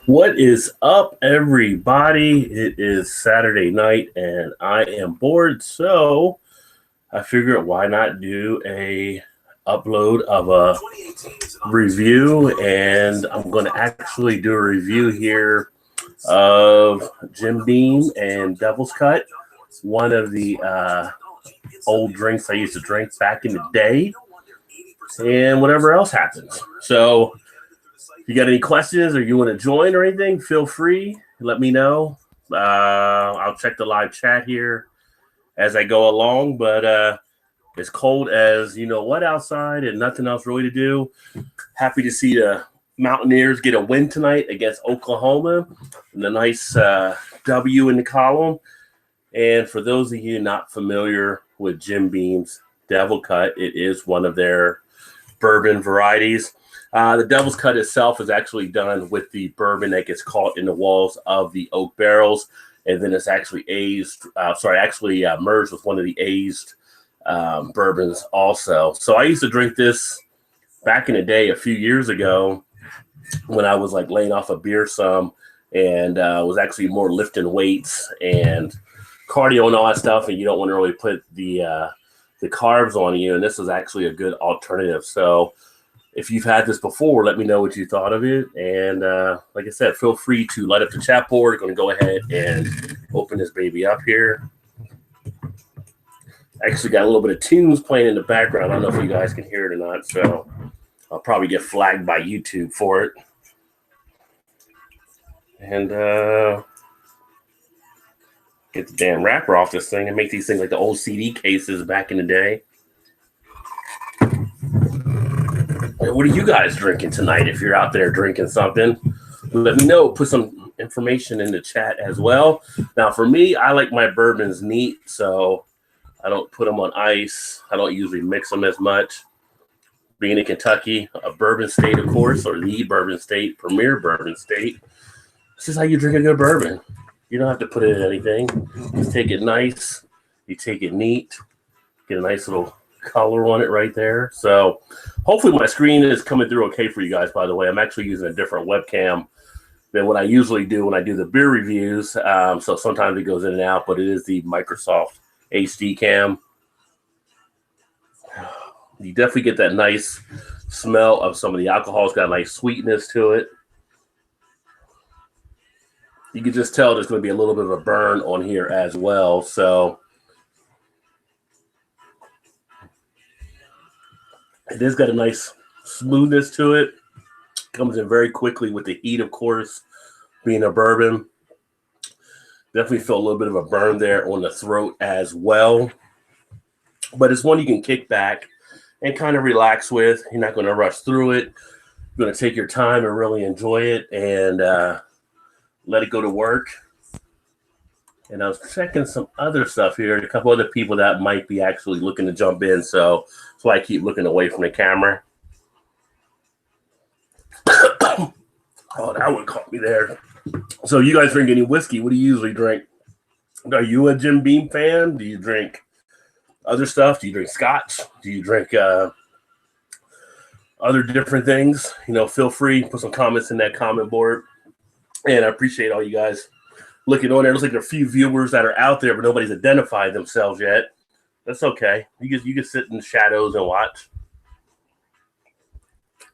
What is up, everybody? It is Saturday night, and I am bored, so I figured why not do a upload of a review, and I'm going to actually do a review here of Jim Beam and Devil's Cut, one of the old drinks I used to drink back in the day, and whatever else happens. So if you got any questions or you want to join or anything, feel free. Let me know. I'll check the live chat here as I go along. But it's cold as you know what outside and nothing else really to do. Happy to see the Mountaineers get a win tonight against Oklahoma and a nice W in the column. And for those of you not familiar with Jim Beam's Devil Cut, it is one of their bourbon varieties. The Devil's Cut itself is actually done with the bourbon that gets caught in the walls of the oak barrels, and then it's actually aged. Merged with one of the aged bourbons also. So I used to drink this back in the day, a few years ago, when I was like laying off a beer some, and was actually more lifting weights and cardio and all that stuff, and you don't want to really put the carbs on you. And this is actually a good alternative. So if you've had this before, let me know what you thought of it. And like I said, feel free to light up the chat board. I'm going to go ahead and open this baby up here. Actually got a little bit of tunes playing in the background. I don't know if you guys can hear it or not. So I'll probably get flagged by YouTube for it. And get the damn wrapper off this thing and make these things like the old CD cases back in the day. What are you guys drinking tonight? If you're out there drinking something, let me know. Put some information in the chat as well. Now, for me, I like my bourbons neat, so I don't put them on ice. I don't usually mix them as much. Being in Kentucky, a bourbon state, of course, or the bourbon state, premier bourbon state, this is how you drink a good bourbon. You don't have to put it in anything. Just take it nice. You take it neat. Get a nice little color on it right there. So hopefully my screen is coming through okay for you guys, by the way. I'm actually using a different webcam than what I usually do when I do the beer reviews. So sometimes it goes in and out, but it is the Microsoft HD cam. You definitely get that nice smell of some of the alcohol. It's got a nice sweetness to it. You can just tell there's going to be a little bit of a burn on here as well. So it has got a nice smoothness to it. Comes in very quickly with the heat, of course, being a bourbon. Definitely feel a little bit of a burn there on the throat as well. But it's one you can kick back and kind of relax with. You're not going to rush through it. You're going to take your time and really enjoy it and let it go to work. And I was checking some other stuff here. A couple other people that might be actually looking to jump in. So that's why I keep looking away from the camera. Oh, that one caught me there. So you guys drink any whiskey? What do you usually drink? Are you a Jim Beam fan? Do you drink other stuff? Do you drink scotch? Do you drink other different things? You know, feel free. Put some comments in that comment board. And I appreciate all you guys looking on there. It looks like there are a few viewers that are out there, but nobody's identified themselves yet. That's okay. You can sit in the shadows and watch.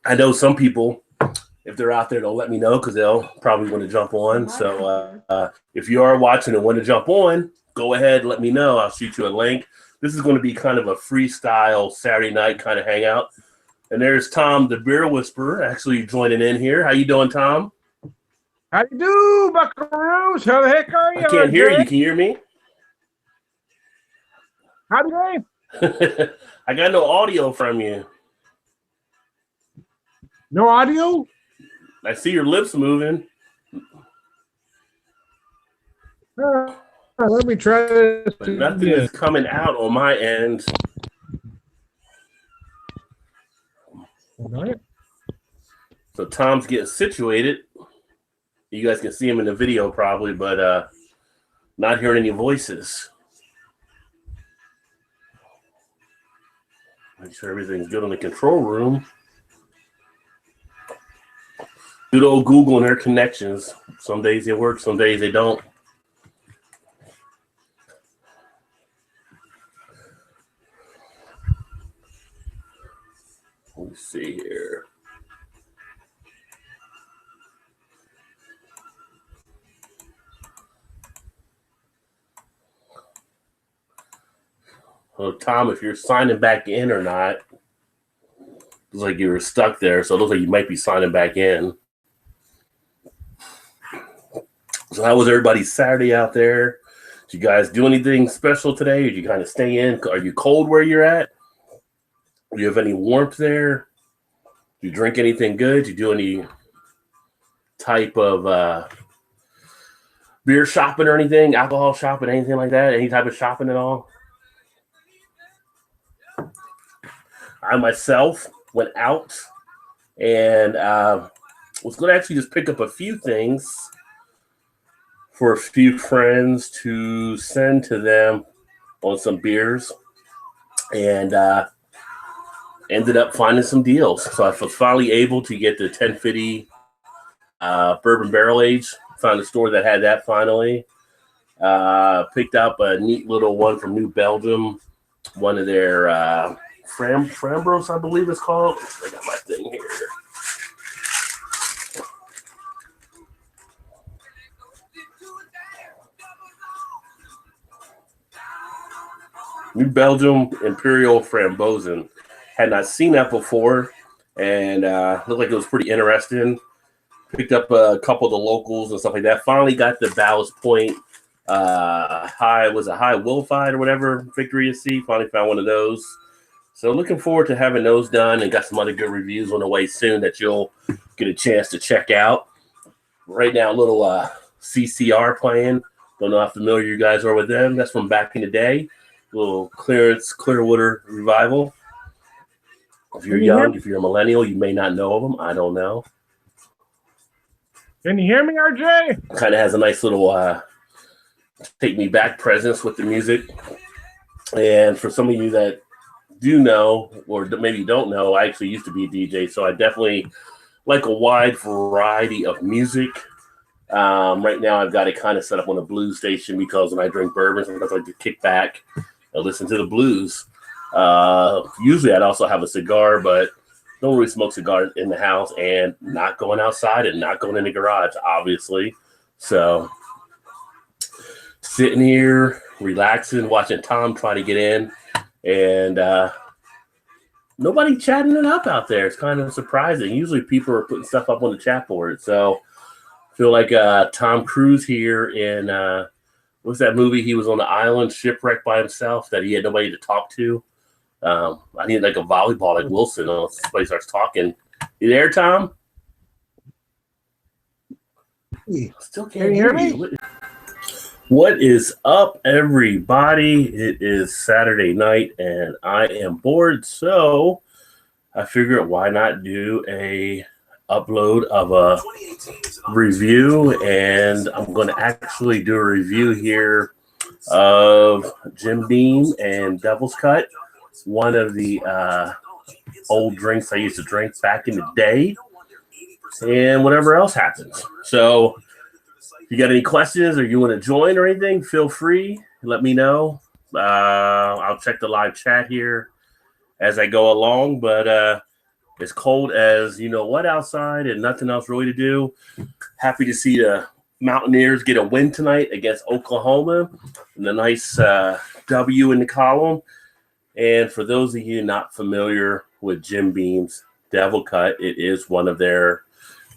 I know some people, if they're out there, they'll let me know because they'll probably want to jump on. So if you are watching and want to jump on, go ahead and let me know. I'll shoot you a link. This is going to be kind of a freestyle Saturday night kind of hangout. And there's Tom, the beer whisperer, actually joining in here. How you doing, Tom? How you do, buckaroos? How the heck are you? I can't hear you. Can you hear me? Howdy, Dave. I got no audio from you. No audio? I see your lips moving. Let me try this. But nothing is coming out on my end. So Tom's getting situated. You guys can see him in the video probably, but not hearing any voices. Make sure everything's good in the control room. Good old Google and their connections. Some days they work, some days they don't. Let me see here. Oh, Tom, if you're signing back in or not, looks like you were stuck there, so it looks like you might be signing back in. So how was everybody's Saturday out there? Did you guys do anything special today? Or did you kind of stay in? Are you cold where you're at? Do you have any warmth there? Do you drink anything good? Do you do any type of beer shopping or anything? Alcohol shopping, anything like that? Any type of shopping at all? I myself went out and was going to actually just pick up a few things for a few friends to send to them on some beers, and ended up finding some deals. So I was finally able to get the 1050 bourbon barrel age. Found a store that had that finally. Picked up a neat little one from New Belgium, one of their Frambros, I believe it's called. I got my thing here. New Belgium Imperial Frambozen. Had not seen that before, and looked like it was pretty interesting. Picked up a couple of the locals and stuff like that. Finally got the Ballast Point high Wilfied or whatever Victory at Sea. Finally found one of those. So looking forward to having those done, and got some other good reviews on the way soon that you'll get a chance to check out. Right now, a little CCR playing. Don't know how familiar you guys are with them. That's from back in the day. A little Clearwater Revival. If you're young, if you're a millennial, you may not know of them. I don't know. Can you hear me, RJ? Kind of has a nice little take me back presence with the music. And for some of you that do know, or maybe don't know, I actually used to be a DJ, so I definitely like a wide variety of music. Right now, I've got it kind of set up on a blues station because when I drink bourbon, sometimes I like to kick back and listen to the blues. Usually, I'd also have a cigar, but don't really smoke cigars in the house, and not going outside and not going in the garage, obviously. So, sitting here, relaxing, watching Tom try to get in, and nobody chatting it up out there. It's kind of surprising. Usually, people are putting stuff up on the chat board. So, I feel like Tom Cruise here in what's that movie? He was on the island, shipwrecked by himself, that he had nobody to talk to. I need like a volleyball like Wilson. Somebody starts talking. You there, Tom? Still can't hear me. What is up, everybody? It is Saturday night, and I am bored, so I figured why not do a upload of a review, and I'm going to actually do a review here of Jim Beam and Devil's Cut, one of the old drinks I used to drink back in the day, and whatever else happens. So if you got any questions or you want to join or anything, feel free. Let me know. I'll check the live chat here as I go along, but it's cold as you know what outside and nothing else really to do. Happy to see the Mountaineers get a win tonight against Oklahoma and a nice W in the column. And for those of you not familiar with Jim Beam's Devil Cut, it is one of their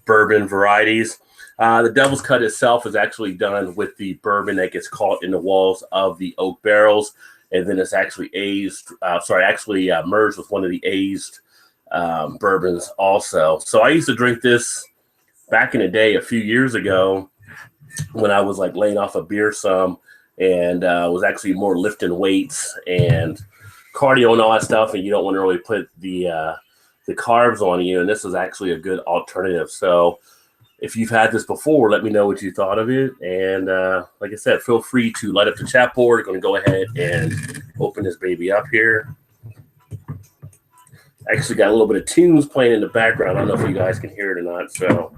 bourbon varieties. The Devil's Cut itself is actually done with the bourbon that gets caught in the walls of the oak barrels, and then it's actually merged with one of the aged bourbons also. So I used to drink this back in the day a few years ago when I was like laying off a beer some and was actually more lifting weights and cardio and all that stuff, and you don't want to really put the carbs on you, and this is actually a good alternative. So if you've had this before, let me know what you thought of it, and like I said, feel free to light up the chat board. I'm going to go ahead and open this baby up here. I actually got a little bit of tunes playing in the background. I don't know if you guys can hear it or not, so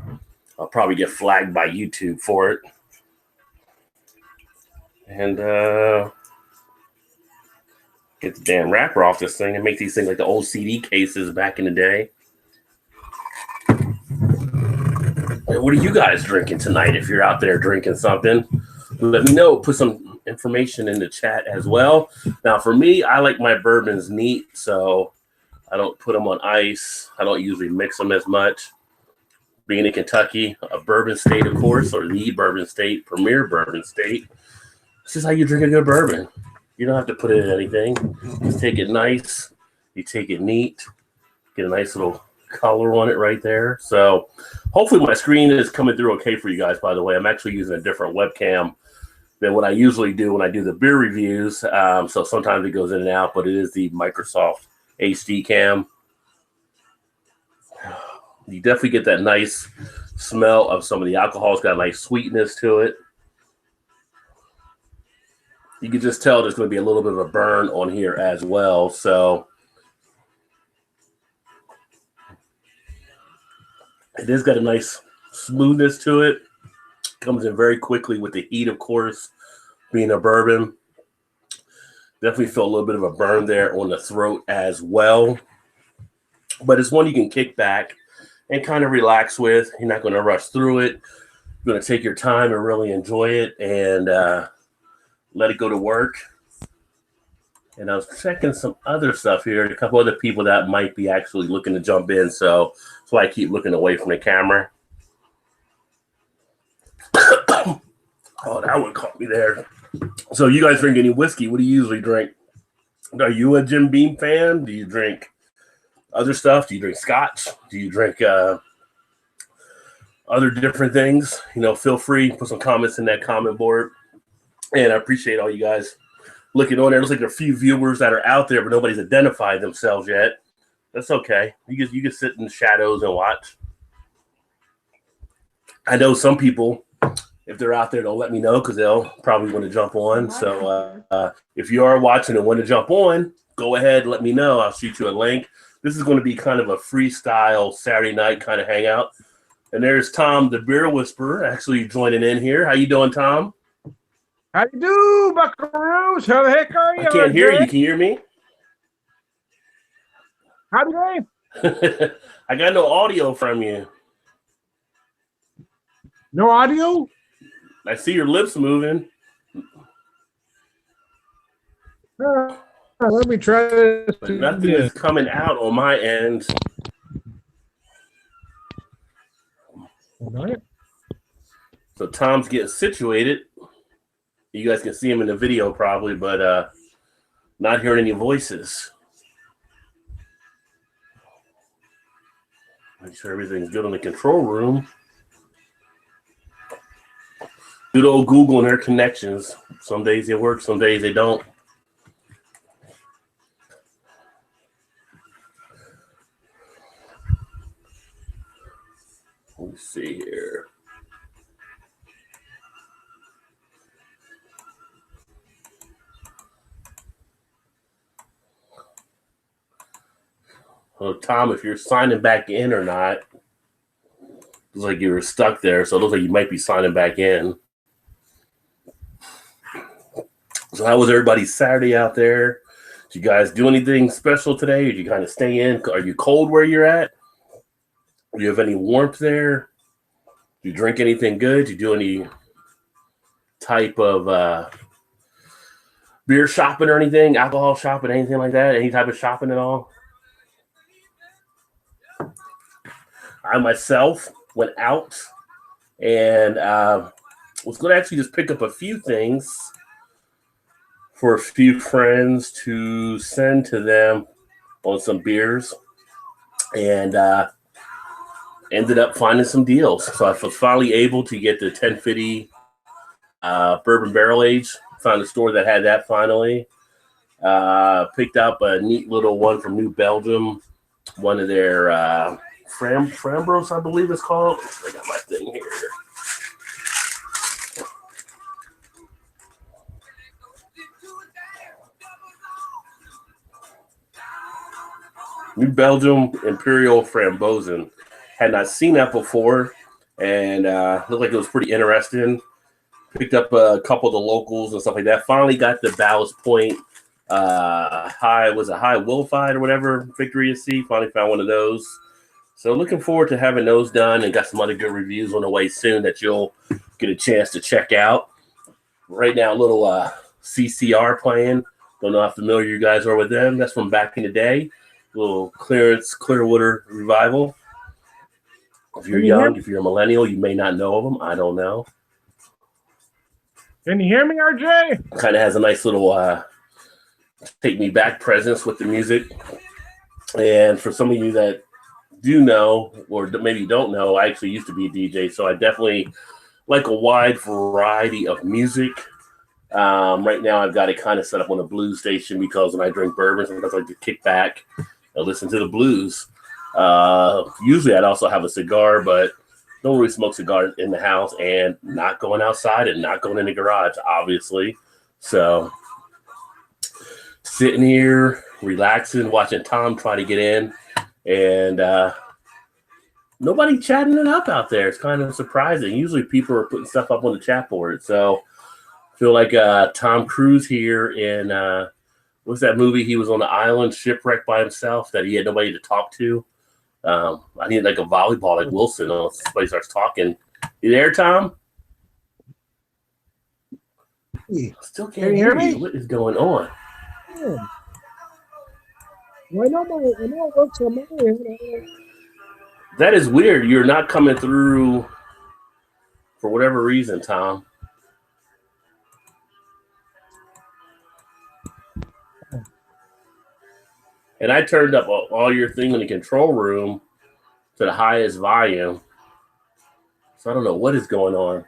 I'll probably get flagged by YouTube for it. And get the damn wrapper off this thing and make these things like the old CD cases back in the day. And what are you guys drinking tonight? If you're out there drinking something, let me know. Put some information in the chat as well. Now, for me, I like my bourbons neat, so I don't put them on ice. I don't usually mix them as much. Being in Kentucky, a bourbon state, of course, or the bourbon state, premier bourbon state. This is how you drink a good bourbon. You don't have to put it in anything. Just take it nice. You take it neat. Get a nice little color on it right there. So hopefully my screen is coming through okay for you guys, by the way. I'm actually using a different webcam than what I usually do when I do the beer reviews. So sometimes it goes in and out, but it is the Microsoft HD cam. You definitely get that nice smell of some of the alcohol. It's got a nice sweetness to it. You can just tell there's going to be a little bit of a burn on here as well. So it has got a nice smoothness to it. Comes in very quickly with the heat, of course, being a bourbon. Definitely feel a little bit of a burn there on the throat as well. But it's one you can kick back and kind of relax with. You're not going to rush through it. You're going to take your time and really enjoy it and let it go to work. And I was checking some other stuff here. A couple other people that might be actually looking to jump in. So that's why I keep looking away from the camera. Oh, that one caught me there. So you guys drink any whiskey? What do you usually drink? Are you a Jim Beam fan? Do you drink other stuff? Do you drink scotch? Do you drink other different things? You know, feel free, put some comments in that comment board. And I appreciate all you guys looking on there. It looks like there are a few viewers that are out there, but nobody's identified themselves yet. That's okay. You can sit in the shadows and watch. I know some people, if they're out there, they'll let me know because they'll probably want to jump on. So if you are watching and want to jump on, go ahead and let me know. I'll shoot you a link. This is going to be kind of a freestyle Saturday night kind of hangout. And there's Tom, the Beer Whisperer, actually joining in here. How you doing, Tom? How you do, buckaroos? How the heck are you? I can't hear you. Can you hear me? Howdy, Dave. I got no audio from you. No audio? I see your lips moving. Let me try this. But nothing is coming out on my end. So Tom's getting situated. You guys can see him in the video probably, but not hearing any voices. Make sure everything's good in the control room. Good old Google and their connections. Some days they work, some days they don't. Let me see here. Oh, Tom, if you're signing back in or not, looks like you were stuck there, so it looks like you might be signing back in. So how was everybody's Saturday out there? Did you guys do anything special today? Did you kind of stay in? Are you cold where you're at? Do you have any warmth there? Do you drink anything good? Do you do any type of beer shopping or anything? Alcohol shopping, anything like that? Any type of shopping at all? I myself went out and was going to actually just pick up a few things for a few friends to send to them on some beers, and ended up finding some deals. So I was finally able to get the 1050 bourbon barrel age. Found a store that had that finally. Picked up a neat little one from New Belgium, one of their Frambros, I believe it's called. I got my thing here. New Belgium Imperial Frambozen. Had not seen that before, and looked like it was pretty interesting. Picked up a couple of the locals and stuff like that. Finally got the Ballast Point high Wolfide or whatever victory at sea. Finally found one of those. So looking forward to having those done, and got some other good reviews on the way soon that you'll get a chance to check out. Right now, a little CCR playing. Don't know how familiar you guys are with them. That's from back in the day. A little Clearwater Revival. If you're young, if you're a millennial, you may not know of them. I don't know. Can you hear me, RJ? Kind of has a nice little take me back presence with the music. And for some of you that do know, or maybe don't know, I actually used to be a DJ, so I definitely like a wide variety of music. Right now, I've got it kind of set up on a blues station because when I drink bourbon, sometimes I like to kick back and listen to the blues. Usually, I'd also have a cigar, but don't really smoke cigars in the house and not going outside and not going in the garage, obviously. So sitting here, relaxing, watching Tom try to get in, and nobody chatting it up out there. It's kind of surprising. Usually people are putting stuff up on the chat board. So I feel like Tom Cruise here in what's that movie? He was on the island shipwrecked by himself that he had nobody to talk to. I need like a volleyball like Wilson. Somebody starts talking. You there, Tom? Still can't hear me. What is going on? Yeah. Well, I know it works on my end. That is weird. You're not coming through for whatever reason, Tom. And I turned up all your thing in the control room to the highest volume. So I don't know what is going on.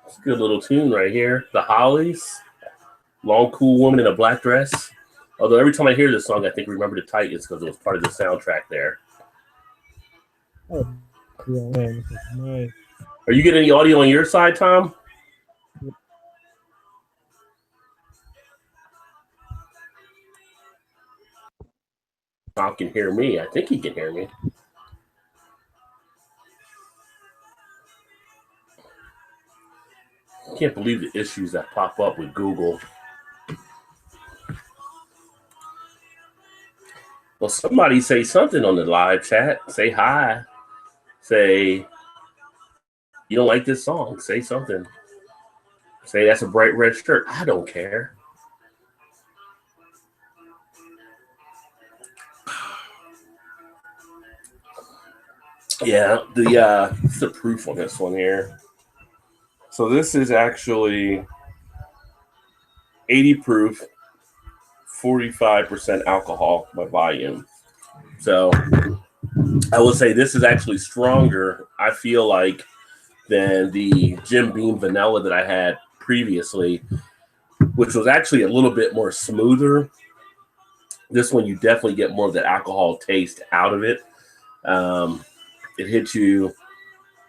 It's a good little tune right here. The Hollies. Long, cool woman in a black dress. Although every time I hear this song, I think Remember the Titans because it was part of the soundtrack there. Oh, yeah, man, this is nice. Are you getting any audio on your side, Tom? Tom can hear me. I think he can hear me. I can't believe the issues that pop up with Google. Well, somebody say something on the live chat. Say hi. Say you don't like this song. Say something. Say that's a bright red shirt. I don't care. Yeah, what's the proof on this one here? So this is actually 80 proof, 45% alcohol by volume. So I will say this is actually stronger, I feel like, than the Jim Beam vanilla that I had previously, which was actually a little bit more smoother. This one, you definitely get more of the alcohol taste out of it. It hits you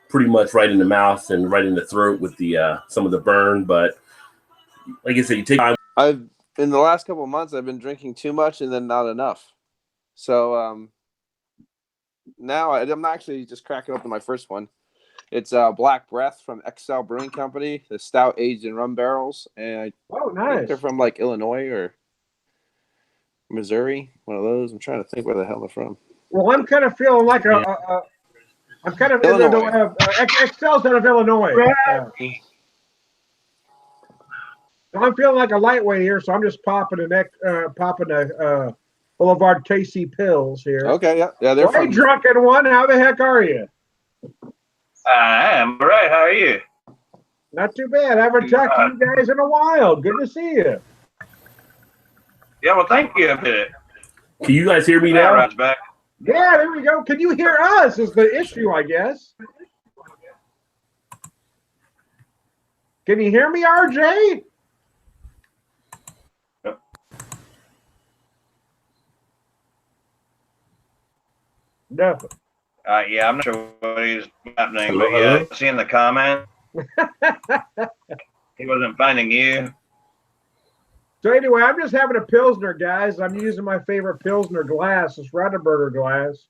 pretty much right in the mouth and right in the throat with the some of the burn. But like I said, you take time. In the last couple of months, I've been drinking too much and then not enough. So now I'm actually just cracking open my first one. It's Black Breath from XL Brewing Company, the stout aged in rum barrels. And I think they're from like Illinois or Missouri, one of those. I'm trying to think where the hell they're from. Well, I'm kind of feeling like I'm kind of XL's out of Illinois. I'm feeling like a lightweight here, so I'm just popping a Boulevard KC Pills here. Okay, yeah, they're Hey, drunken one, how the heck are you? I am all right. How are you? Not too bad. I haven't talked to you guys in a while. Good to see you. Yeah, well, thank you. Can you guys hear me now? Right back. Yeah, there we go. Can you hear us is the issue, I guess. Can you hear me, RJ? Yep. Nothing. Yeah, I'm not sure what he's happening, but yeah, seeing the comment. He wasn't finding you. So anyway, I'm just having a Pilsner, guys. I'm using my favorite Pilsner glass, this Rottenberger glass.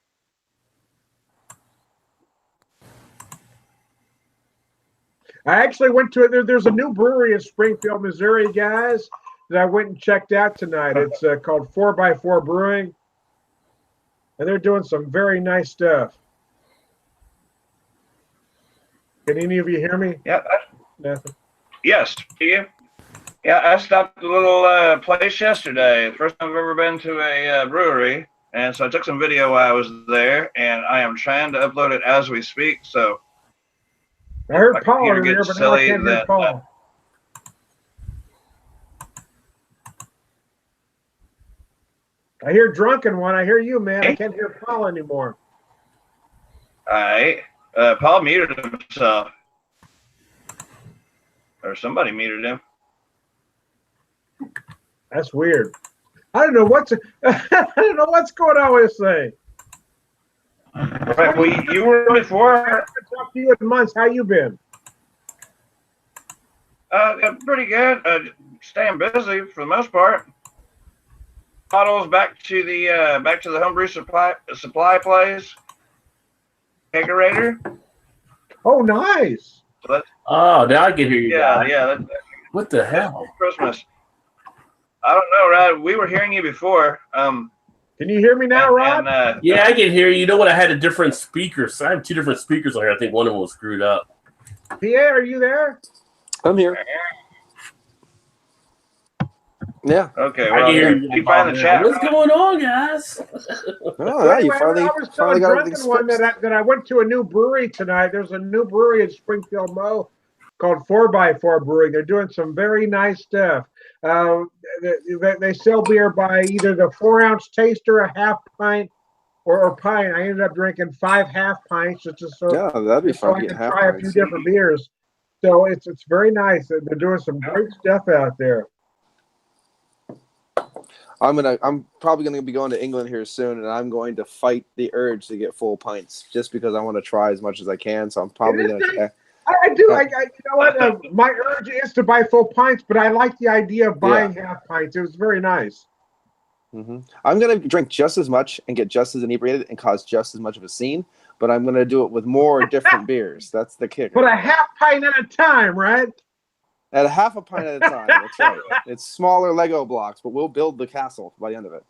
I actually went to there's a new brewery in Springfield, Missouri, guys, that I went and checked out tonight. It's called 4x4 Brewing, and they're doing some very nice stuff. Can any of you hear me? Yeah. Nothing. Yes. Do you? Yeah, I stopped at a little place yesterday. First time I've ever been to a brewery, and so I took some video while I was there, and I am trying to upload it as we speak. So I heard my Paul computer earlier, gets but now I silly can't hear that Paul. I hear drunken one. I hear you, man. I can't hear Paul anymore. all right. Paul muted himself, or somebody muted him. That's weird. I don't know what's going on with this thing. Right. Well, you were I before. haven't talked to you in months. How you been? Pretty good. Staying busy for the most part. Models back to the homebrew supply place. Kegerator. Oh, nice. So Oh, now I can hear you guys. yeah. What the hell? Christmas. I don't know, Rod. We were hearing you before. Can you hear me now, Rod? Yeah, I can hear you. You know what? I had a different speaker. So I have two different speakers on here. I think one of them was screwed up. Pierre, are you there? I'm here. Yeah. Okay, I well, can hear here, you. you find the chat. What's going on, guys? Oh, yeah, you Anyway, finally I was got telling everything drunken one fixed. that I went to a new brewery tonight. There's a new brewery in Springfield, Mo, called 4x4 Brewing. They're doing some very nice stuff. They sell beer by either the 4-ounce taster, a half pint, or pint. I ended up drinking 5 half pints just so, Yeah, that'd be so fun I to could get half try a few pints. different beers. So it's very nice. They're doing some great stuff out there. I'm probably gonna be going to England here soon, and I'm going to fight the urge to get full pints just because I want to try as much as I can. So I'm probably gonna. I do. You know what? My urge is to buy full pints, but I like the idea of buying half pints. It was very nice. Mm-hmm. I'm gonna drink just as much and get just as inebriated and cause just as much of a scene, but I'm gonna do it with more different beers. That's the kicker. But a half pint at a time, right? At a half a pint at a time. That's right. It's smaller Lego blocks, but we'll build the castle by the end of it.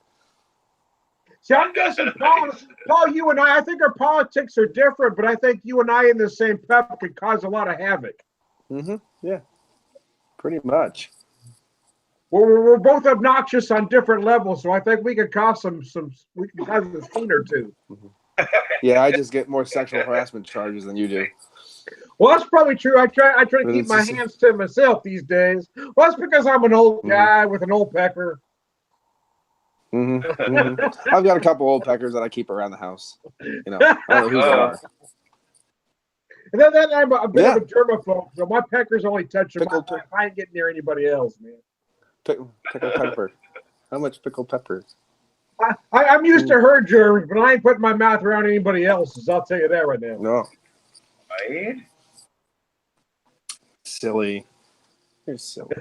See, I'm guessing, Paul, you and I think our politics are different, but I think you and I in the same pep could cause a lot of havoc. Mm-hmm. Yeah, pretty much. We're both obnoxious on different levels, so I think we could cause we can cause a scene or two. Mm-hmm. Yeah, I just get more sexual harassment charges than you do. Well, that's probably true. I try to keep my hands to myself these days. Well, that's because I'm an old guy with an old pecker. Mm-hmm. Mm-hmm. I've got a couple old peckers that I keep around the house. You know, I don't know whose they are. And then I'm a bit of a germaphobe, so my peckers only touch them. I ain't getting near anybody else, man. Pickle pepper. How much pickled pepper? I'm used to her germs, but I ain't putting my mouth around anybody else's. I'll tell you that right now. No. Right? Silly. You're silly.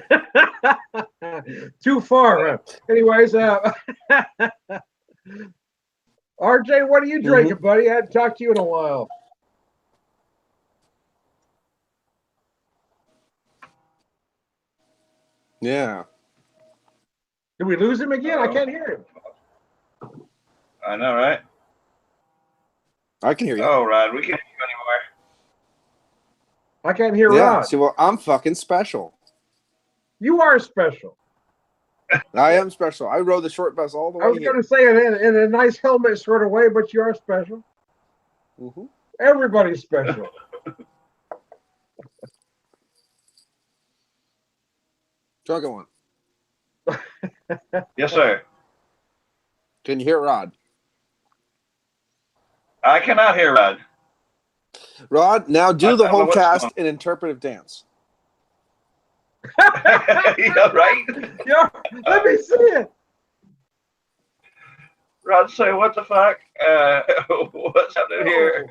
Too far. Huh? Anyways, RJ, what are you drinking, buddy? I haven't talked to you in a while. Yeah. Did we lose him again? I can't hear him. I know, right? I can hear you. Oh, Rod, we can't hear you anymore. I can't hear Rod. See, well, I'm fucking special. You are special. I am special. I rode the short bus all the way I was going to say it in a nice helmet sort of way, but you are special. Mm-hmm. Everybody's special. Drunken one. Yes, sir. Can you hear Rod? I cannot hear Rod. Rod, now do the whole cast in interpretive dance. Yeah, right? Yeah, let me see it. Rod, say, what the fuck? What's happening here?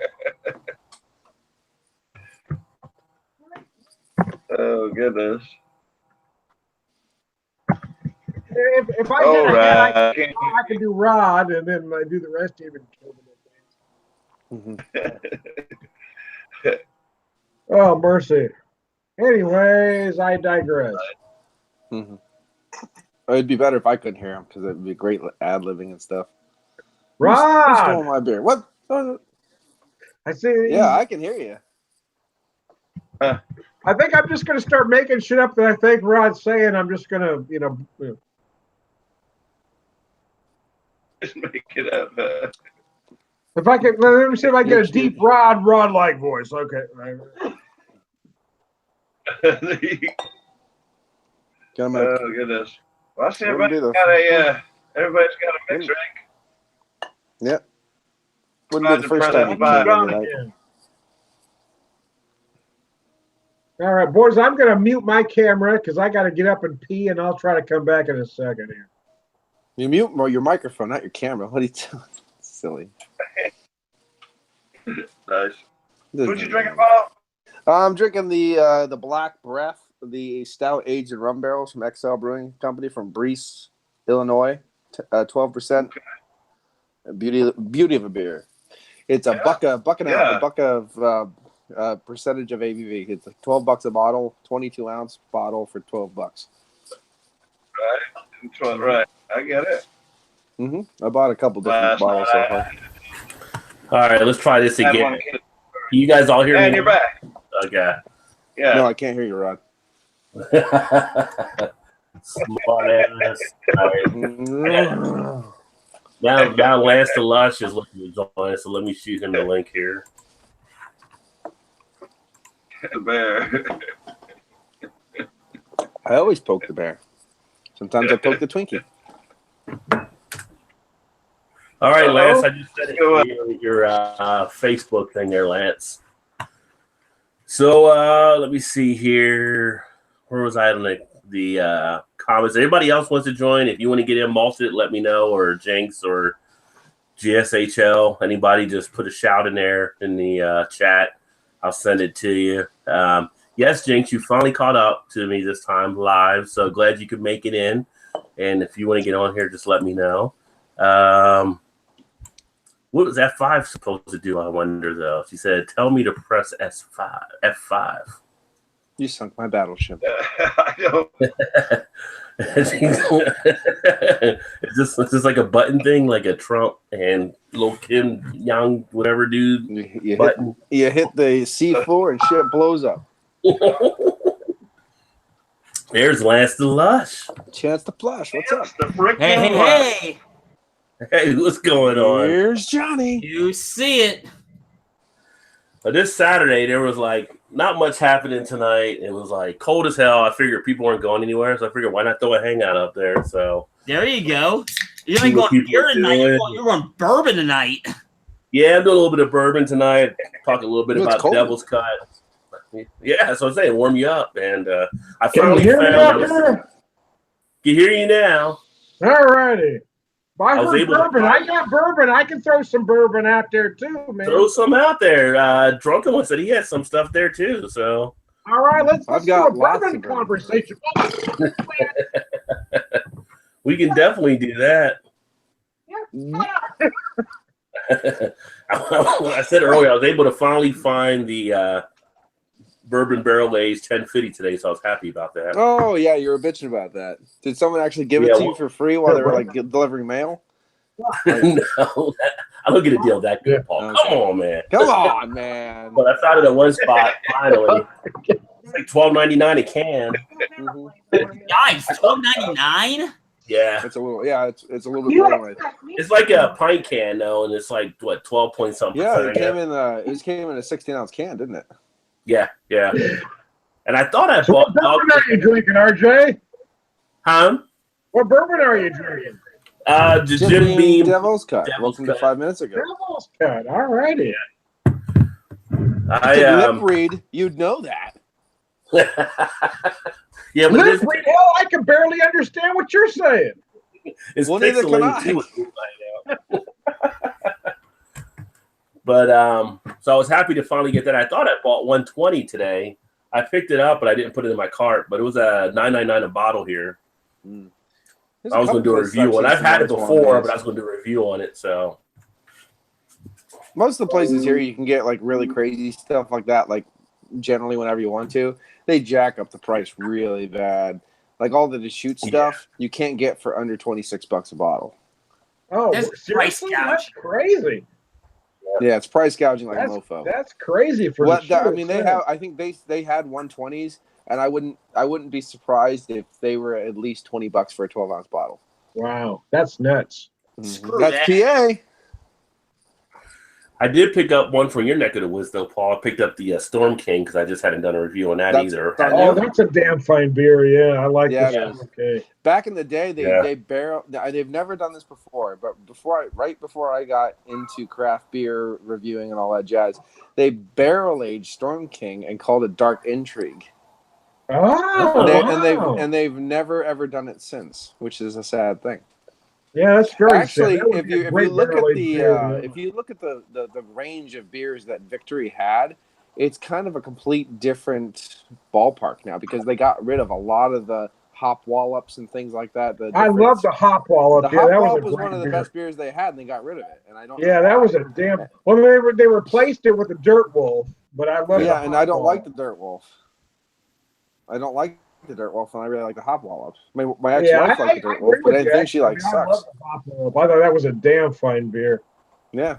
Oh, goodness. If I get ahead, I can do Rod, and then I do the rest even. Oh, mercy. Anyways, I digress. Mm-hmm. It'd be better if I couldn't hear him because it'd be great ad-libbing and stuff. Rod! Who's stole my beer? What? I see. Yeah, I can hear you. I think I'm just going to start making shit up that I think Rod's saying. I'm just going to, Just make it up. If I can, let me see if I get a deep Rod-like voice. Okay. Oh, goodness. Well, I see everybody's got a mixed drink. Yep. Wouldn't be the first time you came in tonight. All right, boys, I'm going to mute my camera because I got to get up and pee, and I'll try to come back in a second here. You mute your microphone, not your camera. What are you doing? Silly. Nice. What you drinking, Paul? I'm drinking the Black Breath, the stout aged in rum barrels from XL Brewing Company from Breese, Illinois, 12%. Beauty of a beer. It's a buck of percentage of ABV. It's like $12 a bottle, 22-ounce bottle for $12. Right. I get it. I bought a couple different bottles so far. All right, let's try this again. You guys all hear me? And you're back. Okay. Yeah. No, I can't hear you, Rod. Smart ass. All right. Now Lance the Lush is looking to join us, so let me shoot him the link here. Bear. I always poke the bear. Sometimes I poke the Twinkie. All right, Lance, I just said it to your Facebook thing there, Lance. So let me see here. Where was I on the comments? Anybody else wants to join? If you want to get in, Malted, let me know, or Jenks or GSHL. Anybody, just put a shout in there in the chat. I'll send it to you. Yes, Jenks, you finally caught up to me this time live, so glad you could make it in. And if you want to get on here, just let me know. What was F5 supposed to do, I wonder, though? She said, tell me to press F5. You sunk my battleship. I know. Is this like a button thing, like a Trump and little Kim Young, whatever dude button? You hit the C4 and shit blows up. There's Lance the Lush. Chance to Plush. What's up? Hey. Hey, what's going on? Here's Johnny. You see it. This Saturday, there was like not much happening tonight. It was like cold as hell. I figured people weren't going anywhere, so I figured why not throw a hangout up there? So there you go. You're not going beer tonight. You're going bourbon tonight. Yeah, I'm doing a little bit of bourbon tonight. Talk a little bit about Devil's Cut. Yeah, so I'm saying warm you up, and I finally found. Can hear you now. All righty. I heard bourbon. I got bourbon. I can throw some bourbon out there too, man. Throw some out there. Drunken one said he had some stuff there too. So all right, let's do a bourbon conversation. We can definitely do that. I said earlier I was able to finally find the bourbon barrel aged 1050 today, so I was happy about that. Oh yeah, you were bitching about that. Did someone actually give it to you for free while they were like delivering mail? No, I don't get a deal that good, Paul. Okay. Come on, man. Come on, man. But I found it at one spot finally. It's like $12.99 a can. Guys, $12.99. Yeah, it's a little. Yeah, it's a little bit more. It's like a pint can though, and it's like what 12 point something. Yeah, it came in. It came in a 16-ounce can, didn't it? Yeah. And I thought I bought. What bourbon are you drinking, RJ? Huh? What bourbon are you drinking? The Jim Beam Devil's Cut. Welcome to 5 minutes ago. Devil's Cut. All righty. I lip read, you'd know that. Yeah, but lip read. Hell, I can barely understand what you're saying. It's well, neither can I. Too, but so I was happy to finally get that. I thought I bought 120 today. I picked it up, but I didn't put it in my cart. But it was a $9.99 a bottle here. I was going to do a review on it. I've had it before, but I was going to do a review on it. So most of the places here you can get like really crazy stuff like that. Like generally, whenever you want to, they jack up the price really bad. Like all the Deschutes stuff, you can't get for under $26 a bottle. Oh, That's seriously? price gouge. That's crazy. Yeah, it's price gouging like a mofo. That's crazy for I mean, they have. I think they had 120s, and I wouldn't be surprised if they were at least $20 for a 12-ounce bottle. Wow, that's nuts. Screw That's that. PA. I did pick up one from your neck of the woods, though, Paul. I picked up the Storm King because I just hadn't done a review on that either. That's a damn fine beer. Yeah, I like this. Okay. Back in the day, they've never done this before, but right before I got into craft beer reviewing and all that jazz, they barrel aged Storm King and called it Dark Intrigue. Oh, and they've never ever done it since, which is a sad thing. Yeah, that's very actually. sad. If you look at the range of beers that Victory had, it's kind of a complete different ballpark now because they got rid of a lot of the hop wallops and things like that. I love the hop wallop. The hop wallop was one of the best beers they had, and they got rid of it. And I don't. Yeah, that was a damn. Well, they replaced it with the Dirt Wolf, but I love. Yeah, and I don't like the Dirt Wolf. I don't like the Dirt Wolf, and I really like the hop wallop. My ex-wife liked the Dirt Wolf, but I think she sucks. I love the hop wallop. I thought that was a damn fine beer. Yeah.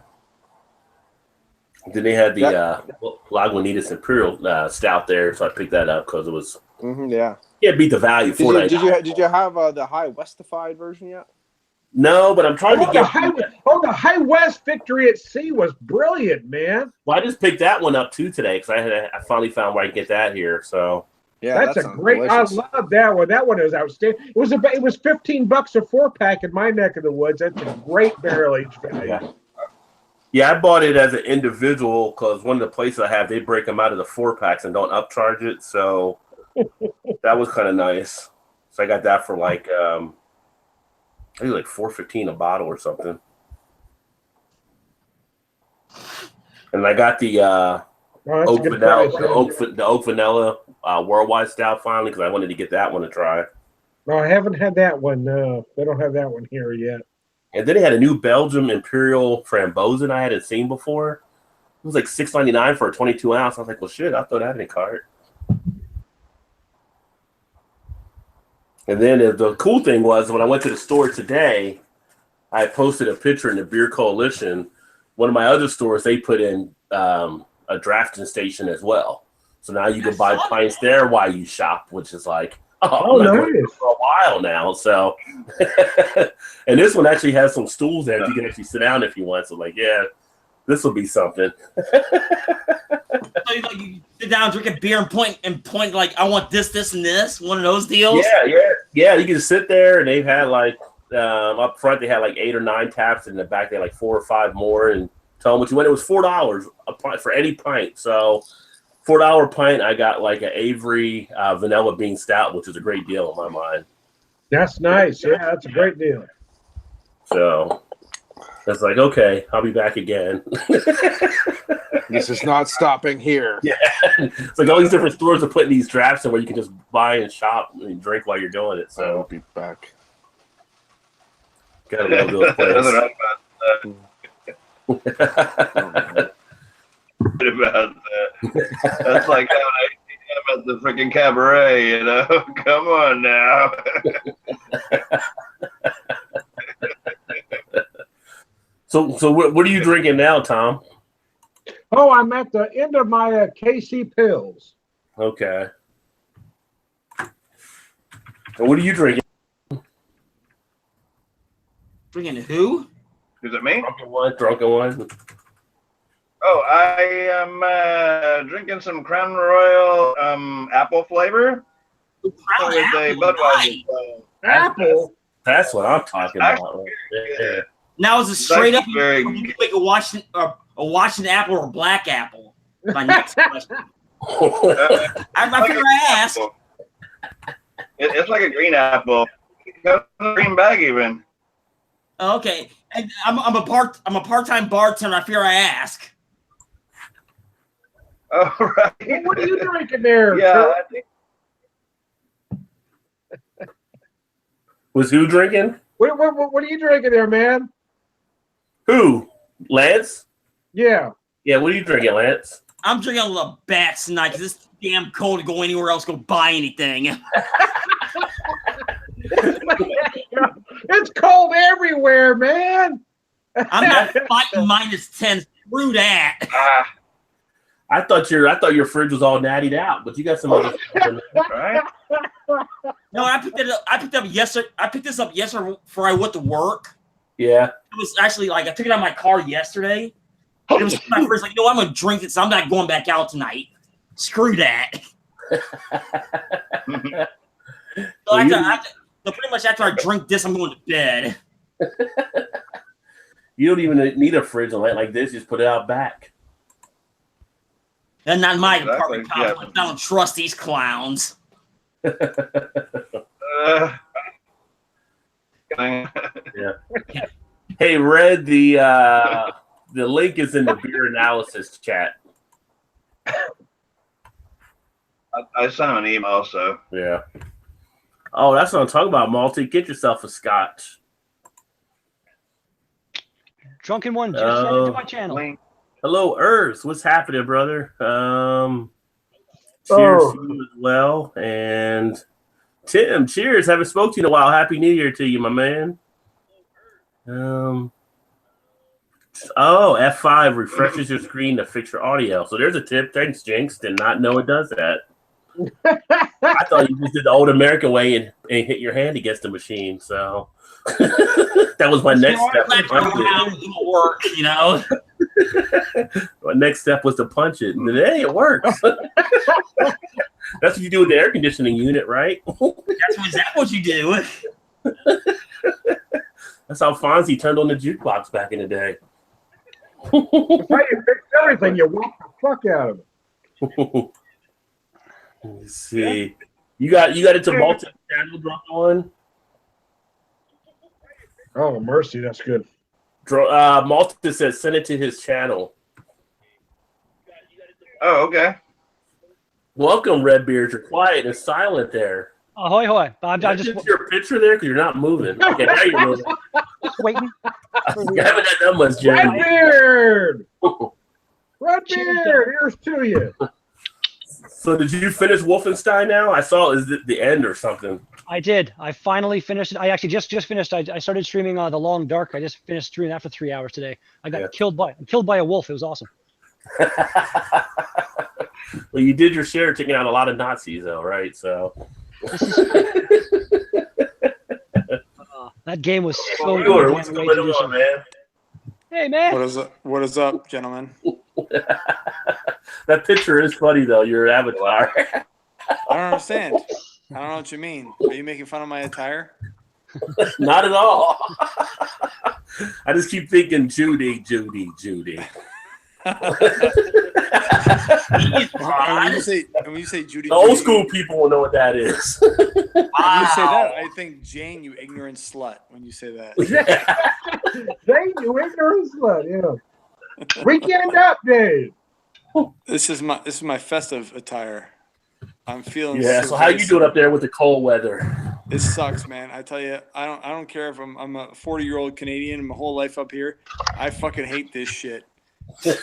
Then they had the Lagunitas Imperial Stout there, so I picked that up because it was beat the value for that. Did you have the High Westified version yet? No, but I'm trying to get. The High West Victory at Sea was brilliant, man. Well, I just picked that one up too today because I finally found where I can get that here. So yeah, that's a great. Delicious. I love that one. That one is outstanding. It was $15 a 4-pack in my neck of the woods. That's a great barrel aged value. Yeah, I bought it as an individual because one of the places I have, they break them out of the 4-packs and don't upcharge it. So that was kind of nice. So I got that for like I think like $4.15 a bottle or something. And I got the oak vanilla worldwide stout finally because I wanted to get that one to try. No, I haven't had that one. No, they don't have that one here yet. And then they had a new Belgium Imperial Frambozen I hadn't seen before. It was like $6.99 for a 22-ounce. I was like, well, shit, I'll throw that in the cart. And then the cool thing was when I went to the store today, I posted a picture in the Beer Coalition. One of my other stores, they put in a drafting station as well. So now you can buy pints there while you shop, which is like, nice. For a while now. So, and this one actually has some stools there. You can actually sit down if you want. So, like, yeah, this will be something. So you sit down, drink a beer, and point like, I want this, and this. One of those deals. Yeah. You can sit there, and they've had like up front they had like 8 or 9 taps. In the back they had like 4 or 5 more, and tell them what you want. It was $4 a pint for any pint. So. $4 pint, I got like an Avery vanilla bean stout, which is a great deal in my mind. That's nice. Yeah, that's a great deal. So it's like, okay, I'll be back again. This is not stopping here. Yeah. It's like all these different stores are putting these drafts in where you can just buy and shop and drink while you're doing it. So I'll be back. Gotta love those places. About that. That's like how I at the freaking cabaret, you know. Come on now. So what are you drinking now, Tom? Oh, I'm at the end of my KC pills. Okay. And what are you drinking? Drinking who? Is it me? Drunken one. Oh, I am drinking some Crown Royal apple flavor with a Budweiser. Apple? That's what I'm talking about. Right there. Now is it straight up like a Washington apple or a black apple? My next question. I figure I asked. It's like a green apple. It comes in a green bag even. Okay, and I'm a part-time bartender. I fear I ask. Oh, right. What are you drinking there? Yeah, Was who drinking? What are you drinking there, man? Who? Lance? Yeah. Yeah, what are you drinking, Lance? I'm drinking a little bats tonight because it's damn cold to go anywhere else, go buy anything. It's cold everywhere, man. I'm not fighting -10. Screw that. I thought your fridge was all nattied out, but you got some other stuff in there. Right? No, I picked up yesterday. I picked this up yesterday before I went to work. Yeah. It was actually like I took it out of my car yesterday. It was my first like, I'm gonna drink it, so I'm not going back out tonight. Screw that. So pretty much after I drink this, I'm going to bed. You don't even need a fridge like this. Just put it out back. And not my Exactly, apartment complex. I don't trust these clowns. Yeah. Hey, Red, the link is in the beer analysis chat. I sent him an email, so. Yeah. Oh, that's what I'm talking about, Malty. Get yourself a scotch. Drunken One just sent it to my channel. Link. Hello, Earth. What's happening, brother? Cheers to you as well. And Tim, cheers. Haven't spoken to you in a while. Happy New Year to you, my man. F5 refreshes your screen to fix your audio. So there's a tip. Thanks, Jinx. Did not know it does that. I thought you just did the old American way and hit your hand against the machine. So that was my next step. Work, you know. My next step was to punch it. And then, hey, it works. That's what you do with the air conditioning unit, right? Is that what you do? That's how Fonzie turned on the jukebox back in the day. That's how you fix everything. You whack the fuck out of it. Let's see. You got into multi-channel drop on? Oh, mercy. That's good. Malta says send it to his channel. Oh, okay. Welcome, Redbeard. You're quiet and silent there. Ahoy, hoy. I'm Just your picture there because you're not moving. Okay, now you're moving. waiting. You haven't had that much, Jeremy. Redbeard! Redbeard! Here's to you. So did you finish Wolfenstein now? I saw it was the end or something. I did. I finally finished it. I actually just finished. I started streaming The Long Dark. I just finished streaming that for 3 hours today. I got killed by a wolf. It was awesome. Well, you did your share taking out a lot of Nazis, though, right? So that game was so good. What's going on, man? Hey, man. What is up, gentlemen? That picture is funny, though. Your avatar. I don't understand. I don't know what you mean. Are you making fun of my attire? Not at all. I just keep thinking Judy. And when you say Judy, the old school people will know what that is. When you say that, I think Jane, you ignorant slut. When you say that, Jane, you ignorant slut. Yeah. Weekend update. this is my festive attire. I'm feeling. Yeah. So how you doing up there with the cold weather? It sucks, man. I tell you, I don't care if I'm a 40-year-old Canadian, my whole life up here. I fucking hate this shit.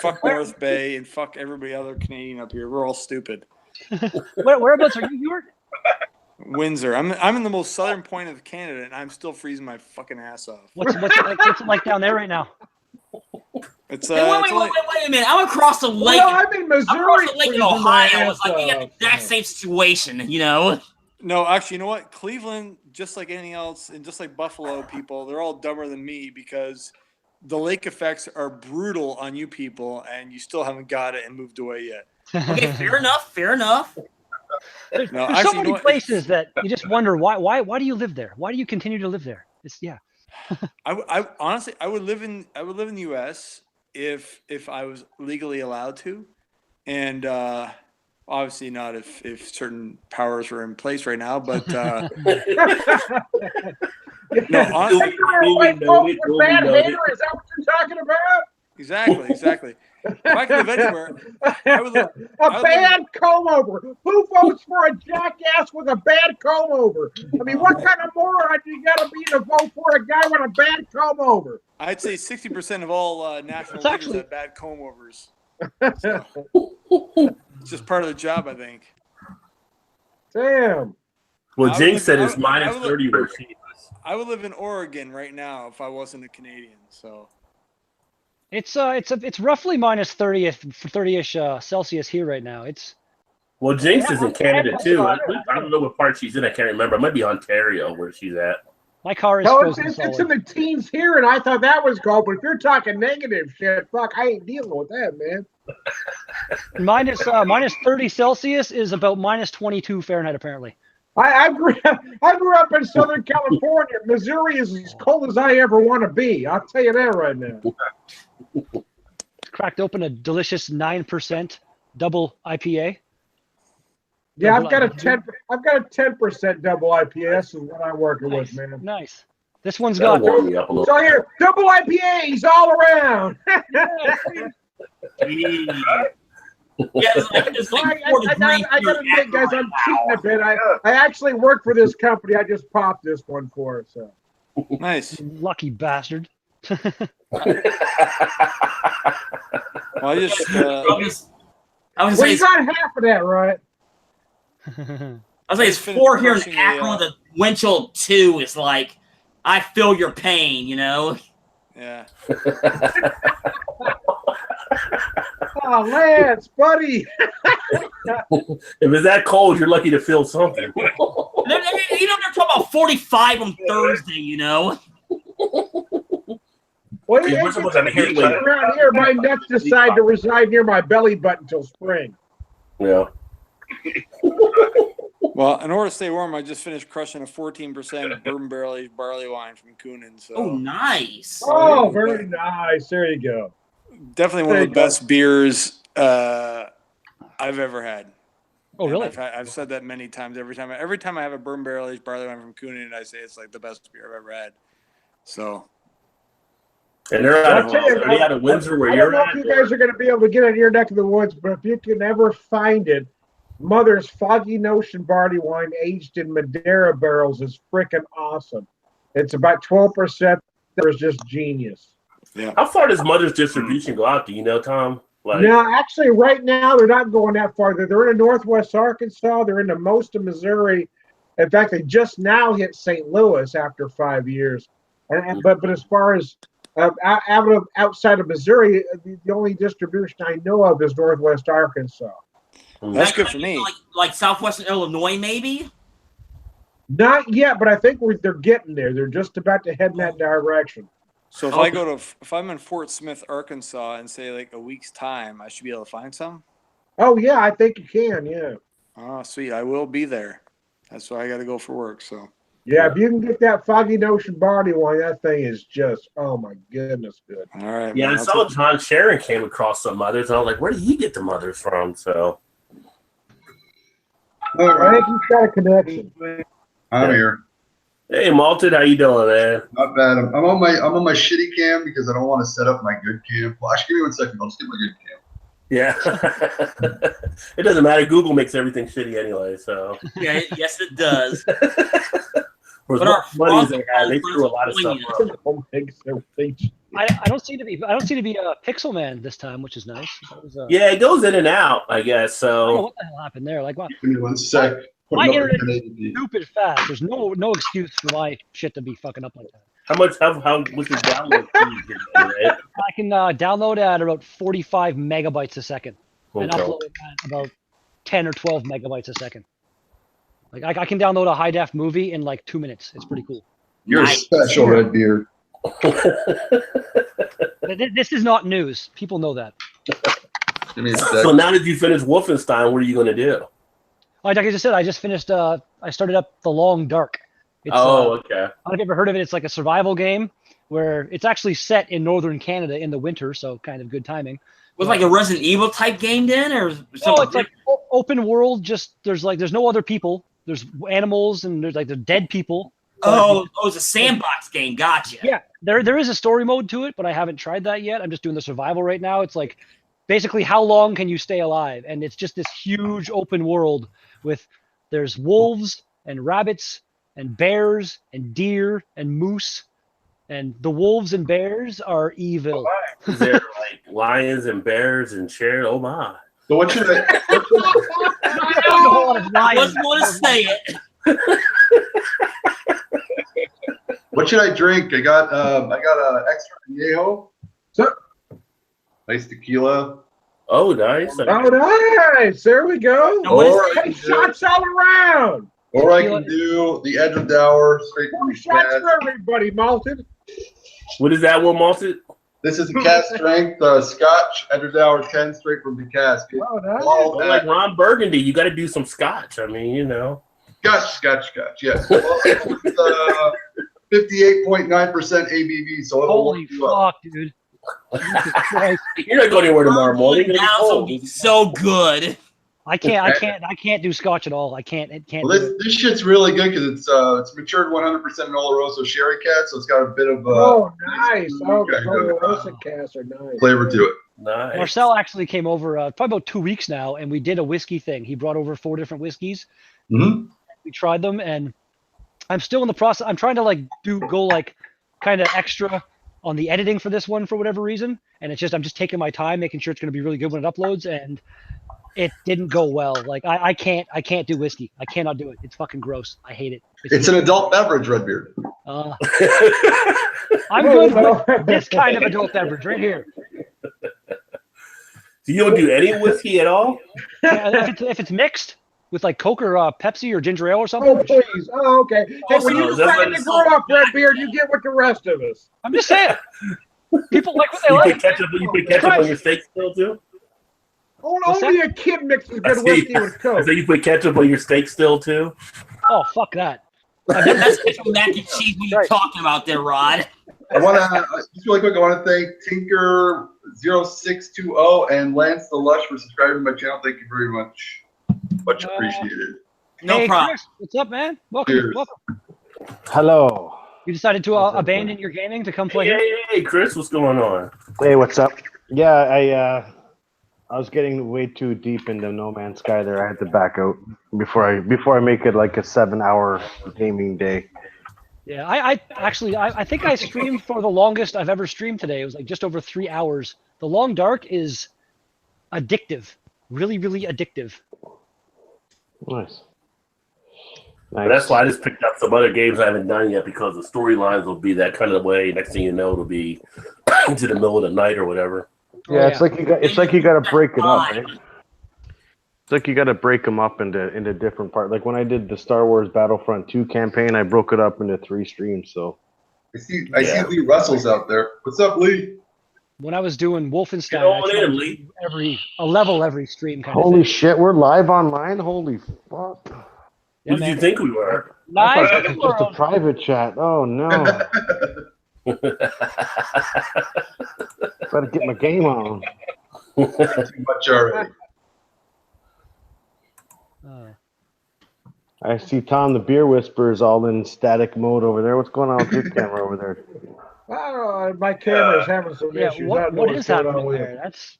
Fuck North Bay and fuck everybody other Canadian up here. We're all stupid. Whereabouts are you? York? Windsor. I'm in the most southern point of Canada, and I'm still freezing my fucking ass off. What's it like down there right now? It's Wait a minute. I'm across the lake. Well, I'm in Missouri. I'm across the lake in freezing my Ohio. It's ass like we got off. the exact same situation, you know? No, actually, you know what? Cleveland, just like anything else, and just like Buffalo people, they're all dumber than me because the lake effects are brutal on you people, and you still haven't got it and moved away yet. Okay, fair enough. There's actually, so you many know what? places that you just wonder why do you live there? Why do you continue to live there? I honestly, I would live in the U.S. if I was legally allowed to, and obviously not if certain powers were in place right now. But no, honestly, With bad hair, is that what you're talking about? exactly. If I could live anywhere, I would live. A bad comb over. Who votes for a jackass with a bad comb over? I mean, what kind of moron you got to be to vote for a guy with a bad comb over? I'd say 60% of all national It's leaders actually- have bad comb overs. So, it's just part of the job, I think. Damn. Well, I would Jinx live- said I it's would- minus I would live- 30 where she is. I would live in Oregon right now if I wasn't a Canadian. So It's roughly minus 30-ish Celsius here right now. It's Well, Jinx is in Canada too. I don't know what part she's in. I can't remember. It might be Ontario where she's at. my car is No, frozen it's solid. in the teens here, and I thought that was cold. But if you're talking negative shit, fuck, I ain't dealing with that, man. minus 30 Celsius is about minus 22 Fahrenheit apparently. I grew up in Southern California. Missouri is as cold as I ever want to be. I'll tell you that right now. Cracked open a delicious 9% double IPA. Yeah, Double I've got a IPA. 10% double IPA. This is what I'm working with, man. Nice. This one's That'll got warm me up a little. So here, double IPAs all around. Yeah, it's like 4 degrees I gotta here admit, guys, I'm now. cheating a bit. I actually work for this company. I just popped this one for it. So nice. lucky bastard. Well, I just I was well, gonna say, you got half of that, right? it's 4 here in Akron. The wind chill 2 is like, I feel your pain, you know. yeah. Oh, Lance, buddy. If it's that cold, you're lucky to feel something. You know, they're talking about 45 on Thursday, you know. Well, Yeah, we're supposed to have a heat wave. around here, my nuts decide to reside near my belly button until spring. Yeah. Well, in order to stay warm, I just finished crushing a 14% bourbon barrel aged barley wine from Coonan. So Oh, nice. Oh, very nice. There you go. definitely one There of you the go. best beers I've ever had. Oh, And really? I've said that many times. Every time I have a bourbon barrel aged barley wine from Coonan, I say it's like the best beer I've ever had. So And they're out I'll tell you, of, are they out of Windsor where I you're don't know at? if you guys are going to be able to get it in your neck of the woods, but if you can ever find it, Mother's Foggy Notion barley wine aged in Madeira barrels is freaking awesome. It's about 12%. It's just genius. How far does Mother's distribution go out? Do you know, Tom? Like, No, actually, right now they're not going that far. They're in Northwest Arkansas. They're into most of Missouri. In fact, they just now hit St. Louis after 5 years. But as far as outside of Missouri, the only distribution I know of is Northwest Arkansas. that's good for me. Like Southwestern Illinois, maybe. Not yet, but I think they're getting there. They're just about to head in that direction. So if I'm in Fort Smith, Arkansas, and say like a week's time, I should be able to find some. Oh yeah, I think you can. Yeah. Oh, sweet! I will be there. That's why I got to go for work. So Yeah, if you can get that Foggy Notion barley wine, that thing is just, oh my goodness, good. all right. yeah, I man, saw John Sharon came across some Mothers, and I was like, where did he get the Mothers from? So, I think he's got a connection. I'm here. hey, Malton, how you doing, man? Not bad. I'm on my shitty cam because I don't want to set up my good cam. Well, actually, give me 1 second. I'll just get my good cam. Yeah. It doesn't matter. Google makes everything shitty anyway, so. Yeah, yes, it does. Whereas But our what money they fraud had, they threw a lot of stuff up. I don't seem to be a pixel man this time, which is nice. That was, Yeah, it goes in and out, I guess. I don't know So, what the hell happened there. Like, wow, Give me 1 sec. my Putting up internet the is 1080p. stupid fast. There's no excuse for my shit to be fucking up like that. what's your download speed? Right? I can download at about 45 megabytes a second and Okay. upload it at about 10 or 12 megabytes a second. Like I can download a high def movie in like 2 minutes. It's pretty cool. You're Nice. a special red beard. This is not news. People know that. Give me a So sec. now that you finish Wolfenstein, what are you going to do? Like I just said, I just finished. I started up The Long Dark. It's, Okay. I don't know if you've ever heard of it. It's like a survival game where it's actually set in northern Canada in the winter, so kind of good timing. Was it like a Resident Evil type game then, or No, something? it's like open world. Just there's no other people. There's animals and there's dead people. it's a sandbox game. Gotcha. Yeah, there is a story mode to it, but I haven't tried that yet. I'm just doing the survival right now. It's like basically how long can you stay alive? And it's just this huge open world there's wolves and rabbits and bears and deer and moose, and the wolves and bears are evil. Is there like lions and bears and shared? Oh my! So what should I? I wasn't want to say it. What should I drink? I got extra añejo. So, nice tequila. Oh, nice. oh, nice. There we go. Now, what is Or, Hey, shots all around. or I can do the Edge of Dower straight from the Shots cask. for everybody, malted. What is that one, malted? This is a cask strength Scotch Edge of Dower 10 straight from the cask. Oh, nice. All Well, like that- Ron Burgundy, you got to do some scotch. I mean, you know. Scotch. Yes. Well, it's 58.9% ABV. So it'll Holy warm you up. fuck, dude. Jesus Christ. You're not going anywhere tomorrow morning. You're Now gonna be be cold. so good. I can't do scotch at all. I can't Well, do it. this shit's really good because it's matured 100% in Oloroso sherry cat, so it's got a bit of Oh, nice. Oh, the kind of, Oloroso casks are nice. flavor to it. Nice. Marcel actually came over probably about 2 weeks now, and we did a whiskey thing. He brought over 4 different whiskeys. Mm-hmm. We tried them, and I'm still in the process. I'm trying to go kind of extra on the editing for this one for whatever reason, and I'm just taking my time, making sure it's going to be really good when it uploads, and it didn't go well. Like I can't do whiskey. I cannot do it. It's fucking gross. I hate it. It's an adult beverage, Redbeard. I'm good with this kind of adult beverage right here. So you don't do any whiskey at all? Yeah, if it's mixed with like Coke or Pepsi or ginger ale or something. Oh, please. Oh, okay. Hey, when no, you that's decide what to it's grow up, Redbeard, you get with the rest of us. I'm just saying. People like what they You like. put ketchup on your steak still too? What's Only a kid mixes good whiskey with Coke. So you put ketchup on your steak still too? Oh, fuck that. That's mac and cheese. What are you talking about there, Rod? I want to just really quick. I want to thank Tinker0620 and Lance the Lush for subscribing to my channel. Thank you very much. Much appreciated. No Hey, problem. Chris, what's up, man? Welcome. Cheers. Welcome. Hello. You decided to abandon your gaming to come play here? Hey, Chris, what's going on? Hey, what's up? Yeah, I was getting way too deep into No Man's Sky there. I had to back out before I make it like a 7-hour gaming day. Yeah, I think I streamed for the longest I've ever streamed today. It was like just over 3 hours. The Long Dark is addictive. Really, really addictive. Nice. But that's why I just picked up some other games I haven't done yet because the storylines will be that kind of way. Next thing you know, it'll be into the middle of the night or whatever. Yeah, it's like you got to break it up, right? It's like you got to break them up into different parts. Like when I did the Star Wars Battlefront 2 campaign, I broke it up into 3 streams. So I see Lee Russell's out there. What's up, Lee? When I was doing Wolfenstein, Get on I tried in, to Lee. do a level every stream. Kind holy of thing. shit, we're live online. Holy fuck! Yeah, Who did you man. think we were? I Live thought in it the was just a world. private chat. Oh no! Better get my game on. Too much already. I see Tom the Beer Whisperer is all in static mode over there. What's going on with your camera over there? I don't know. My camera's having some Yeah, issues. I don't know what what's is going on happening with there? it. That's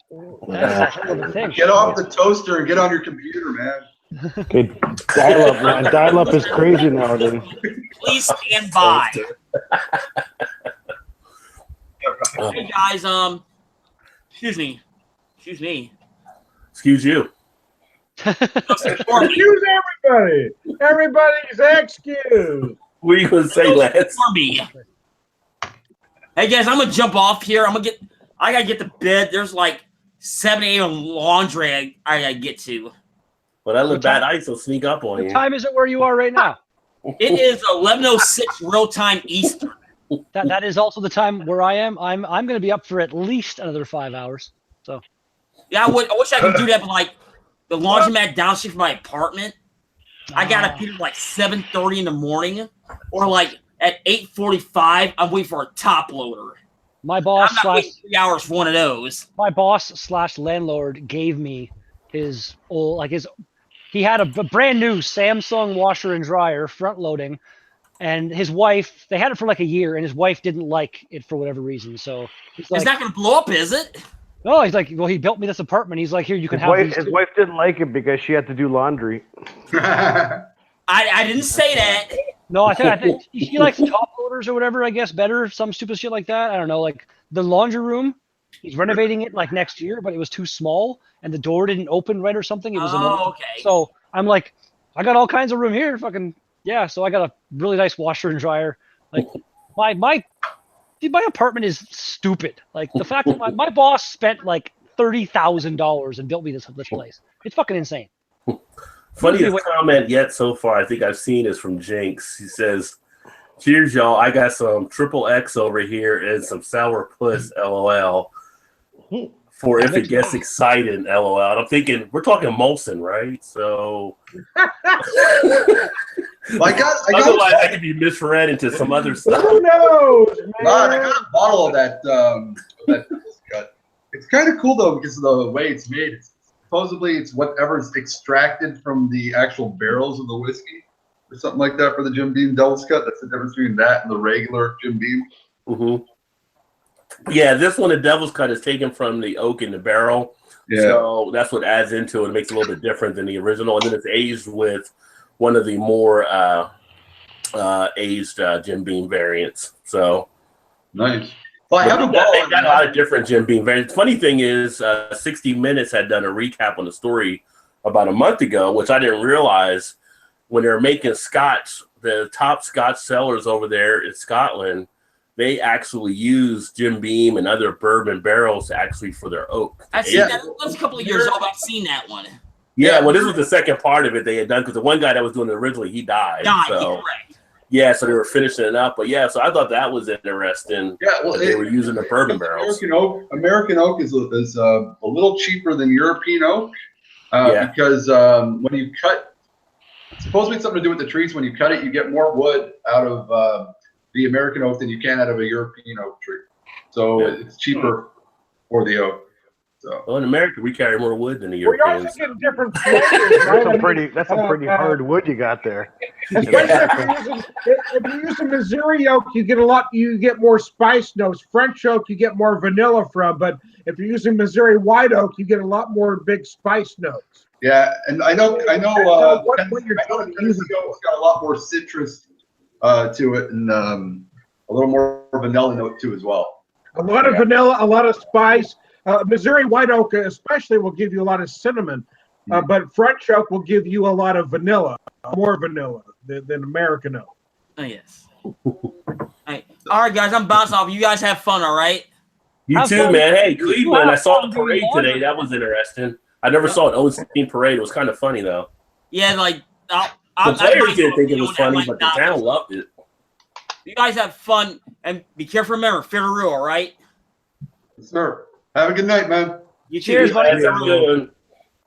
a hell of a thing. Get off the toaster and get on your computer, man. Okay, dial up, man. Dial up is crazy nowadays. Please stand by. Hey guys, excuse me. Excuse you. Excuse everybody. Everybody's excused. What are you going to say, Lance? For me. Hey guys, I'm gonna jump off here. I gotta get to bed. There's like 7 a.m. laundry I gotta get to. Well, that little bad ice will sneak up on What you. time is it where you are right now? It is 11:06 real time Eastern. That is also the time where I am. I'm going to be up for at least another 5 hours. So Yeah, I wish I could do that, but like the laundromat downstairs from my apartment, I gotta be like 7:30 in the morning, or like at 8:45, I'm waiting for a top loader. my boss I'm not slash waiting 3 hours for one of those. my boss slash landlord gave me his old he had a brand new Samsung washer and dryer front loading, and his wife, they had it for like a year, and his wife didn't like it for whatever reason. So he's like, It's not gonna blow up, is it? Oh, he's like, well, he built me this apartment. He's like, here, you can have these. His wife didn't like it because she had to do laundry. I didn't say that. No, I think she likes top loaders or whatever, I guess, better. Some stupid shit like that. I don't know. Like the laundry room, he's renovating it like next year, but it was too small and the door didn't open right or something. It was okay. So I'm like, I got all kinds of room here. Fucking yeah. So I got a really nice washer and dryer. Like my apartment is stupid. Like the fact that my boss spent like $30,000 and built me this place. It's fucking insane. Funniest comment yet so far I think I've seen is from Jinx. He says, "Cheers, y'all. I got some triple X over here and some sour puss, LOL. For if it gets excited, LOL." And I'm thinking we're talking Molson, right? So otherwise I could be misread into some other stuff. Who knows, man? I got a bottle of that. It's kind of cool though because of the way it's made. Supposedly, it's whatever's extracted from the actual barrels of the whiskey, or something like that for the Jim Beam Devil's Cut. That's the difference between that and the regular Jim Beam. Mm-hmm. Yeah, this one, the Devil's Cut, is taken from the oak in the barrel. Yeah. So that's what adds into it. It makes it a little bit different than the original, and then it's aged with one of the more aged Jim Beam variants. So nice. Well, they got a lot of different Jim Beam variants. Funny thing is, 60 Minutes had done a recap on the story about a month ago, which I didn't realize when they were making Scotch. The top Scotch sellers over there in Scotland, they actually use Jim Beam and other bourbon barrels actually for their oak. I've seen that. It was a couple of years old. I've seen that one. Yeah, well, this was the second part of it they had done because the one guy that was doing it originally, he died. Correct. Yeah, so they were finishing it up. But yeah, so I thought that was interesting. Yeah, well, they were using the bourbon barrels. American oak is a little cheaper than European oak because when you cut, it's supposed to be something to do with the trees. When you cut it, you get more wood out of the American oak than you can out of a European oak tree. So it's cheaper for the oak. So. Well, in America, we carry more wood than the Europeans. We also get different flavors, That's a pretty hard wood you got there. Especially if you use a Missouri oak, you get more spice notes. French oak, you get more vanilla from. But if you're using Missouri white oak, you get a lot more big spice notes. Yeah, and I know. What you're talking about is it's got a lot more citrus to it, and a little more vanilla note too as well. A lot of vanilla, a lot of spice. Missouri white oak especially will give you a lot of cinnamon, but French oak will give you a lot of vanilla, more vanilla than American oak. Oh, yes. All right, guys, I'm bouncing off. You guys have fun, all right? You too, man. Hey, Cleveland, I saw the parade today. That was interesting. I never saw an 0-16 parade. It was kind of funny, though. Yeah, like... the players didn't think it was funny, but the town loved it. You guys have fun, and be careful. Remember, fear the rule, all right? Yes, sir. Have a good night, man. You cheers, buddy.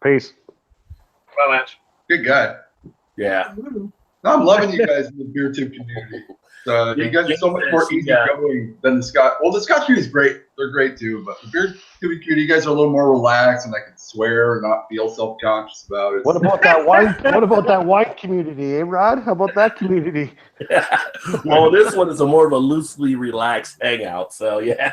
Peace. Bye, Lance. Good guy. Yeah. I'm loving you guys in the beer tube community. You guys are so much more easygoing than the Scotch. Well, the Scotch community is great. They're great too. But the beer tube community, you guys are a little more relaxed and I can swear and not feel self-conscious about it. What about that wine? What about that wine community, Rod? How about that community? Well, this one is more of a loosely relaxed hangout. So yeah.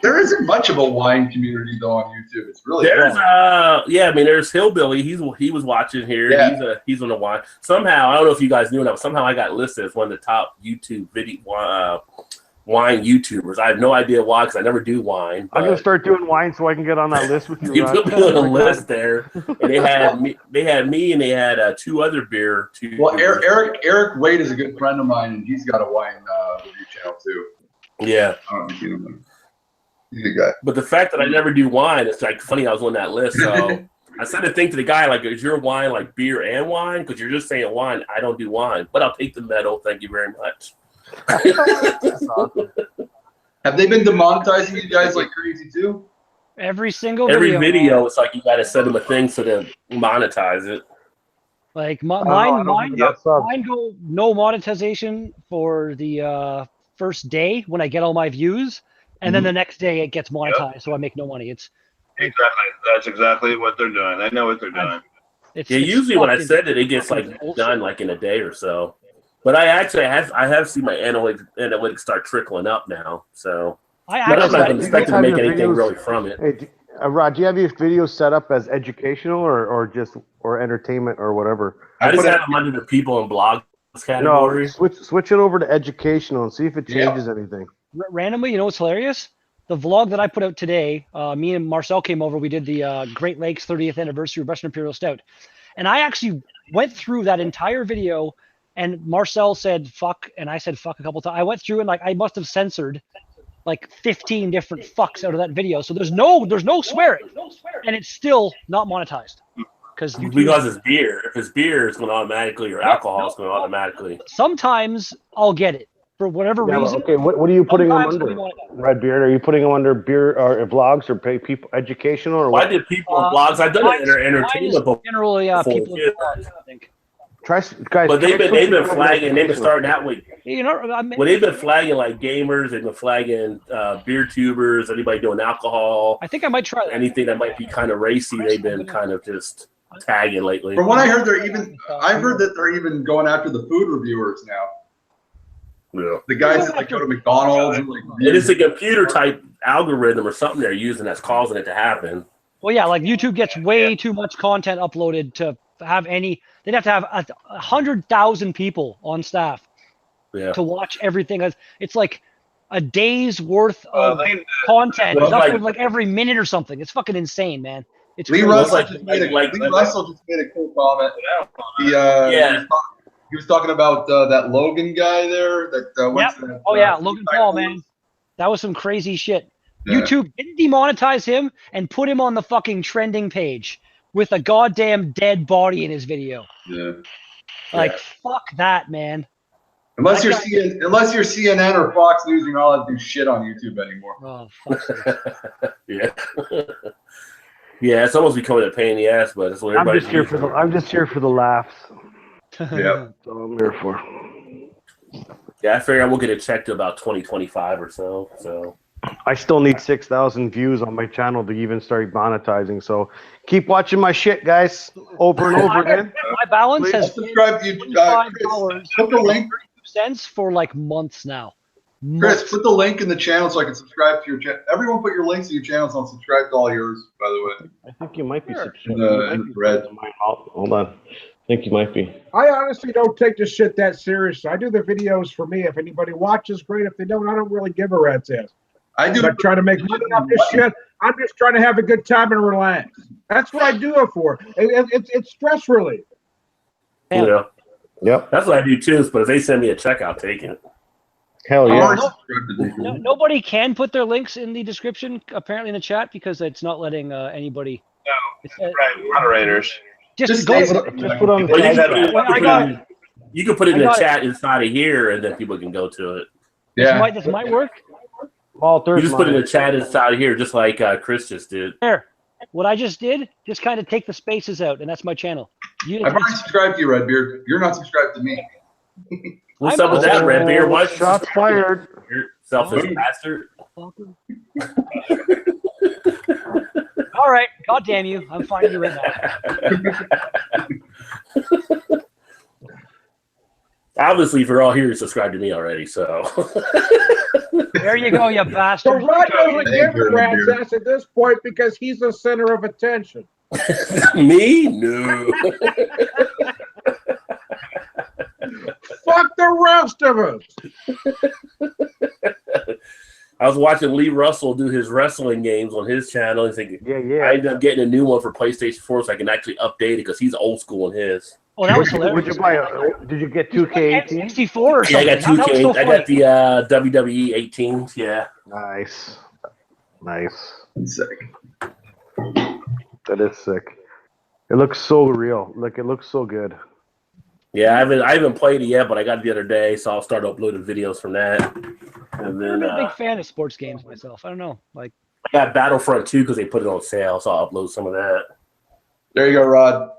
there isn't much of a wine community though on YouTube. It's really there's Hillbilly. He was watching here. Yeah. He's on the wine. Somehow I don't know if you guys knew that. Somehow I got listed as one of the top YouTube wine YouTubers. I have no idea why because I never do wine. I'm gonna start doing wine so I can get on that list with you. You put me on a list there, and they had me, and they had two other beer. Well, Eric Wade is a good friend of mine, and he's got a wine review channel too. Yeah, I don't know if you know him. He's a good guy. But the fact that I never do wine, it's like funny. I was on that list, so I said to think to the guy like, "Is your wine like beer and wine? Because you're just saying wine. I don't do wine, but I'll take the medal. Thank you very much." That's awesome. Have they been demonetizing you guys like crazy too? Every video, it's like you got to send them a thing so they monetize it. Like mine go no monetization for the first day when I get all my views, and then the next day it gets monetized, so I make no money. It's exactly that's exactly what they're doing. I know what they're doing. Usually when I said it gets like done like in a day or so. But I have seen my analytics start trickling up now. So I But I'm actually, not Do you guys expecting to have make your anything videos- really from it. Hey, Rod, do you have your videos set up as educational or just or entertainment or whatever? I just put have them under the people and blogs No, category. switch it over to educational and see if it Yeah. changes anything. randomly, you know what's hilarious? The vlog that I put out today, me and Marcel came over. We did the Great Lakes 30th anniversary of Russian Imperial Stout. And I actually went through that entire video, and Marcel said fuck, and I said fuck a couple times. I went through and like I must have censored like 15 different fucks out of that video. So there's no swearing, and it's still not monetized because Because it's beer. If it's beer, it's going to automatically, or alcohol, it's going to automatically. sometimes I'll get it for whatever Yeah, reason. okay, what are you putting them Sometimes under? we want it. Redbeard, are you putting them under beer or vlogs or pay people educational or Why what? did people and blogs? I've done it in Mine is entertainment before. generally people too. in blogs, I think. Try, guys, But they've try been switching over to flagging. They've been educational. starting out with. You know, I mean, Well, they've been flagging like gamers. They've been flagging beer tubers. Anybody doing alcohol. I think I might try that. Anything that might be kind of racy. They've been kind of just tagging lately. From what I heard, I've heard that they're even going after the food reviewers now. Yeah. The guys that like go to McDonald's and like. It is a computer type algorithm or something they're using that's causing it to happen. Well, yeah, like YouTube gets way too much content uploaded to have any. They'd have to have 100,000 people on staff Yeah. to watch everything. It's like a day's worth of They- content. Well, It's like- uploaded like every minute or something. It's fucking insane, man. It's Lee crazy. Russell like- just made a like- Lee Russell just made a cool comment. He, Yeah. he was talking about that Logan guy there that went Yep. to that, Oh yeah, Logan Paul, man. That was some crazy shit. Yeah. YouTube didn't demonetize him and put him on the fucking trending page with a goddamn dead body in his video. Yeah. Like, fuck that, man. Unless That you're CNN or Fox News, you're not allowed to do shit on YouTube anymore. Oh, fuck. Yeah. Yeah, it's almost becoming a pain in the ass, but it's what I'm everybody's just here for the laughs. Yeah. That's all I'm here for. Yeah, I figure I will get it checked to about 2025 or so. So I still need 6,000 views on my channel to even start monetizing. So keep watching my shit, guys, over and over again. My balance I'll has been subscribe to you, Chris. $25 Put the link, cents for like months now. Chris. Months. Put the link in the channel so I can subscribe to your channel. Everyone, put your links to your channels. I'll subscribe to all yours. By the way, I think you might be Sure. subscribed. in the thread. Hold on. I think you might be. I honestly don't take this shit that seriously. I do the videos for me. If anybody watches, great. If they don't, I don't really give a rat's ass. I do. I'm not trying to make money off this shit. I'm just trying to have a good time and relax. That's what I do it for. It's stress relief. Yeah. you know, Yep. that's what I do too. But if they send me a check, I'll take it. Hell I'm yeah. already subscribed to these. Nobody can put their links in the description, apparently in the chat, because it's not letting anybody. No, It's, right, moderators. just Just go. say Just put on Well, you, the can, I got it. you can put it in I the got it. chat inside of here, and then people can go to it. Yeah. This might work. You just put it in the chat inside of here, just like Chris just did. There. What I just did, just kind of take the spaces out, and that's my channel. You I've already subscribed to you, Redbeard. You're not subscribed to me. What's up with that, Red Beer? Why Shots fired. selfish bastard? All right. God damn you. I'm finding you right now. Obviously, if you're all here, you subscribe to me already. So There you go, you So bastard. Rod doesn't Thank give you, a rat's Beer. ass at this point because he's the center of attention. me, no. Fuck the rest of us. I was watching Lee Russell do his wrestling games on his channel. And thinking, Yeah, I yeah. ended up getting a new one for PlayStation 4 so I can actually update it because he's old school in his. Oh, that was Would hilarious. you buy did you get 2K18? 64 or Yeah, I something. got That was 2K. so I funny. got the WWE 18s. Yeah. Nice. Nice. Sick. That is sick. It looks so real. Like, it looks so good. Yeah, I haven't played it yet, but I got it the other day, so I'll start uploading videos from that. And I'm then not a big fan of sports games myself. I don't know. Like, I got Battlefront 2 because they put it on sale, so I'll upload some of that. There you go, Rod.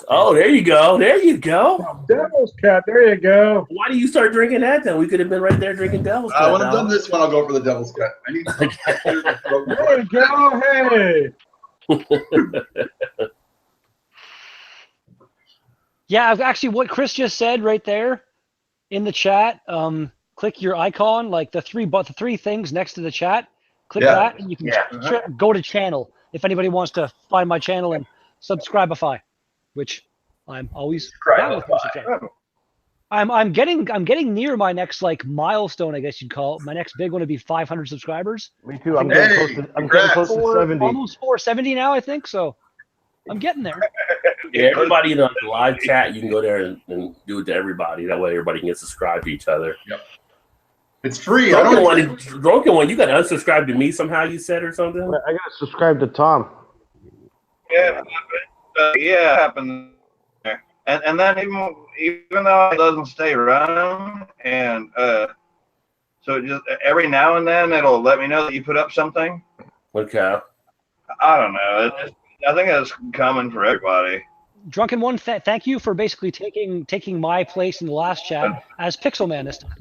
Oh, there you go. There you go. Devil's Cut. There you go. Why do you start drinking that then? We could have been right there drinking Devil's Cut. When I'm now. done this one, I'll go for the Devil's Cut. I need some. There you go. Hey. yeah, actually, what Chris just said right there in the chat, click your icon, like the three things next to the chat. Click Yeah. that, and you can go to channel. If anybody wants to find my channel and subscribeify, which I'm always down with. I'm getting near my next like milestone, I guess you'd call it. My next big one would be 500 subscribers. Me too. I'm getting close to 70. Almost 470 now, I think. So I'm getting there. Yeah, everybody in the live chat, you can go there and do it to everybody. That way, everybody can get subscribed to each other. Yep. It's free. Drunken one, you got to unsubscribe to me somehow. You said or something. I got to subscribe to Tom. Yeah, yeah, happened there. And then even though it doesn't stay running, and so just every now and then it'll let me know that you put up something. Okay. I don't know. I think it's common for everybody. Drunken one, thank you for basically taking my place in the last chat as Pixel Man this time.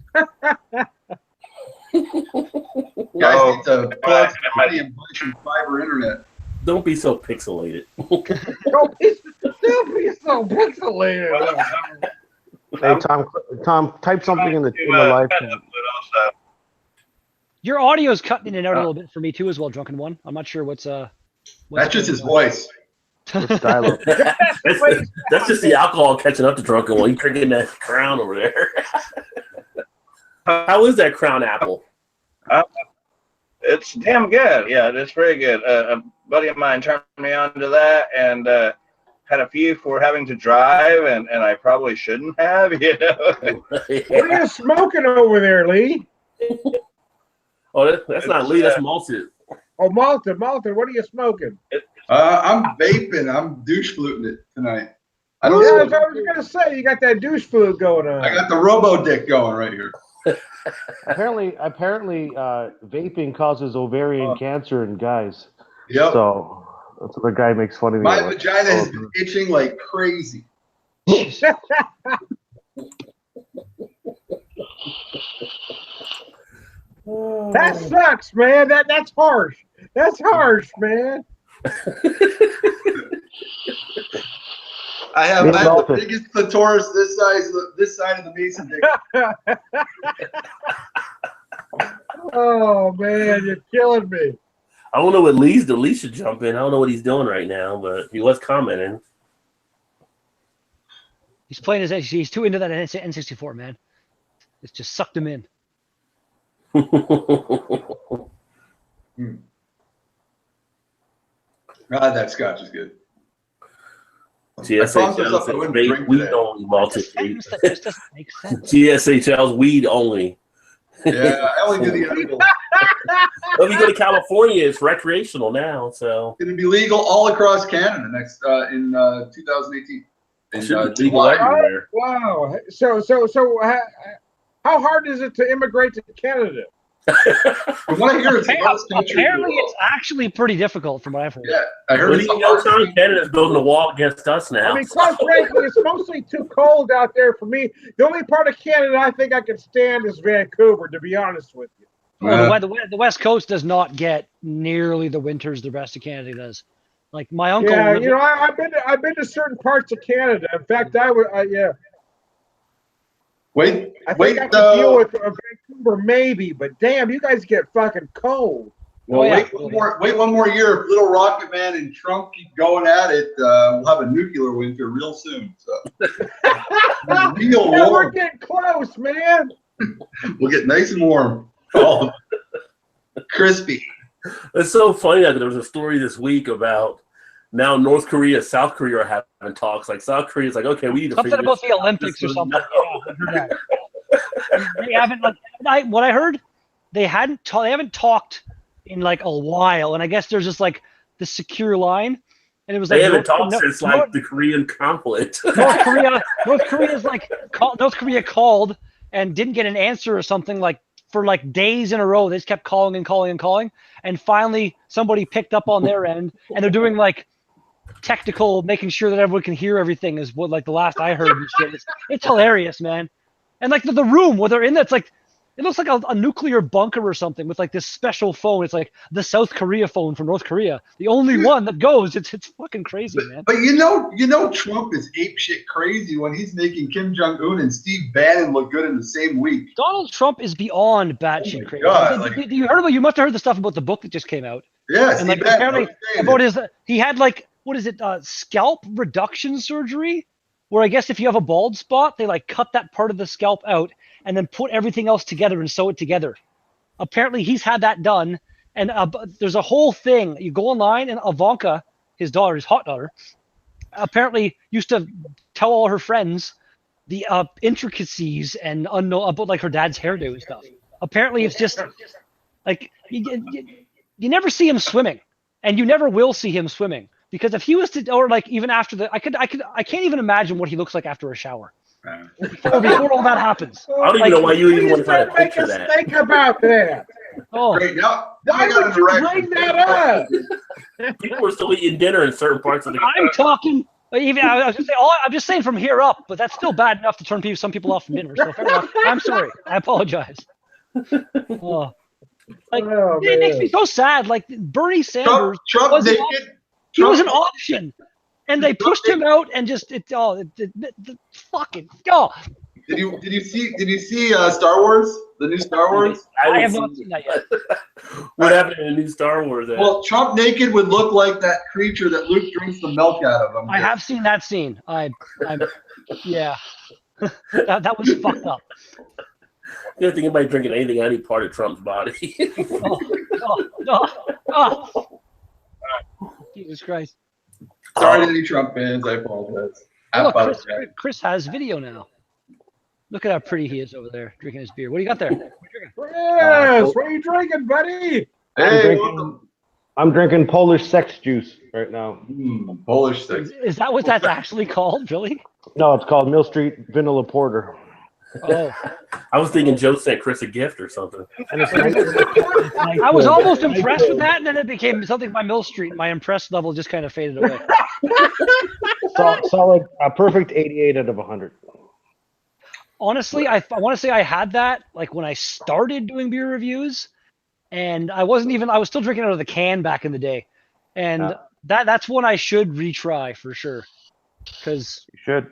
Guys need to plug somebody and buy some fiber internet. Don't be so pixelated. Don't be so pixelated. Hey, Tom, type something in the live chat. Your audio is cutting in and out a little bit for me too, as well, Drunken one. I'm not sure what's That's just his voice. That's just the alcohol catching up to Drunken one. He's drinking that Crown over there. How is that Crown apple? It's damn good. Yeah, it's very good. A buddy of mine turned me on to that, and had a few for having to drive, and I probably shouldn't have, you know. What are you smoking over there, Lee? Oh, that's not Lee. That's malted. Oh, malted. What are you smoking? I'm vaping. I'm douche fluting it tonight. I don't. Yeah, that's what I was gonna say. You got that douche flute going on. I got the robo dick going right here. Apparently, vaping causes ovarian cancer in guys. Yep. So that's what the guy makes fun of me. My vagina has been itching like crazy. That sucks, man. That's harsh. That's harsh, man. I have the biggest clitoris this side of the mason dick. Oh man, you're killing me. I don't know what Lee should jump in. I don't know what he's doing right now, but he was commenting. He's playing he's too into that N64, man. It's just sucked him in. That scotch is good. GSHL's weed only malted. That just doesn't make sense. GSHL's weed only. Yeah, I only do the edible. Well, if you go to California, it's recreational now, so it's going to be legal all across Canada next in 2018. It should be legal everywhere. Wow. So, how hard is it to immigrate to Canada? From what I hear, it's the hardest country. Apparently, it's actually pretty difficult, from what I've heard. Yeah, I heard it's Canada's building a wall against us now. I mean, quite frankly, it's mostly too cold out there for me. The only part of Canada I think I can stand is Vancouver, to be honest with you. The West Coast does not get nearly the winters the rest of Canada does. Like my uncle. Yeah, you know, I've been to certain parts of Canada. In fact, I would. Yeah. I think I can deal with Vancouver maybe, but damn, you guys get fucking cold. Well, wait one more year. If Little Rocket Man and Trump keep going at it, we'll have a nuclear winter real soon. So we're getting close, man. We'll get nice and warm. Oh, crispy. It's so funny that there was a story this week about now North Korea, South Korea are having talks. Like South Korea's like, okay, we need to something about the Olympics or something. Yeah, I heard that. They haven't what I heard, they haven't talked in like a while, and I guess there's just like the secure line, and it was like they haven't talked since like the Korean conflict. North Korea called and didn't get an answer or something like for like days in a row. They just kept calling and calling and calling, and finally somebody picked up on their end, and they're doing like technical, making sure that everyone can hear everything is what like the last I heard. And shit. It's hilarious, man. And like the room where they're in, that's like It looks like a nuclear bunker or something with like this special phone. It's like the South Korea phone from North Korea. The only one that goes. It's fucking crazy, man. But Trump is apeshit crazy when he's making Kim Jong-un and Steve Bannon look good in the same week. Donald Trump is beyond batshit crazy. You heard about? You must have heard the stuff about the book that just came out. Yes, and like apparently about he had like what is it? Scalp reduction surgery, where I guess if you have a bald spot, they like cut that part of the scalp out and then put everything else together and sew it together. Apparently, he's had that done, and there's a whole thing. You go online, and Ivanka, his daughter, his hot daughter, apparently used to tell all her friends the intricacies and unknown about like her dad's hairdo and stuff. Apparently, it's just like you you never see him swimming, and you never will see him swimming, because if he was to, or like even after the, I can't even imagine what he looks like after a shower. Before all that happens. I don't even know why you even want to try to picture that. Think about that. Oh, Great. Now Why would you bring that up? People are still eating dinner in certain parts of the I'm talking. Even I was gonna say, I'm just saying from here up, but that's still bad enough to turn some people off from dinner. So fair enough. I'm sorry. I apologize. Oh. It makes me so sad. Like Bernie Sanders, Trump was naked. He was an option, and they pushed him out, and just fucking go. Did you see Star Wars? The new Star Wars? I have not seen that yet. What happened in the new Star Wars? Well, Trump naked would look like that creature that Luke drinks the milk out of. I have seen that scene. Yeah, that was fucked up. You don't think anybody drinking anything out of any part of Trump's body? Jesus Christ. Sorry to any Trump fans. I apologize. Look, Chris has video now. Look at how pretty he is over there drinking his beer. What do you got there? Yes, what are you drinking, buddy? Hey, I'm drinking Polish sex juice right now. Polish sex. Is that what that's actually called, really? No, it's called Mill Street Vanilla Porter. Oh. I was thinking Joe sent Chris a gift or something. I was almost impressed with that, and then it became something by Mill Street. My impressed level just kind of faded away. Solid, a perfect 88 out of 100. Honestly, I want to say I had that like when I started doing beer reviews, and I was still drinking out of the can back in the day, and that's one I should retry for sure. Because you should.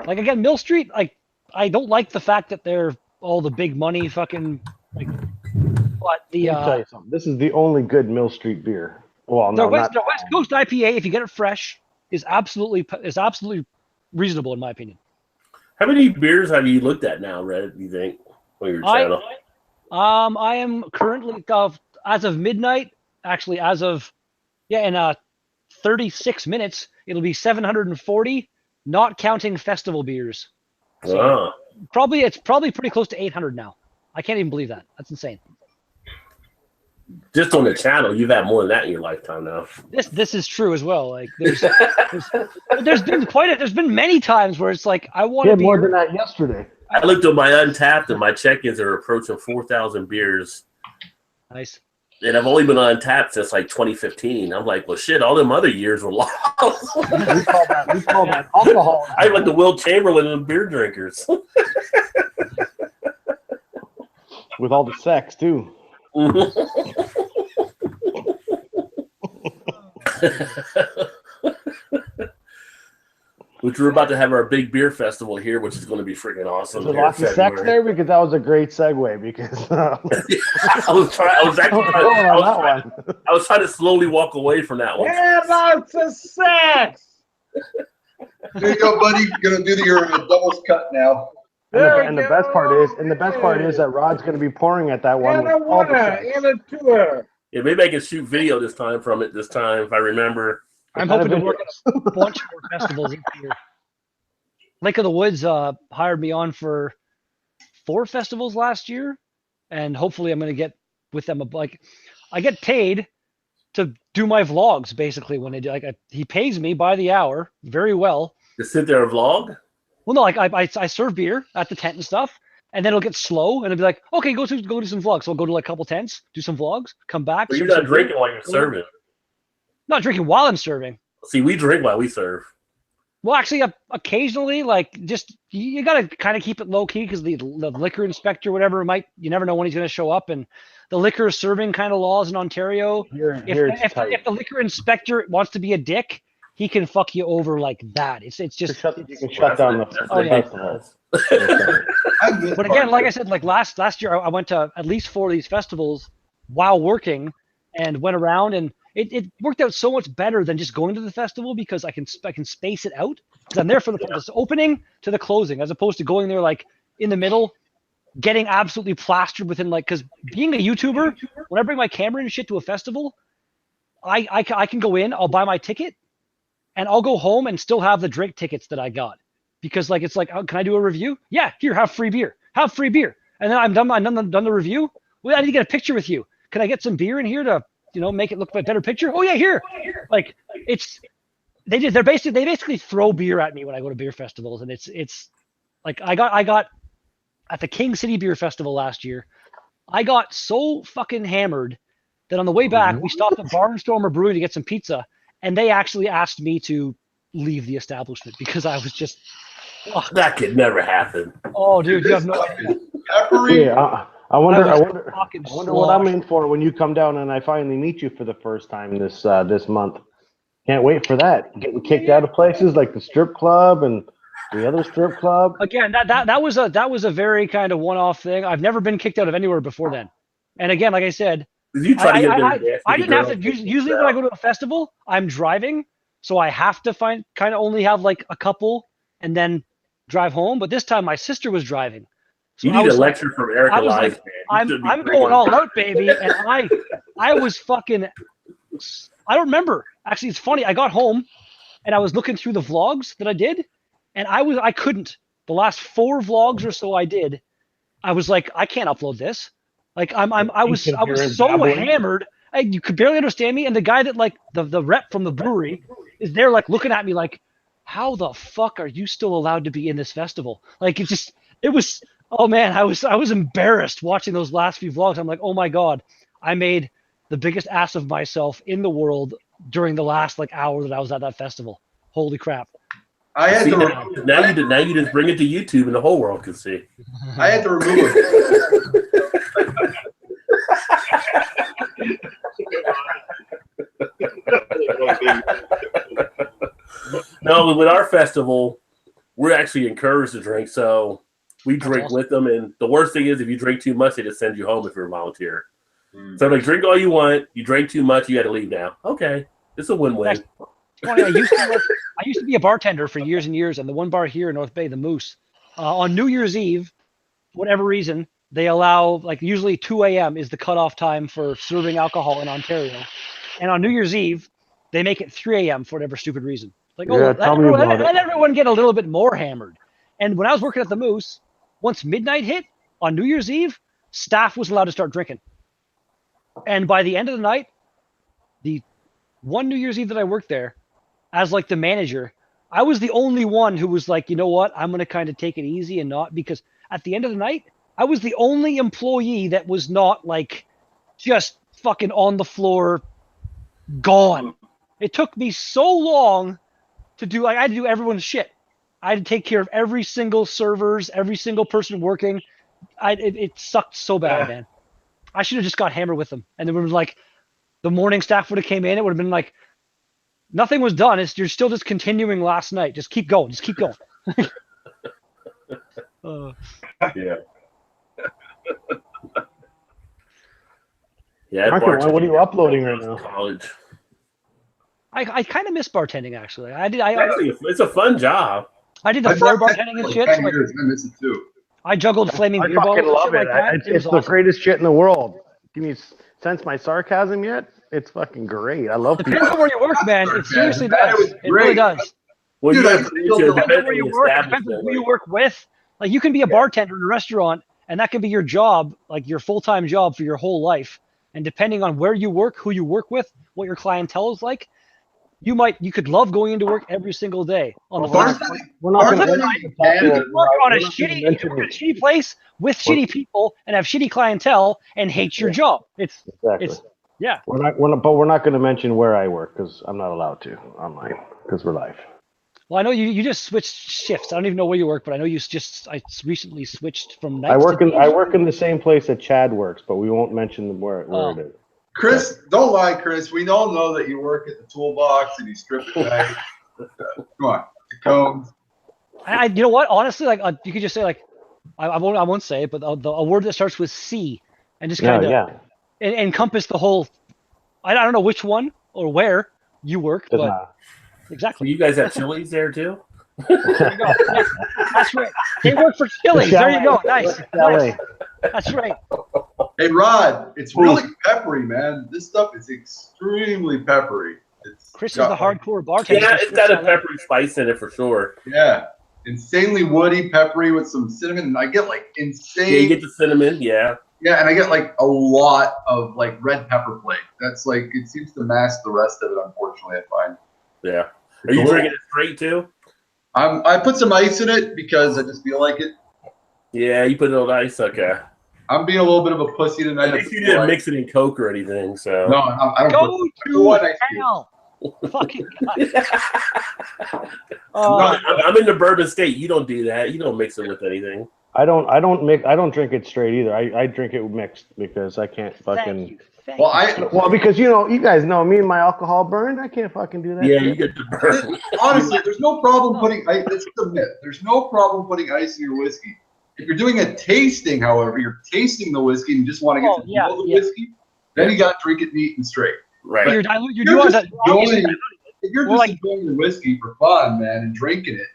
Like again, Mill Street, like I don't like the fact that they're all the big money fucking like. But the Let me tell you something. This is the only good Mill Street beer. Well, no, the West Coast IPA, if you get it fresh, is absolutely reasonable in my opinion. How many beers have you looked at now, Red, you think, on your channel? I am currently, as of midnight, actually, in 36 minutes, it'll be 740, not counting festival beers. So it's probably pretty close to 800 now. I can't even believe that. That's insane. Just on the channel, you've had more than that in your lifetime now. This is true as well. Like there's been many times where it's like I want to be more than that yesterday. I looked at my Untapped and my check-ins are approaching 4,000 beers. Nice. And I've only been on Untapped since like 2015. I'm like, well, shit, all them other years were lost. we call that alcohol. I'm like the Will Chamberlain of beer drinkers. With all the sex too. Which we're about to have our big beer festival here, which is going to be freaking awesome. There's lots of sex there because that was a great segue. Because I was trying to slowly walk away from that one. Yeah, lots of sex. There you go, buddy. You're gonna do your doubles cut now. And the best part is that Rod's going to be pouring at that one. Yeah, maybe I can shoot video this time if I remember. I'm hoping to work at a bunch more festivals this year. Lake of the Woods hired me on for 4 festivals last year, and hopefully I'm going to get with them. I get paid to do my vlogs basically when they do. He pays me by the hour very well. To sit there and vlog? Well, no, I serve beer at the tent and stuff, and then it'll get slow, and it'll be like, okay, go do some vlogs. So I'll go to like a couple tents, do some vlogs, come back. But you're not drinking while you're serving. Not drinking while I'm serving. See, we drink while we serve. Well, actually, occasionally, like just you got to kind of keep it low key because the liquor inspector, whatever, you never know when he's going to show up, and the liquor serving kind of laws in Ontario. If the liquor inspector wants to be a dick, he can fuck you over like that. It's just you can shut down the festival. But again, like I said, like last year, I went to at least 4 of these festivals while working, and went around, and it worked out so much better than just going to the festival because I can space it out because I'm there from the opening to the closing, as opposed to going there like in the middle, getting absolutely plastered within like, because being a YouTuber, when I bring my camera and shit to a festival, I can go in, I'll buy my ticket, and I'll go home and still have the drink tickets that I got because like it's like, oh, can I do a review? Yeah, here, have free beer, and then I'm done the review. Well, I need to get a picture with you. Can I get some beer in here to make it look like a better picture? Oh yeah, here. Like they basically throw beer at me when I go to beer festivals, and it's like I got at the King City Beer Festival last year. I got so fucking hammered that on the way back we stopped at Barnstormer Brewing to get some pizza, and they actually asked me to leave the establishment because I was just that could never happen. Oh, dude, you have no idea. Yeah, I wonder what I'm in for when you come down and I finally meet you for the first time this month. Can't wait for that. Getting kicked out of places like the strip club and the other strip club. Again, that was a very kind of one-off thing. I've never been kicked out of anywhere before then. And again, like I said, I didn't have to. Usually, when I go to a festival, I'm driving, so I have to only have like a couple and then drive home. But this time, my sister was driving. So you need a lecture from Eric Elias, man. I'm going all out, baby, and I was fucking. I don't remember. Actually, it's funny. I got home, and I was looking through the vlogs that I did, and I couldn't. The last 4 vlogs or so I did, I was like, I can't upload this. Like I was so hammered, you could barely understand me. And the guy that like the rep from the brewery is there, like looking at me like, how the fuck are you still allowed to be in this festival? Like it was. Oh man, I was embarrassed watching those last few vlogs. I'm like, oh my god, I made the biggest ass of myself in the world during the last like hour that I was at that festival. Holy crap! I had to now you just bring it to YouTube and the whole world can see. I had to remove it. No, with our festival, we're actually encouraged to drink, so we drink with them. And the worst thing is if you drink too much, they just send you home if you're a volunteer. So like, drink all you want. You drink too much, you got to leave now. Okay, it's a win-win. I used to be a bartender for years and years, and the one bar here in North Bay, the Moose, on New Year's Eve, for whatever reason, they allow, like, usually 2 a.m. is the cutoff time for serving alcohol in Ontario. And on New Year's Eve, they make it 3 a.m. for whatever stupid reason. Like, let everyone get a little bit more hammered. And when I was working at the Moose, once midnight hit on New Year's Eve, staff was allowed to start drinking. And by the end of the night, the one New Year's Eve that I worked there, as like the manager, I was the only one who was like, you know what, I'm going to kind of take it easy and not, because at the end of the night, I was the only employee that was not like just fucking on the floor, gone. It took me so long to do, I had to do everyone's shit. I had to take care of every single servers, every single person working. It sucked so bad, man. I should have just got hammered with them. And it would have like, the morning staff would have came in. It would have been like, nothing was done. You're still just continuing last night. Just keep going. Just keep going. Yeah. What are you uploading right now? College. I kind of miss bartending, actually. It's a fun job. I did the floor bartending and shit. I miss it too. I juggled flaming beer balls. I fucking love it. Like that. It's the greatest shit in the world. Can you sense my sarcasm yet? It's fucking great. I love Depends on where you work, man. It seriously does. It really does. Well, depends on where you work. Depends on who you work with. Like, you can be a bartender in a restaurant, and that can be your job, like your full-time job for your whole life. And depending on where you work, who you work with, what your clientele is like, you could love going into work every single day. On the flip side, you could work on a shitty place with shitty people and have shitty clientele and hate your job. Yeah. We're not going to mention where I work because I'm not allowed to online because we're live. Well, I know you just switched shifts. I don't even know where you work, but I know I recently switched from nights I work to in days. I work in the same place that Chad works, but we won't mention where it is. Chris, don't lie, Chris. We all know that you work at the toolbox and you strip at night. Come on, the combs. You know what? Honestly, like you could just say like, I won't say it, but a word that starts with C, and just kind of encompass the whole. I don't know which one or where you work, but exactly. So you guys have Chili's there too? There you go. Yeah, that's right. They work for Chili's. There you go. Nice. That's right. Hey, Rod, it's really peppery, man. This stuff is extremely peppery. Chris is the hardcore bartender. Yeah, it's got a peppery spice in it for sure. Yeah. Insanely woody, peppery with some cinnamon. And I get like insane. Yeah, you get the cinnamon, yeah. Yeah, and I get like a lot of like red pepper flake. That's like, it seems to mask the rest of it, unfortunately, I find. Yeah. Are you drinking it straight too? I put some ice in it because I just feel like it. Yeah, you put a little ice, okay. I'm being a little bit of a pussy tonight. At least you didn't mix it in Coke or anything, so. No, I don't. Go to hell. Fucking I'm in the bourbon state. You don't do that. You don't mix it with anything. I don't drink it straight either. I drink it mixed because I can't fucking. Well, because you guys know me and my alcohol burned. I can't fucking do that. Yeah, you get the burn. Honestly, there's no problem putting ice. Let's admit, there's no problem putting ice in your whiskey. If you're doing a tasting, however, you're tasting the whiskey and you just want to get to know the whiskey, then you got to drink it neat and straight. Right. But if you're just enjoying your whiskey for fun, man, and drinking it,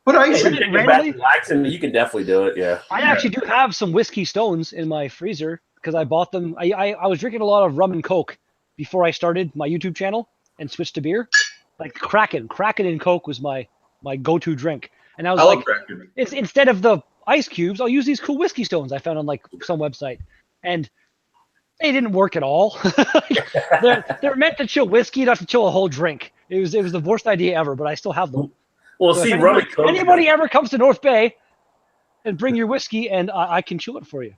put ice in it. You can definitely do it, yeah. I actually do have some whiskey stones in my freezer because I bought them. I was drinking a lot of rum and Coke before I started my YouTube channel and switched to beer. Like Kraken and Coke was my go-to drink. And I was like, it's instead of the ice cubes, I'll use these cool whiskey stones I found on like some website. And they didn't work at all. they're meant to chill whiskey, not to chill a whole drink. It was the worst idea ever, but I still have them. Well, so see, if anybody ever comes to North Bay and bring your whiskey, and I can chill it for you.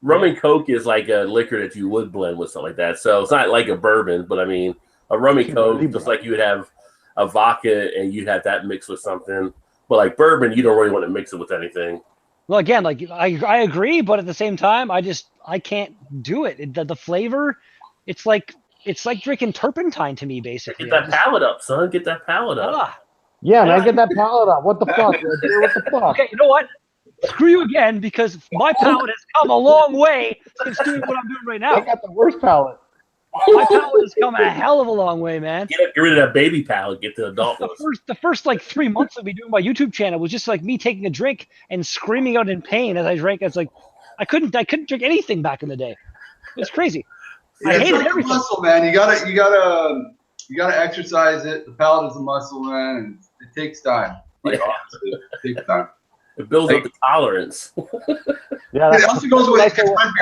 Rum and Coke is like a liquor that you would blend with something like that. So it's not like a bourbon, but I mean, a rum and Coke, just like you would have a vodka and you'd have that mixed with something. But like bourbon, you don't really want to mix it with anything. Well, again, like I agree, but at the same time, I can't do it. The flavor, it's like drinking turpentine to me, basically. Get that palate up, son. Get that palate up. Yeah, man, get that palate up. What the fuck? What the fuck? Okay, you know what? Screw you again, because my palate has come a long way since doing what I'm doing right now. I got the worst palate. My palate has come a hell of a long way, man. Get rid of that baby palate. Get the adult one. The first like 3 months of me doing my YouTube channel was just like me taking a drink and screaming out in pain as I drank. It's like I couldn't drink anything back in the day. It's crazy. I hated everything. Muscle, man. You gotta exercise it. The palate is a muscle, man, and it takes time. Like, honestly, it takes time. It builds up the tolerance. Yeah, it also goes with. That's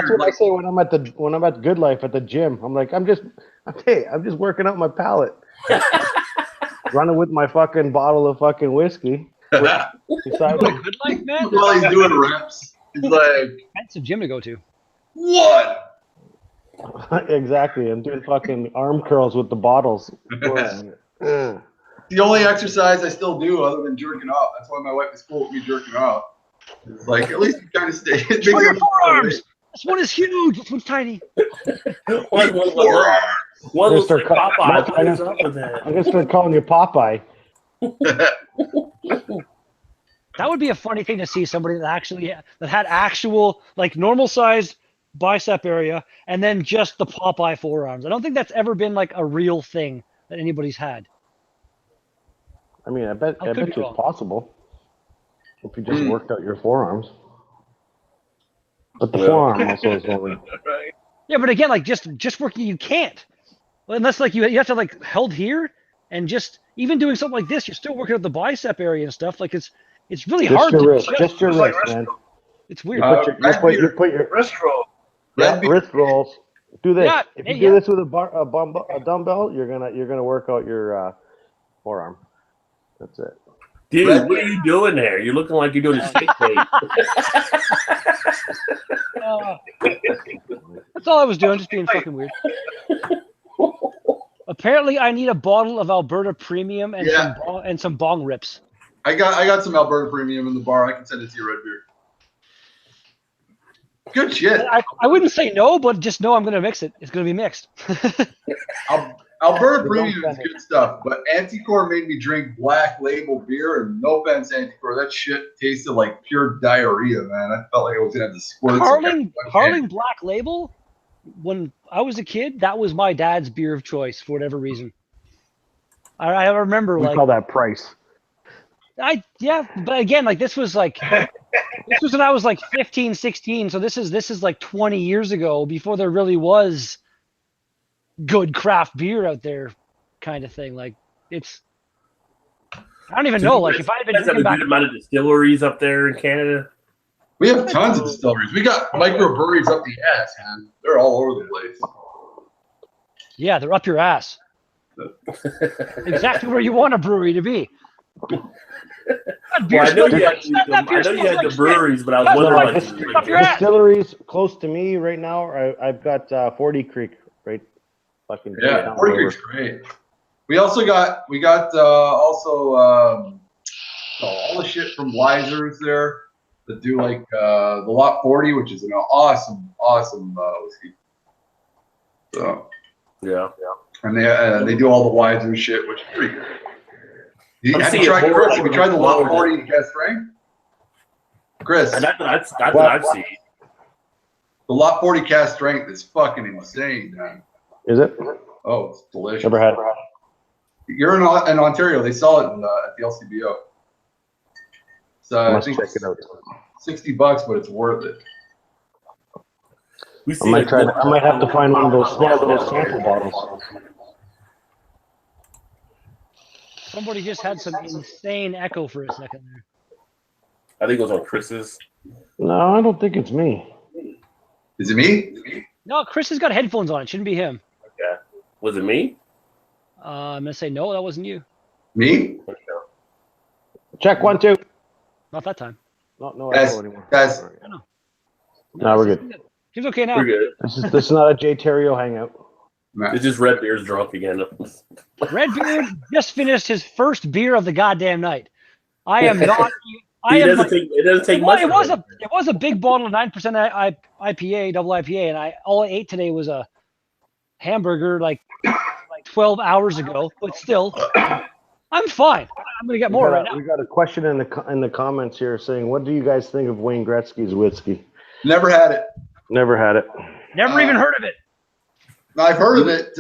what I say when I'm at the Good Life at the gym. I'm like, I'm just working out my palate. Running with my fucking bottle of fucking whiskey. Beside me. Good Life, man. While he's doing reps, he's like, that's a gym to go to. What? Exactly. I'm doing fucking arm curls with the bottles. The only exercise I still do other than jerking off. That's why my wife is cool with me jerking off. It's like, at least you kind of stay. Show your forearms. This one is huge. This one's tiny. One looks like Popeye. What is up with that? I'm going to start calling you Popeye. That would be a funny thing to see, somebody that had actual like normal size bicep area and then just the Popeye forearms. I don't think that's ever been like a real thing that anybody's had. I mean, I bet you it's possible if you just worked out your forearms. But the forearm also is one. Yeah, but again, like just working, you can't. Well, unless like you have to like held here and just even doing something like this, you're still working out the bicep area and stuff. Like it's really hard to wrist, just your wrist, man. It's weird. You put your wrist roll. Wrist rolls. Do this. Yeah, if you do this with a dumbbell, you're gonna work out your forearm. That's it. Dude, what are you doing there? You're looking like you're doing a stick plate. That's all I was doing, just being fucking weird. Apparently, I need a bottle of Alberta Premium and Yeah. some bong rips. I got some Alberta Premium in the bar. I can send it to you, Red Beard. Good shit. I wouldn't say no, but just know I'm going to mix it. It's going to be mixed. Alberta Premium is good stuff, but Anticore made me drink Black Label beer, and no offense, Anticore, that shit tasted like pure diarrhea, man. I felt like I was gonna have to squirt. Carling Black Label. When I was a kid, that was my dad's beer of choice for whatever reason. I remember We call that Price. but again, like this was when I was like 15, 16. So this is like 20 years ago, before there really was good craft beer out there, kind of thing. Like I don't even know. Like if I had been drinking a good amount of distilleries up there in Canada. We have tons of distilleries. We got microbreweries up the ass, man. They're all over the place. Yeah, they're up your ass. Exactly where you want a brewery to be. Well, I know you had the breweries, but I was wondering up your ass. Distilleries close to me right now. I've got 40 Creek, right? Fucking 40 Creek's great. We got all the shit from Weiser's there that do like the Lot 40, which is an awesome whiskey. So yeah, and they do all the Weiser shit, which is pretty good. Have you tried the Lot 40 cast strength? Chris, that's what I've seen. The Lot 40 cast strength is fucking insane, man. Is it? Oh, it's delicious. Never had it. You're in Ontario. They sell it at the LCBO. So I think check it out. $60, but it's worth it. I might have to find one of those little sample bottles. Somebody just had some insane echo for a second there. I think it was on Chris's. No, I don't think it's me. Is it me? No, Chris has got headphones on. It shouldn't be him. Okay. Was it me? I'm going to say no, that wasn't you. Me? Check 1, 2. Not that time. No echo anymore. Guys. No, we're good. He's okay now. We're good. This is not a J Terrio hangout. It's just Red Beer's drunk again. Red Beard just finished his first beer of the goddamn night. I am not. It doesn't take much. It was a big bottle of 9% IPA, double IPA, and all I ate today was a hamburger like 12 hours ago. But still, I'm fine. I'm gonna get more right now. We got a question in the comments here saying, "What do you guys think of Wayne Gretzky's whiskey?" Never had it. Never had it. Never even heard of it. I've heard of it.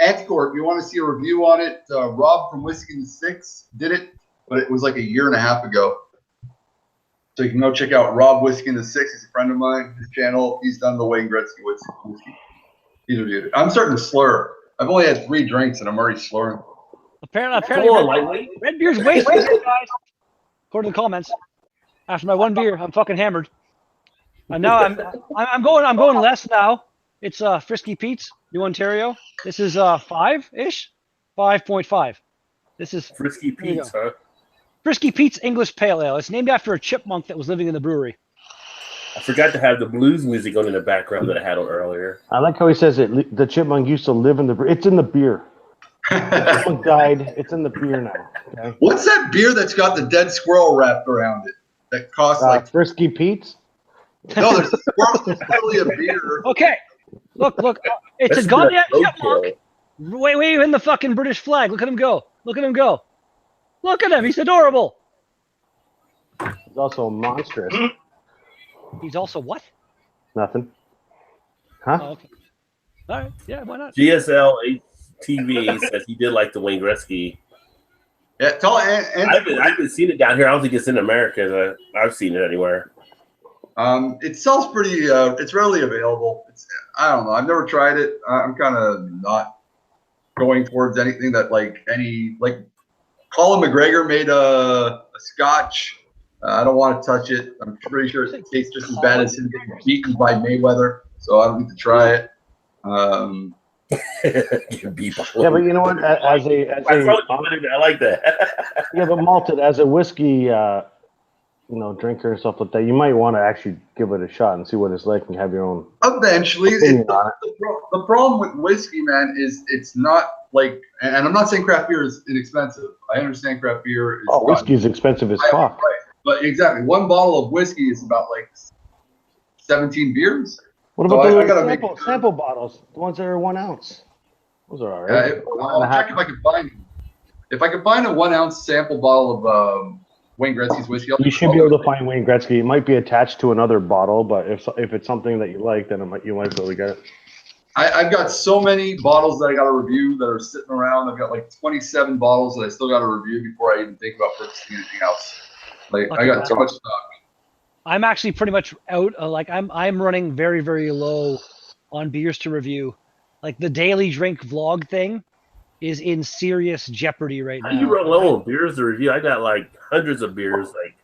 Anticore, if you want to see a review on it, Rob from Whiskey in the Six did it, but it was like a year and a half ago. So you can go check out Rob Whiskey in the Six. He's a friend of mine. His channel, he's done the Wayne Gretzky whiskey. He's reviewed it. I'm starting to slur. I've only had 3 drinks and I'm already slurring. Apparently, Red Beer's wasted, guys. According to the comments, after my one beer, I'm fucking hammered. And now I'm going less now. It's Frisky Pete's, New Ontario. This is 5-ish, 5.5. This is Frisky Pete's, huh? Frisky Pete's English Pale Ale. It's named after a chipmunk that was living in the brewery. I forgot to have the blues music on in the background that I had on earlier. I like how he says it. The chipmunk used to live in the. It's in the beer. The chipmunk died. It's in the beer now. Okay? What's that beer that's got the dead squirrel wrapped around it? That costs like Frisky Pete's. No, there's a squirrel. It's totally a beer. Okay, look. It's a goddamn chipmunk. Waving the fucking British flag. Look at him go. Look at him. He's adorable. He's also monstrous. He's also what? Nothing. Huh? Oh, okay. All right. Yeah, why not? GSL TV says he did like the Wayne Gretzky. Yeah, I haven't seen it down here. I don't think it's in America. I've seen it anywhere. It sells pretty. It's readily available. I don't know. I've never tried it. I'm kind of not going towards anything that like Colin McGregor made a Scotch. I don't want to touch it. I'm pretty sure it tastes just as bad as him getting beaten by Mayweather. So I don't need to try it. Yeah, but you know what? I like that. Yeah, but malted as a whiskey drinker and stuff like that, you might want to actually give it a shot and see what it's like and have your own. Eventually, opinion on it. the problem with whiskey, man, is it's not like, and I'm not saying craft beer is inexpensive. I understand craft beer is. Whiskey is expensive as fuck. Right. But exactly, one bottle of whiskey is about like 17 beers. What about the sample bottles, the ones that are 1 ounce? Those are all right. I'll check if I can find. If I can find a 1 ounce sample bottle of Wayne Gretzky's whiskey, you should be able to find Wayne Gretzky. It might be attached to another bottle, but if it's something that you like, then you might be able to get it. I've got so many bottles that I got to review that are sitting around. I've got like 27 bottles that I still got to review before I even think about purchasing anything else. Like I got too much stock. I'm actually pretty much out. I'm running very, very low on beers to review. Like the daily drink vlog thing is in serious jeopardy right now. How you run low on beers to review? I got like hundreds of beers. Like,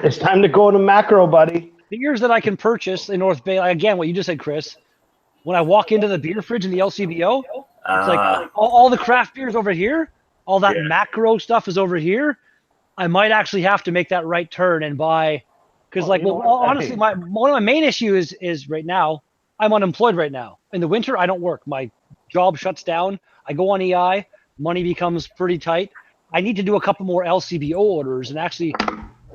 it's time to go to macro, buddy. Beers that I can purchase in North Bay. Again, what you just said, Chris. When I walk into the beer fridge in the LCBO, it's like all the craft beers over here, all that macro stuff is over here. I might actually have to make that right turn and buy, because honestly, one of my main issues is right now I'm unemployed right now. In the winter, I don't work. My job shuts down. I go on EI. Money becomes pretty tight. I need to do a couple more LCBO orders, and actually,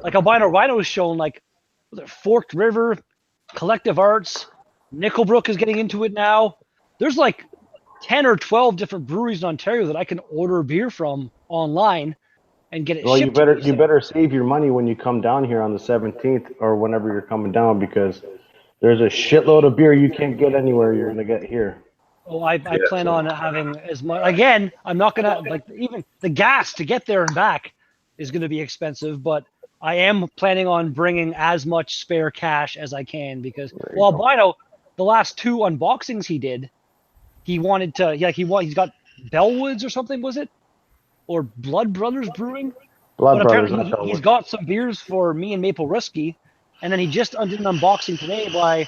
like Albino Rhino is shown, like Forked River, Collective Arts, Nickelbrook is getting into it now. There's like 10 or 12 different breweries in Ontario that I can order beer from online and get it shipped. Well, you better save your money when you come down here on the 17th or whenever you're coming down, because there's a shitload of beer you can't get anywhere you're going to get here. Oh, I plan on having as much. Again, I'm not going to, even the gas to get there and back is going to be expensive, but I am planning on bringing as much spare cash as I can, because, Albino, the last 2 unboxings he did, he wanted to, he's got Bellwoods or something, was it? Or Blood Brothers Brewing? Apparently he's got some beers for me and Maple Risky, and then he just did an unboxing today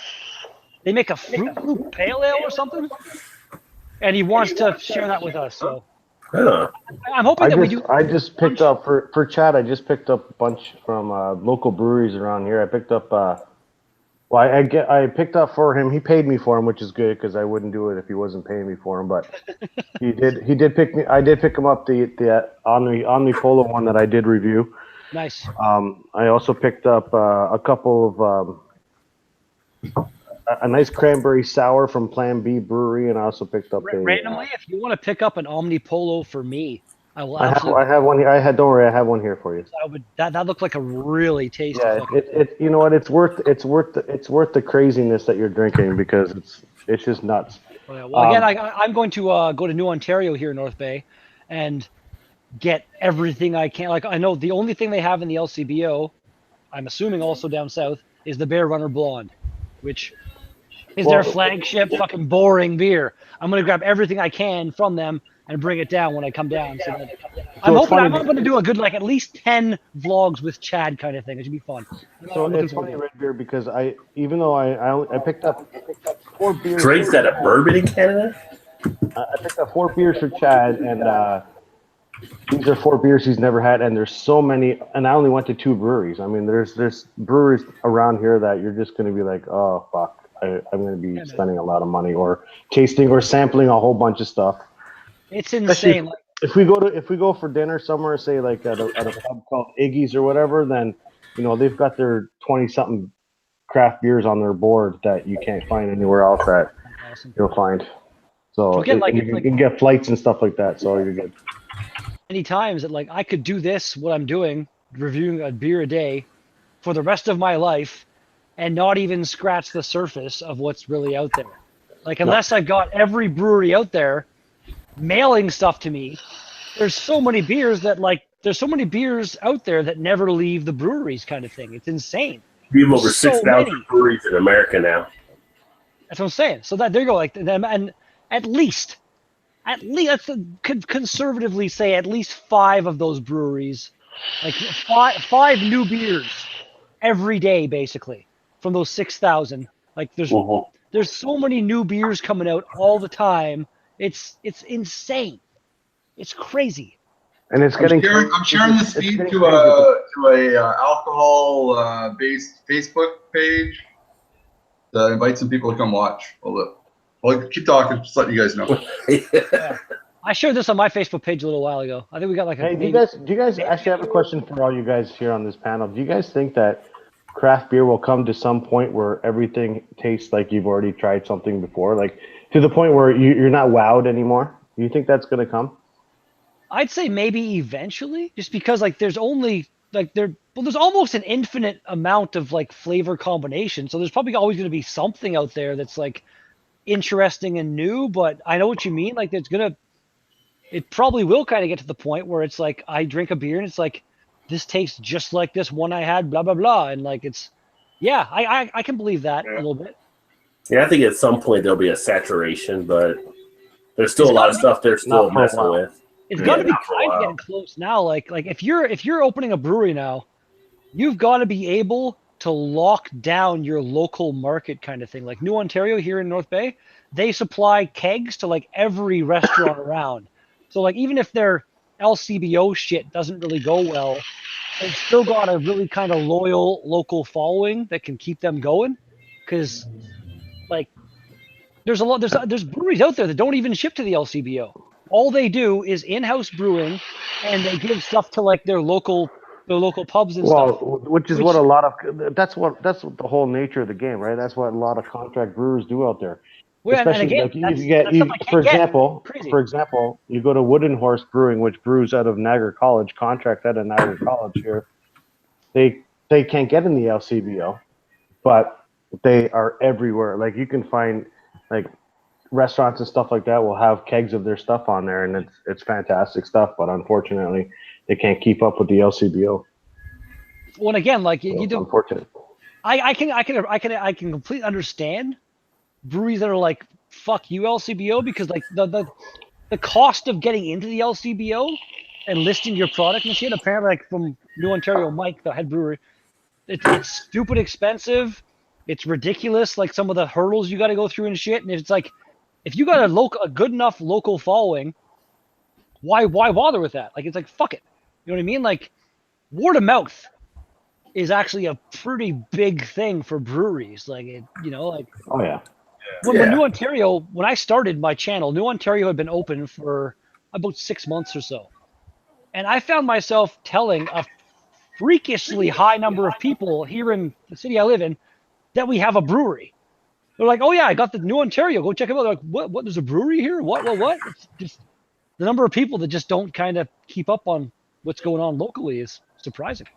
they make a Fruit Loop Pale Ale or something, and he wants to share that with us, so. I'm hoping that we do. I just picked up, for Chad, I just picked up a bunch from local breweries around here. I picked up, I picked up for him. He paid me for him, which is good, because I wouldn't do it if he wasn't paying me for him. But he did pick me. I did pick him up the Omni Polo one that I did review. Nice. I also picked up a couple of a nice cranberry sour from Plan B Brewery, and I also picked up randomly. If you want to pick up an Omni Polo for me, I will. I have one here. Don't worry, I have one here for you. That looked like a really tasty. Yeah, you know what? It's worth the craziness that you're drinking, because it's just nuts. Well, again, I'm going to go to New Ontario here in North Bay, and get everything I can. Like, I know the only thing they have in the LCBO, I'm assuming also down south, is the Bear Runner Blonde, which is their flagship fucking boring beer. I'm going to grab everything I can from them and bring it down when I come down. So I'm hoping to do a good, at least 10 vlogs with Chad kind of thing. It should be fun. So it's funny, Red Beer, because I picked up 4 beers. Drake's at a bourbon in Canada? I picked up 4 beers for Chad, and these are 4 beers he's never had, and there's so many, and I only went to 2 breweries. I mean, there's breweries around here that you're just going to be like, oh, fuck. I'm going to be spending a lot of money or tasting or sampling a whole bunch of stuff. It's insane. If we go for dinner somewhere, say like at a pub called Iggy's or whatever, then they've got their 20-something craft beers on their board that you can't find anywhere else that you'll find. So you can get flights and stuff like that. So you're good. Many times that I could do what I'm doing, reviewing a beer a day, for the rest of my life, and not even scratch the surface of what's really out there. Unless I've got every brewery out there mailing stuff to me, there's so many beers out there that never leave the breweries, kind of thing. It's insane. We have over 6,000 breweries in America now. That's what I'm saying. So that there you go. And at least let's conservatively say at least 5 of those breweries, five new beers every day, basically, from those 6,000. There's so many new beers coming out all the time. It's insane. It's crazy. And it's getting. I'm sharing this feed to a alcohol based Facebook page to invite some people to come watch. Well, keep talking. Just letting you guys know. Yeah. I shared this on my Facebook page a little while ago. I think we got like a. Hey, do you guys actually have a question for all you guys here on this panel? Do you guys think that craft beer will come to some point where everything tastes like you've already tried something before, like to the point where you're not wowed anymore? Do you think that's going to come? I'd say maybe eventually, just because like there's only like there's almost an infinite amount of like flavor combination. So there's probably always going to be something out there that's like interesting and new. But I know what you mean. Like it probably will kind of get to the point where it's like I drink a beer and it's like this tastes just like this one I had, blah blah blah, and like it's I can believe that a little bit. Yeah, I think at some point there'll be a saturation, but there's still a lot of stuff they're still messing with. It's got to be kind of getting close now. Like if you're opening a brewery now, you've got to be able to lock down your local market kind of thing. Like New Ontario here in North Bay, they supply kegs to like every restaurant around. So like even if their LCBO shit doesn't really go well, they've still got a really kind of loyal local following that can keep them going. Because like there's breweries out there that don't even ship to the LCBO. All they do is in-house brewing, and they give stuff to like their local pubs and stuff. Which is what a lot of that's what the whole nature of the game, right? That's what a lot of contract brewers do out there. Well, especially and again, for example, you go to Wooden Horse Brewing, which brews out of Niagara College, contract out of Niagara College here. They can't get in the LCBO, but they are everywhere. Like you can find like restaurants and stuff like that will have kegs of their stuff on there, and it's fantastic stuff. But unfortunately, they can't keep up with the LCBO. Well, and again, like you do. Unfortunate. I can completely understand breweries that are like fuck you LCBO, because like the cost of getting into the LCBO and listing your product and shit. Apparently, like from New Ontario, Mike, the head brewery, it's stupid expensive. It's ridiculous. Like some of the hurdles you got to go through and shit. And it's like, if you got a good enough local following, why bother with that? Like, it's like, fuck it. You know what I mean? Like, word of mouth is actually a pretty big thing for breweries. Like, oh yeah. When New Ontario, when I started my channel, New Ontario had been open for about 6 months or so. And I found myself telling a freakishly high number of people here in the city I live in that we have a brewery. They're like, oh yeah, I got the New Ontario. Go check it out. They're like, what? There's a brewery here? What? It's just the number of people that just don't kind of keep up on what's going on locally is surprising.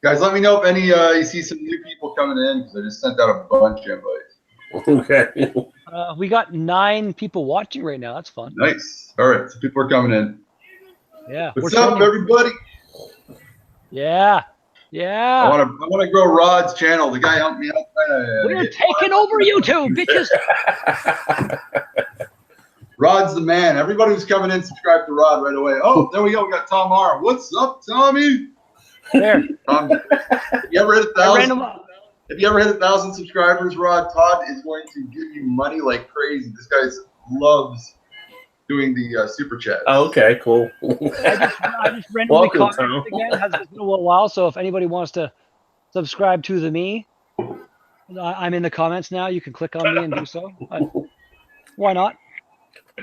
Guys, let me know if any you see some new people coming in, because I just sent out a bunch of invites. Okay. We got 9 people watching right now. That's fun. Nice. All right, so people are coming in. Yeah. What's up, everybody? Yeah. I want to grow Rod's channel. The guy helped me out. We're taking over YouTube, bitches. Rod's the man. Everybody who's coming in, subscribe to Rod right away. Oh, there we go. We got Tom R. What's up, Tommy? There. You ever hit 1,000? If you ever hit 1,000 subscribers, Rod, Todd is going to give you money like crazy. This guy loves doing the super chat. Oh, okay, cool. I just randomly commented again. It has been a little while, so if anybody wants to subscribe to me, I'm in the comments now. You can click on me and do so. Why not?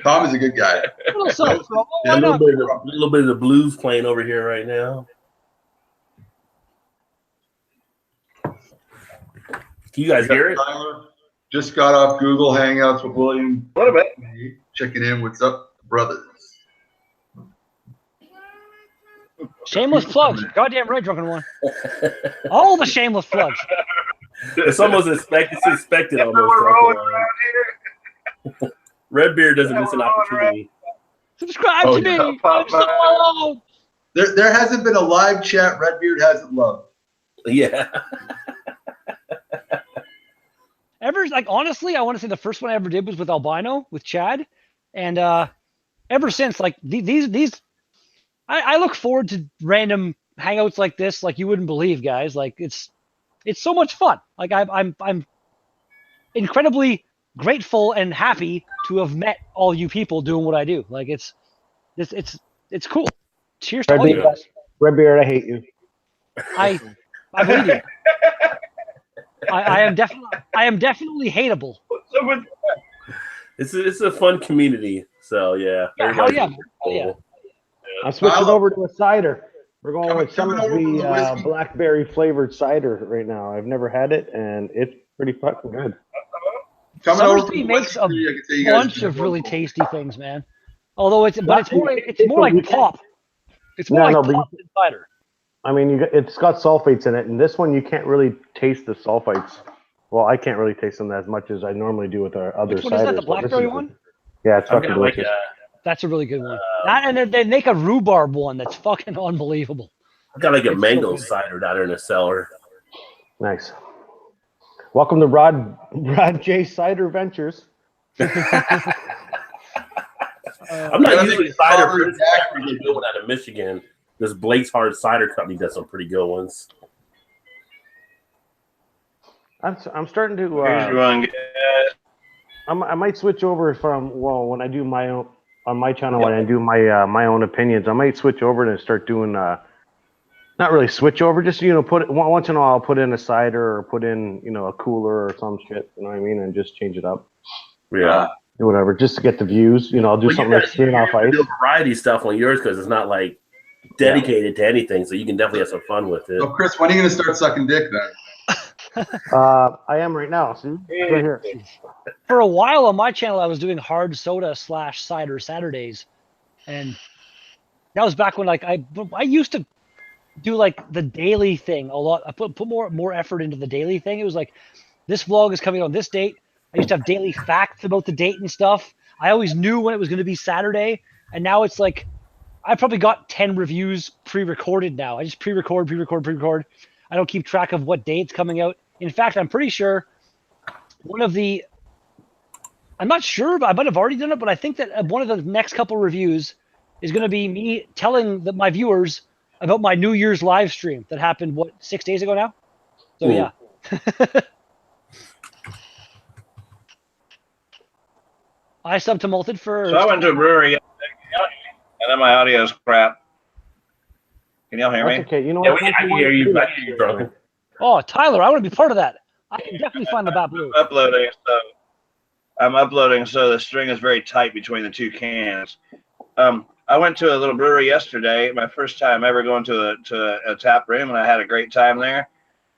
Tom is a good guy. A little bit of the blues playing over here right now. Can you guys hear it? Tyler just got off Google Hangouts with William. What about checking in? What's up, brothers? Shameless plugs. Goddamn right, drunken one. All the shameless plugs. It's almost expected almost. Red Beard doesn't miss an opportunity. Subscribe to me. I'm so alone. There hasn't been a live chat Redbeard hasn't loved. Yeah. Honestly, I want to say the first one I ever did was with Albino, with Chad. And ever since, like these I look forward to random hangouts like this, like you wouldn't believe, guys. Like it's so much fun. Like I'm incredibly grateful and happy to have met all you people doing what I do. Like it's it's cool. Cheers to all you guys. Redbeard, I hate you. I believe you. I am definitely hateable. It's a fun community. So yeah. Yeah, hell yeah. Hell yeah. I'm switching over to a cider. We're going with some of Coming over the from the whiskey. blackberry flavored cider right now. I've never had it, and it's pretty fucking good. Coming over from Somersby the makes whiskey a tree, I can tell you guys bunch can of have really one. tasty things, man. Although it's more like pop. It's more like pop than cider. I mean, it's got sulfates in it, and this one you can't really taste the sulfates. Well, I can't really taste them as much as I normally do with our other Which ciders. one is that? The but this blackberry is- one? Yeah, it's I've fucking got like delicious. That's a really good one. That and then they make a rhubarb one that's fucking unbelievable. I got like a It's so mango good. cider down there in the cellar. Nice. Welcome to Rod J Cider Ventures. I'm not Yeah, usually they cider, call but it this is a pretty good one out of Michigan. This Blake's Hard Cider Company does some pretty good ones. I'm starting to. Here's one. I might switch over from when I do my own on my channel when I do my own opinions. I might switch over and start doing not really switch over, just put once in a while I'll put in a cider or put in a cooler or some shit. You know what I mean, and just change it up. Yeah. Do whatever, just to get the views. I'll do something like Skin Off Ice. Do variety stuff on yours because it's not like dedicated to anything, so you can definitely have some fun with it. So, Chris, when are you going to start sucking dick then? I am right now. See, right here. For a while on my channel, I was doing hard soda / cider Saturdays, and that was back when I used to do like the daily thing a lot. I put more effort into the daily thing. It was like, this vlog is coming on this date. I used to have daily facts about the date and stuff. I always knew when it was going to be Saturday, and now it's like I probably got 10 reviews pre-recorded now. I just pre-record. I don't keep track of what date's coming out. In fact, I'm pretty sure I'm not sure, but I might have already done it, but I think that one of the next couple reviews is going to be me telling my viewers about my New Year's live stream that happened, 6 days ago now? So, yeah. I subtumulted for... So I went to a brewery yesterday, and then my audio is crap. Can y'all hear me? That's okay. You know Yeah, what? I can hear you. I can hear you, brother. Oh, Tyler, I want to be part of that. I can definitely find the Bat Blue. I'm uploading, so the string is very tight between the two cans. I went to a little brewery yesterday, my first time ever going to a tap room, and I had a great time there.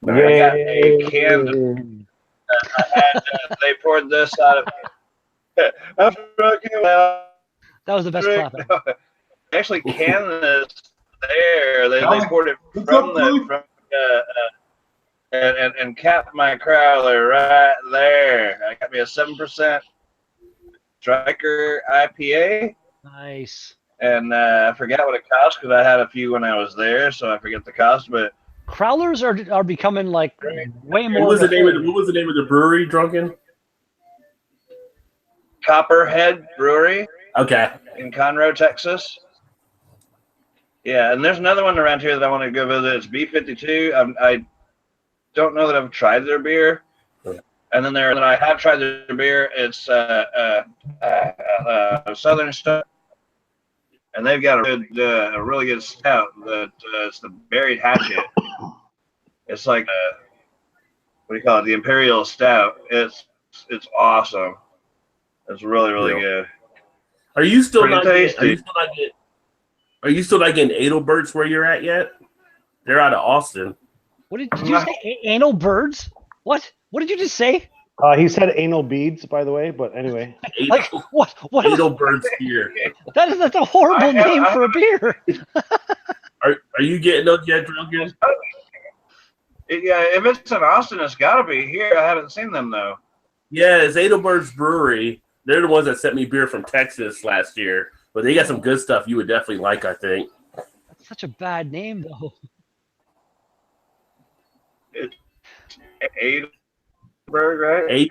I got a can. They poured this out of. I'm talking about. That was the best clapping. Actually, canned this there. They poured it from and capped my crowler right there. I got me a 7% Striker IPA. Nice. And I forgot what it cost because I had a few when I was there, so I forget the cost. But crowlers are becoming like way more. What was the name of the brewery, Drunken? Copperhead Brewery. Okay. In Conroe, Texas. Yeah, and there's another one around here that I want to go visit. It's B52. I don't know that I've tried their beer. And then I have tried their beer. It's Southern Stout. And they've got a really good stout. It's the Buried Hatchet. It's like what do you call it? The Imperial Stout. It's awesome. It's really good. Are you still not tasty. Are you still not getting Adelberts where you're at yet? They're out of Austin. What did you say? Anal birds? What? What did you just say? He said anal beads, by the way. But anyway, like what? Adelberts beer. That's a horrible name for a beer. Are you getting those yet, Drunken? Yeah, if it's in Austin, it's got to be here. I haven't seen them though. Yeah, it's Adelberts Brewery. They're the ones that sent me beer from Texas last year. But they got some good stuff you would definitely like, I think. That's such a bad name, though. It's Adelbert, right?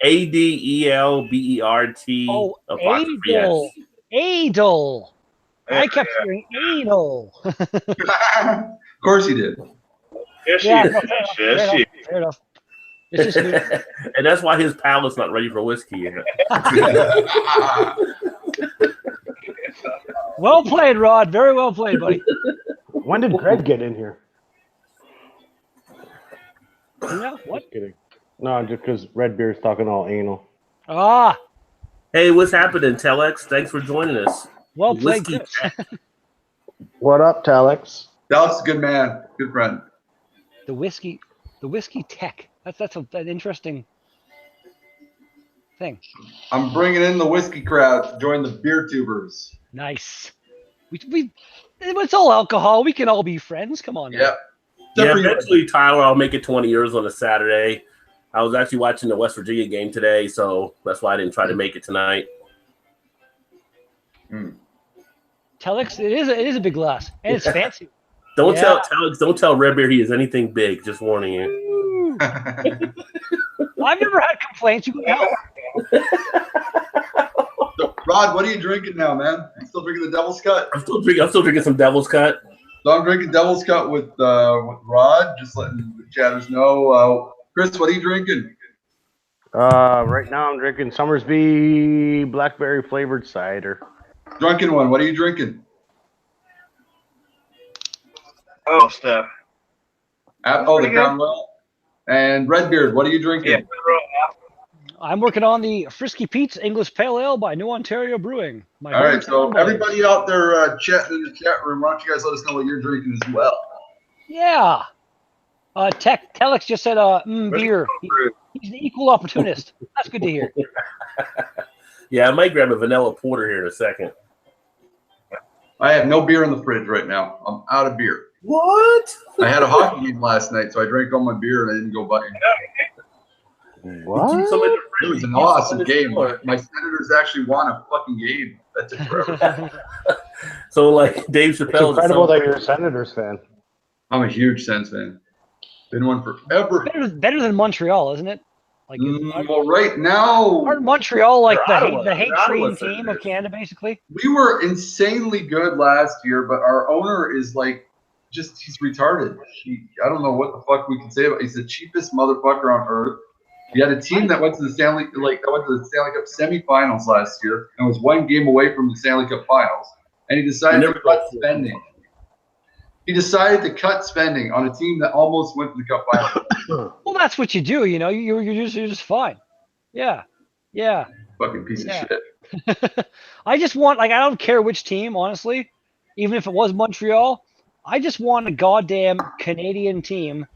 Adelbert. Oh, Adel. Adel. I kept hearing anal. Of course he did. Yes, Fair enough. It's just and that's why his palate's not ready for whiskey yet. Well played, Rod. Very well played, buddy. When did Greg get in here? Yeah, what? Just kidding. No, just because Red Beer's talking all anal. Ah, Hey, what's happening, Telex? Thanks for joining us. well played, Whiskey Chris. What up, Telex? Dallas is a good man, good friend. The whiskey tech. That's an interesting thing. I'm bringing in the whiskey crowd to join the beer tubers. Nice. It's all alcohol. We can all be friends. Come on, man. Yep. Yeah, eventually, Tyler, I'll make it 20 years on a Saturday. I was actually watching the West Virginia game today, so that's why I didn't try to make it tonight. Telex, it is a big glass, and it's fancy. Don't tell Telex, don't tell Red Beard he is anything big. Just warning you. I've never had complaints. You can help. So, Rod, what are you drinking now, man? You still drinking the Devil's Cut? I'm still drinking some Devil's Cut. So I'm drinking Devil's Cut with Rod. Just letting the chatters know. Chris, what are you drinking? Right now I'm drinking Summersby blackberry flavored cider. Drunken one, what are you drinking? Oh, stuff. The Crown Royal. And Redbeard, what are you drinking? Yeah. I'm working on the Frisky Pete's English Pale Ale by New Ontario Brewing. All right, so everybody out there chatting in the chat room, why don't you guys let us know what you're drinking as well? Yeah. Telex just said beer. He's an equal opportunist. That's good to hear. Yeah, I might grab a vanilla porter here in a second. I have no beer in the fridge right now. I'm out of beer. What? I had a hockey game last night, so I drank all my beer and I didn't go buy it. What? It was an awesome game. My Senators actually won a fucking game. That took forever. So, like Dave Chappelle. It's incredible that you're a Senators fan. I'm a huge Sens fan. Been one forever. Better than Montreal, isn't it? Like, well, right now, aren't Montreal like the hate Ottawa cream team of Canada, basically? we were insanely good last year, but our owner is like, he's retarded. I don't know what the fuck we can say about. He's the cheapest motherfucker on earth. He had a team that went to the Stanley Cup semifinals last year and was one game away from the Stanley Cup finals. And he decided to cut spending. He decided to cut spending on a team that almost went to the Cup finals. Well, that's what you do. You know, you're just fine. Yeah. Fucking piece of shit. I just want, I don't care which team, honestly. Even if it was Montreal, I just want a goddamn Canadian team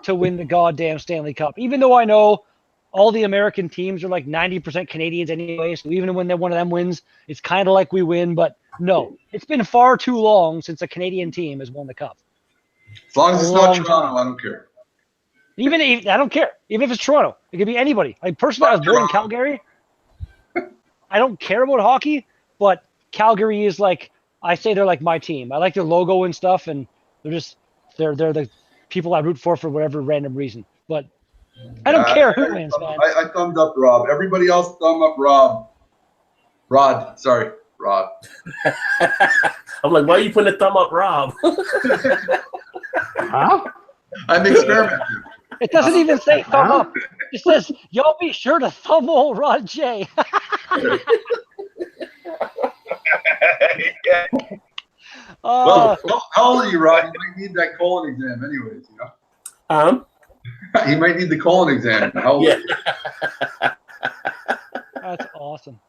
to win the goddamn Stanley Cup. Even though I know all the American teams are like 90% Canadians anyway, so even when one of them wins, it's kind of like we win. But no, it's been far too long since a Canadian team has won the Cup. As long as it's not Toronto, I don't care. I don't care. Even if it's Toronto, it could be anybody. Like personally, I was born in Calgary. I don't care about hockey, but Calgary is like, I say they're like my team. I like their logo and stuff, and they're the people I root for whatever random reason. But I don't care who wins, man. I thumbed up Rob. Everybody else thumb up Rob. Rod. Sorry, Rob. I'm like, why are you putting a thumb up, Rob? Huh? I'm experimenting. It doesn't even say thumb up. It says, y'all be sure to thumb old Rod J. Well, how old are you, Rod? You might need that colon exam anyways, you know? You might need the colon exam. How old are you? That's awesome.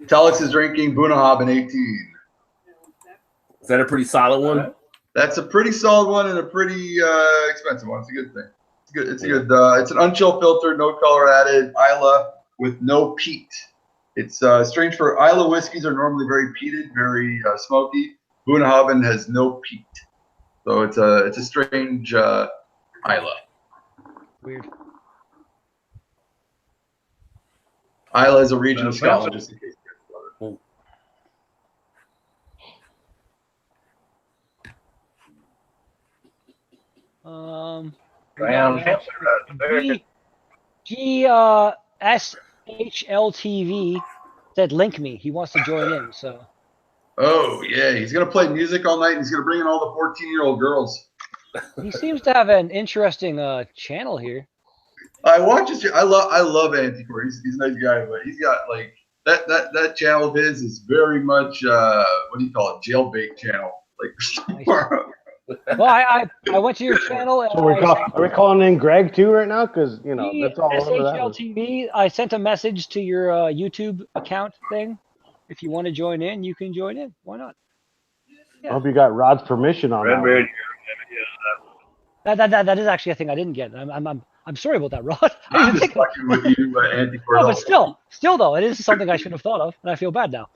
Telex is drinking Bunahab in 18. Is that a pretty solid one? That's a pretty solid one and a pretty expensive one. It's a good thing. It's good. It's a good. It's an unchill filter, no color added, Isla with no peat. It's strange for Isla whiskeys are normally very peated, very smoky. Bunahab has no peat, so it's a strange Isla. Weird. Isla is a region of Scotland, just in case. SHLTV said link me. He wants to join in, so. Oh yeah, he's gonna play music all night and he's gonna bring in all the 14-year-old girls. He seems to have an interesting channel here. I watch his. I love Anticore. He's a nice guy, but he's got like that channel of his is very much what do you call it? Jailbait channel. Like Well, I went to your channel. And So are we calling in Greg too right now? Because that's all I remember that SHL was. TV. I sent a message to your YouTube account thing. If you want to join in, you can join in. Why not? I hope you got Rod's permission on that Redbeard, one. That is actually a thing I didn't get. I'm sorry about that, Rod. I I'm didn't just think. fucking with you, Andy No, Cordell. but still though, it is something I should have thought of, and I feel bad now.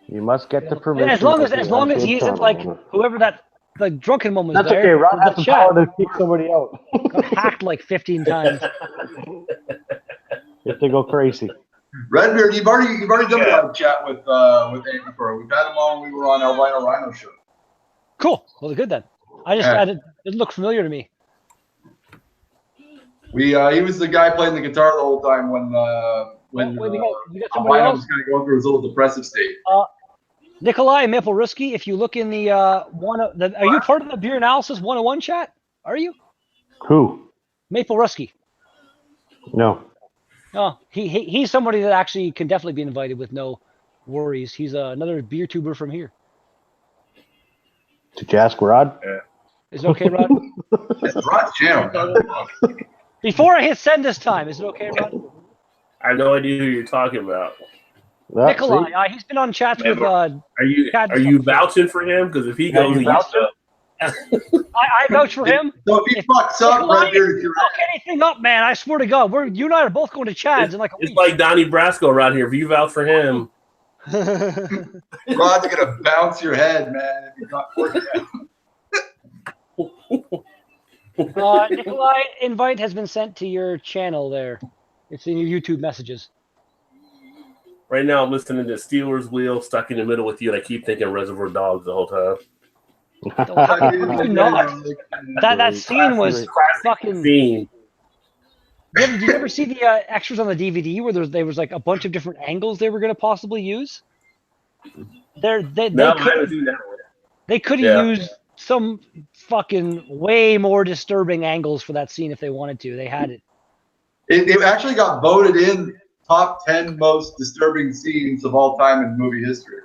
You must get the permission. And as long as he isn't like whoever that the drunken one was That's there. okay. Rod has the chat power to kick somebody out. got hacked like 15 times. If they go crazy. Redbeard, you've already done a lot of chat with Andy Cordell. We've had him on when we were on Albino Rhino show. Cool. Well, good then. I didn't look familiar to me. He was the guy playing the guitar the whole time when Wait, you got somebody Albino else? was kind of going through his little depressive state. Nikolai Maple Risky, if you look in the are you part of the Beer Analysis 101 chat? Are you? Who? Maple Rusky. No. Oh, he's somebody that actually can definitely be invited with no worries. He's another beer tuber from here. Did you ask Rod? Is it okay, Rod? It's Rod's channel. Before I hit send this time, is it okay, Rod? I have no idea who you're talking about. Nikolai, he's been on chats with. Are you vouching for him? Because if he goes, I vouch for him. So if he fucks up, Redbeard, if you're fuck anything up, man, I swear to God, you and I are both going to Chad's in like a week. It's like Donnie Brasco around here. If you vouch for him, Rod's gonna bounce your head, man. If you're not working out. Nikolai, invite has been sent to your channel there. It's in your YouTube messages. Right now, I'm listening to Steelers Wheel stuck in the middle with you, and I keep thinking Reservoir Dogs the whole time. That scene was fucking. Scene. Did you ever see the extras on the DVD where there was like a bunch of different angles they were going to possibly use? They could have used some fucking way more disturbing angles for that scene if they wanted to. They had it. It actually got voted in top 10 most disturbing scenes of all time in movie history.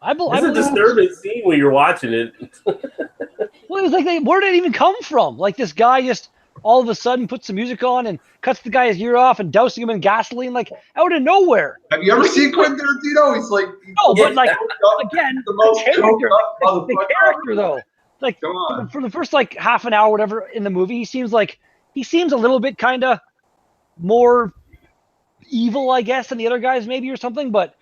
It's a disturbing scene when you're watching it. Well, it was like, where did it even come from? Like this guy just all of a sudden puts some music on and cuts the guy's ear off and dousing him in gasoline, like out of nowhere. Have you ever seen Quentin Tarantino? He's like, but like again, the character though. Like for the first like half an hour, whatever in the movie, he seems a little bit kind of more evil, I guess, than the other guys maybe or something, but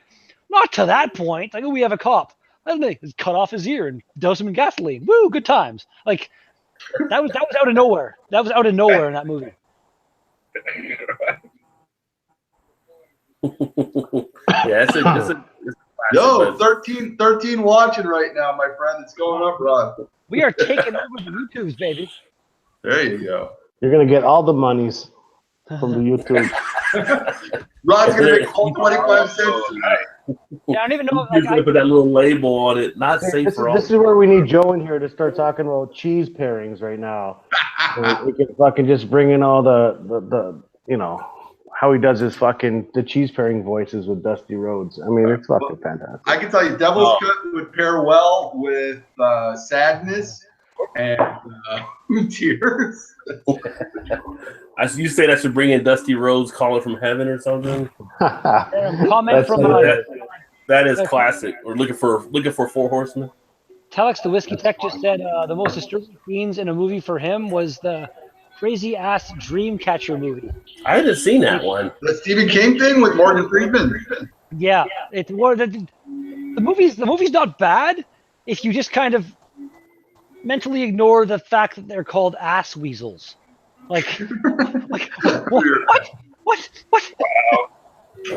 not to that point. Like, we have a cop. Let me cut off his ear and dose him in gasoline. Woo, good times. Like that was out of nowhere. That was out of nowhere in that movie. Yeah, it's a Yo, 13 watching right now, my friend. It's going up, Rod. We are taking over the YouTubes, baby. There you go. You're gonna get all the monies from the YouTube. Rod's gonna make all 25 cents tonight. Yeah, I don't even know. He's gonna put that little label on it. Not safe for all. This is where we need Joe in here to start talking about cheese pairings right now. So we can fucking just bring in all the how he does his the cheese pairing voices with Dusty Rhodes. I mean, it's fucking fantastic. I can tell you, Devil's Cut would pair well with Sadness and Tears. You say I should bring in Dusty Rhodes calling from heaven or something? Comment from that is classic. We're looking for Four Horsemen. Telex the Whiskey Tech just said the most disturbing scenes in a movie for him was the crazy ass Dreamcatcher movie. I hadn't seen that one. The Stephen King thing with Morgan Freeman. Yeah, the movie's not bad if you just kind of mentally ignore the fact that they're called ass weasels. Like what? Wow.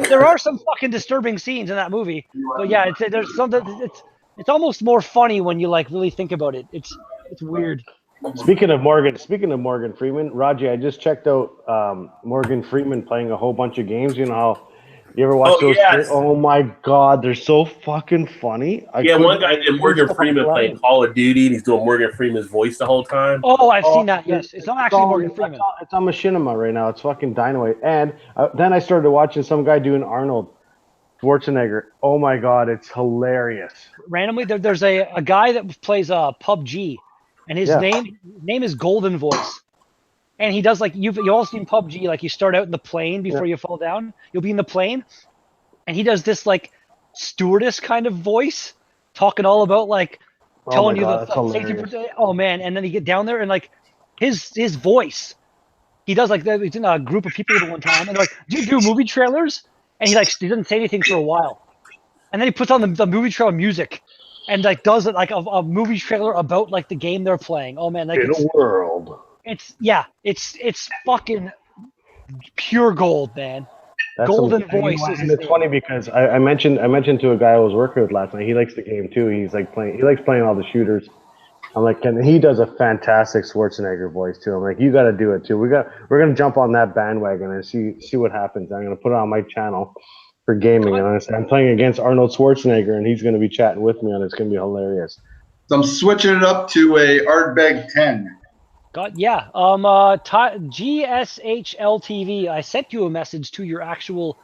There are some fucking disturbing scenes in that movie, but yeah, there's something. It's almost more funny when you like really think about it. It's weird. Speaking of Morgan Freeman, Raji, I just checked out Morgan Freeman playing a whole bunch of games. You know how You ever watch Oh, those? yes. Oh my god, they're so fucking funny. One guy did Morgan Freeman playing Call of Duty, and he's doing Morgan Freeman's voice the whole time. Oh, I've seen that. Yes, it's not actually Morgan Freeman. It's on Machinima right now. It's fucking dynamite. And then I started watching some guy doing Arnold Schwarzenegger. Oh my god, it's hilarious. Randomly, there's a guy that plays PUBG, and his name is Golden Voice. And he does like you all seen PUBG, like you start out in the plane before you fall down. You'll be in the plane, and he does this like stewardess kind of voice, talking all about like telling you the safety. Oh man! And then you get down there and like his voice, he does like he's in a group of people at one time, and like, do you do movie trailers? And he doesn't say anything for a while, and then he puts on the movie trailer music, and like does it like a movie trailer about like the game they're playing. Oh man, like in a world. It's fucking pure gold, man. That's Golden voice. And it's funny because I mentioned to a guy I was working with last night. He likes the game too. He likes playing all the shooters. I'm like, and he does a fantastic Schwarzenegger voice too. I'm like, you got to do it too. We're gonna jump on that bandwagon and see what happens. I'm gonna put it on my channel for gaming. And I'm playing against Arnold Schwarzenegger, and he's gonna be chatting with me, and it's gonna be hilarious. So I'm switching it up to a Ardbeg 10. God, yeah. GSHL TV. I sent you a message to your actual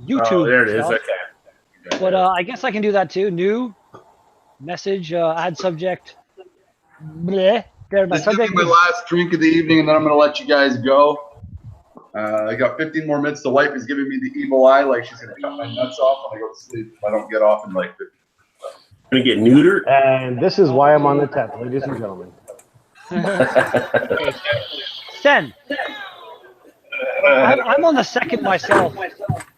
YouTube. Oh, there it is. stuff. Okay. But I guess I can do that too. New message, add subject. Bleh. There, my This is subject. my last drink of the evening, and then I'm going to let you guys go. I got 15 more minutes. The wife is giving me the evil eye, like she's going to cut my nuts off when I go to sleep if I don't get off in like 50. Gonna get neutered. And this is why I'm on the 10th, ladies and gentlemen. Sen. I'm on the second myself,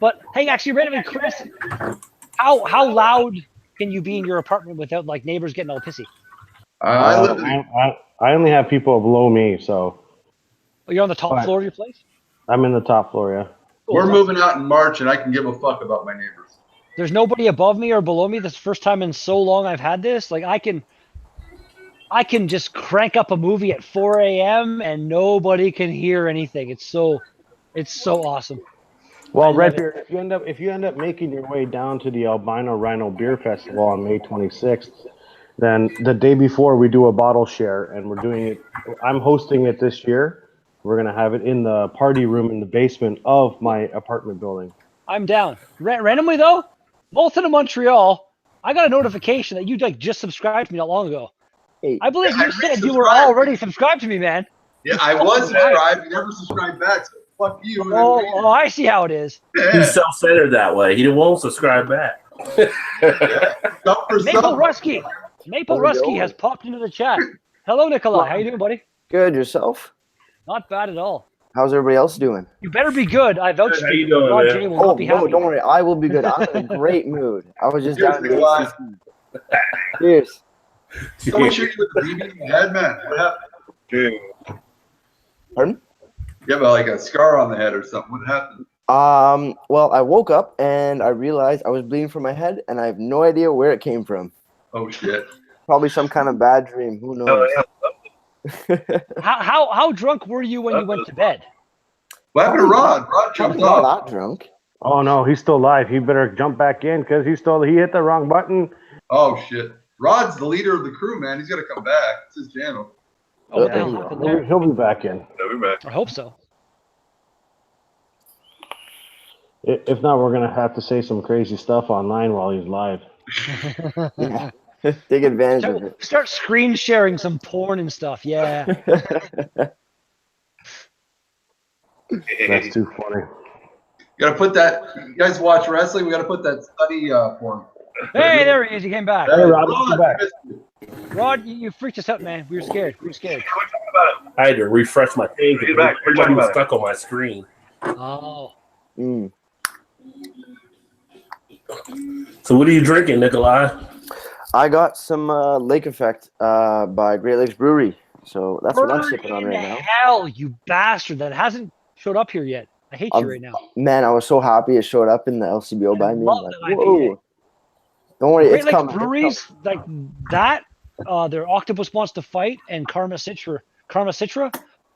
but hey, actually, randomly, Chris, how loud can you be in your apartment without like neighbors getting all pissy? I only have people below me, so. Oh, you're on the top floor of your place? I'm in the top floor, yeah. Cool. We're moving out in March, and I can give a fuck about my neighbors. There's nobody above me or below me. This is the first time in so long I've had this. Like I can just crank up a movie at 4 a.m. and nobody can hear anything. It's so awesome. Well, Redbeard, if you end up making your way down to the Albino Rhino Beer Festival on May 26th, then the day before we do a bottle share, and we're doing it. I'm hosting it this year. We're gonna have it in the party room in the basement of my apartment building. I'm down. Randomly though, Bolton and Montreal, I got a notification that you like just subscribed to me not long ago. Hey. I believe you said you were already subscribed to me, man. Yeah, I was subscribed. You never subscribed back, so fuck you. Oh, I see how it is. Yeah. He's self-centered that way. He won't subscribe back. Maple Rusky has popped into the chat. Hello, Nikolai. How you doing, buddy? Good, yourself? Not bad at all. How's everybody else doing? You better be good. I vouch How for you you. doing, Rod man? J will not be happy. No, don't worry. I will be good. I'm in a great mood. I was just down Cheers, in Nikolai. ACC. Cheers. Someone shoot you with a BB in the head, man. What happened? Dude. Pardon? You have like a scar on the head or something. What happened? Well, I woke up and I realized I was bleeding from my head, and I have no idea where it came from. Oh shit! Probably some kind of bad dream. Who knows? How drunk were you when you went to bed? What happened to Rod? Rod Probably jumped not off. that drunk. Oh no, he's still alive. He better jump back in because he hit the wrong button. Oh shit! Rod's the leader of the crew, man. He's got to come back. It's his channel. Oh, what the hell happened there? He'll be back in. We're back. I hope so. If not, we're gonna have to say some crazy stuff online while he's live. Yeah. Take advantage of it. Start screen sharing some porn and stuff. Yeah. That's too funny. Got to put that. You guys watch wrestling? We got to put that study for him. Hey, there he is. He came back. Hey, Rod, welcome back. Rod, you freaked us out, man. We were scared. I had to refresh my page. Get back. We're talking Everybody was about stuck on my screen. Oh. Mm. So what are you drinking, Nikolai? I got some Lake Effect by Great Lakes Brewery. So that's what I'm sipping on right now. Hell, you bastard. That hasn't showed up here yet. I hate you right now. Man, I was so happy it showed up in the LCBO by me. love Like, that whoa. IPA. Don't worry, Great it's Lakes coming. breweries like that, their Octopus Wants to Fight and Karma Citra,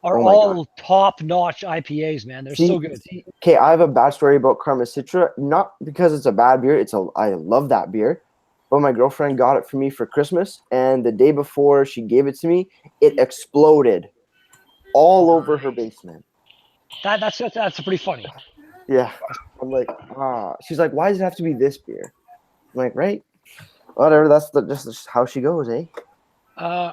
are all top-notch IPAs, man. They're so good. Okay, I have a bad story about Karma Citra. Not because it's a bad beer. I love that beer. But my girlfriend got it for me for Christmas, and the day before she gave it to me, it exploded all over her basement. That's pretty funny. Yeah. I'm like, She's like, why does it have to be this beer? I'm like, right? Whatever, that's just how she goes, eh?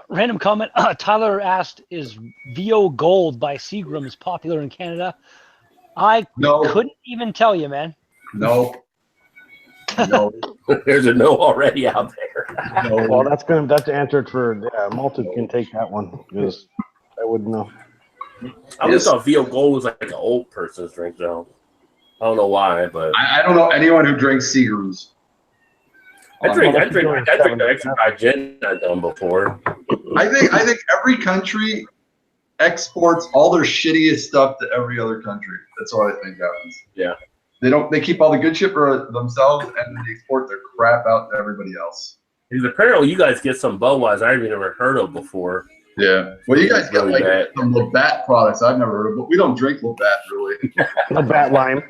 Random comment. Tyler asked, is VO Gold by Seagram's popular in Canada? I couldn't even tell you, man. No. There's a no already out there. No. Well, that's answered for Malta can take that one because I wouldn't know. I always thought VO Gold was like an old person's drink, though. I don't know why, but I don't know anyone who drinks Seagram's. I drink the extra dry gin I've done before. I think every country exports all their shittiest stuff to every other country. That's what I think happens. Yeah. They keep all the good shit for themselves and then they export their crap out to everybody else. Because apparently you guys get some Budweiser I've never heard of before. Yeah. Well, you guys get like some Labatt products I've never heard of, but we don't drink Labatt really. Labatt lime.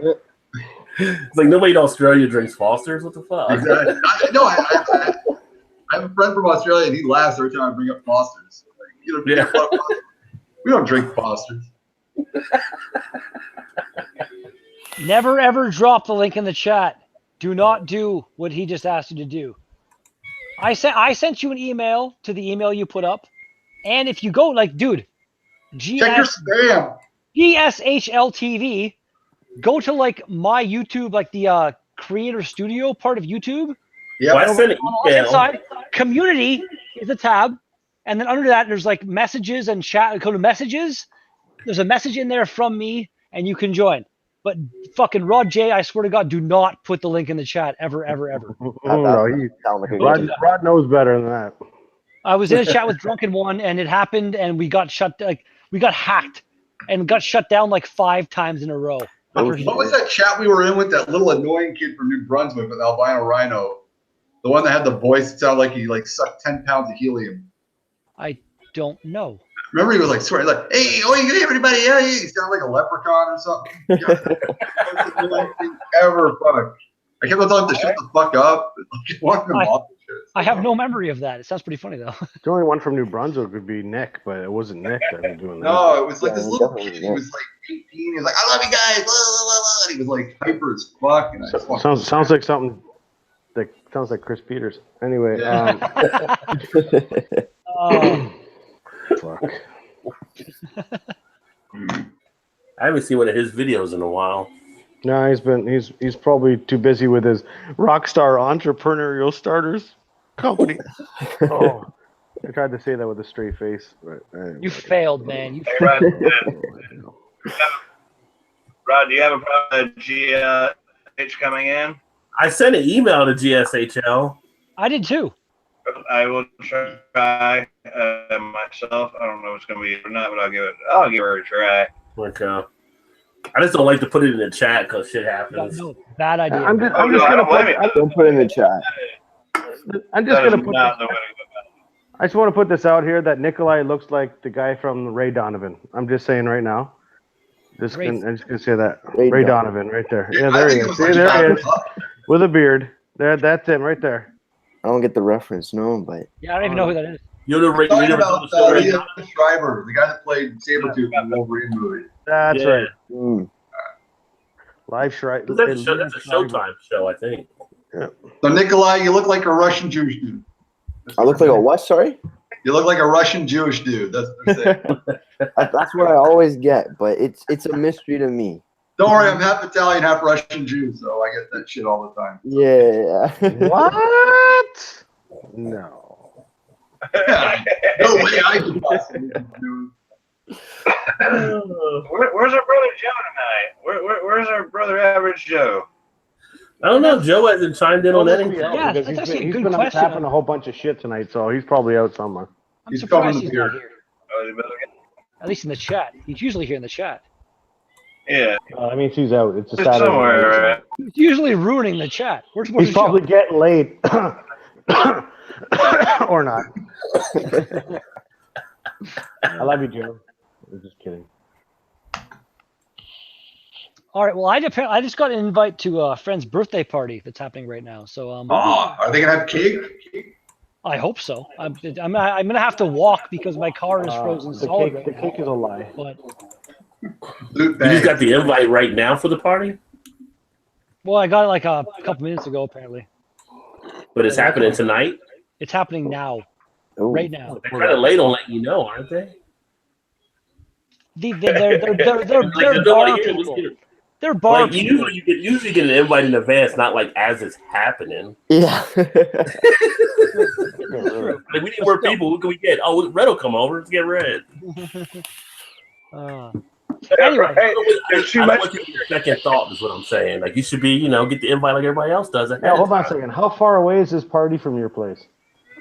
It's like nobody in Australia drinks Foster's. What the fuck? Exactly. I have a friend from Australia and he laughs every time I bring up Foster's. Like, we don't drink Foster's. Never ever drop the link in the chat. Do not do what he just asked you to do. I sent you an email to the email you put up, and if you go like, dude, check your spam. GSHL TV. Go to like my YouTube, like the creator studio part of YouTube. Yeah, I sent an email. Inside, community is a tab, and then under that there's like messages and chat. Go to messages. There's a message in there from me, and you can join. But fucking Rod J, I swear to God, do not put the link in the chat ever, ever, ever. Rod knows better than that. I was in a chat with Drunken One, and it happened, and we got hacked, and got shut down like 5 times in a row. What was that chat we were in with that little annoying kid from New Brunswick with albino rhino? The one that had the voice that sounded like he sucked 10 pounds of helium. I don't know. Remember he was like swearing like, "Hey, oh, you good everybody? Yeah, yeah." He sounded like a leprechaun or something. Ever fuck. I kept on telling him to shut the fuck up. I have no memory of that. It sounds pretty funny though. The only one from New Brunswick would be Nick, but it wasn't Nick that was doing that. No, it was like this little kid. He was like 18. He was like, "I love you guys." Blah, blah, blah, blah. And he was like hyper as fuck. And sounds like something. Sounds like Chris Peters. Anyway. Fuck. I haven't seen one of his videos in a while. No, he's probably too busy with his Rockstar Entrepreneurial Starters company. Oh, I tried to say that with a straight face, but you failed, man. You Rod, Rod, do you have a problem with GH coming in? I sent an email to GSHL. I did too. I will try myself. I don't know if it's going to be or not, but I'll give her a try. Okay. I just don't like to put it in the chat because shit happens. No, bad idea. I'm just don't put it in the chat. I'm just gonna put. I just want to put this out here that Nikolai looks like the guy from Ray Donovan. I'm just saying right now. I'm just gonna say that Ray Donovan right there. Yeah, there he is. See, there he is with a beard. There, that's him right there. I don't get the reference, no, but yeah, I don't even know who that is. You're the Ray Schreiber, the guy that played Sabretooth in the Wolverine movie. That's right. Live Schreiber. That's a Showtime show, I think. Yeah. So Nikolai, you look like a Russian Jewish dude. I look like a what? Sorry. You look like a Russian Jewish dude. That's what they're saying. That's what I always get, but it's a mystery to me. Don't worry, I'm half Italian, half Russian Jew, so I get that shit all the time. Yeah. What? No. No way I could possibly do. Where's our brother Joe tonight? Where's our brother Average Joe? I don't know. Joe hasn't chimed in on anything. Yeah, that's actually a good been question. tapping a whole bunch of shit tonight, so he's probably out somewhere. I'm surprised he's not here. Oh, At least in the chat. He's usually here in the chat. yeah. I mean, she's out. It's a It's Saturday. somewhere. He's usually ruining the chat. He's probably getting late. Or not. I love you, Joe. I'm just kidding. All right. Well, I just got an invite to a friend's birthday party that's happening right now. So Are they gonna have cake? I hope so. I'm gonna have to walk because my car is frozen solid right The now. cake is a lie. But Loot You just bag. got the invite right now for the party, well, I got it like a couple minutes ago apparently. but it's happening tonight. It's happening now, Ooh. right now. They're kind of late on letting you know, aren't they? They're Like, bar here, people. let's get- They're bar Like people. you usually get an invite in advance, not like as it's happening. Yeah. True. Like we need more still. people. What can we get? Oh, Red will come over. Let's get Red. Anyway, Hey, I there's too don't much. want you to get second thought is what I'm saying. Like you should be, get the invite like everybody else does. Now, hold on a second. How far away is this party from your place?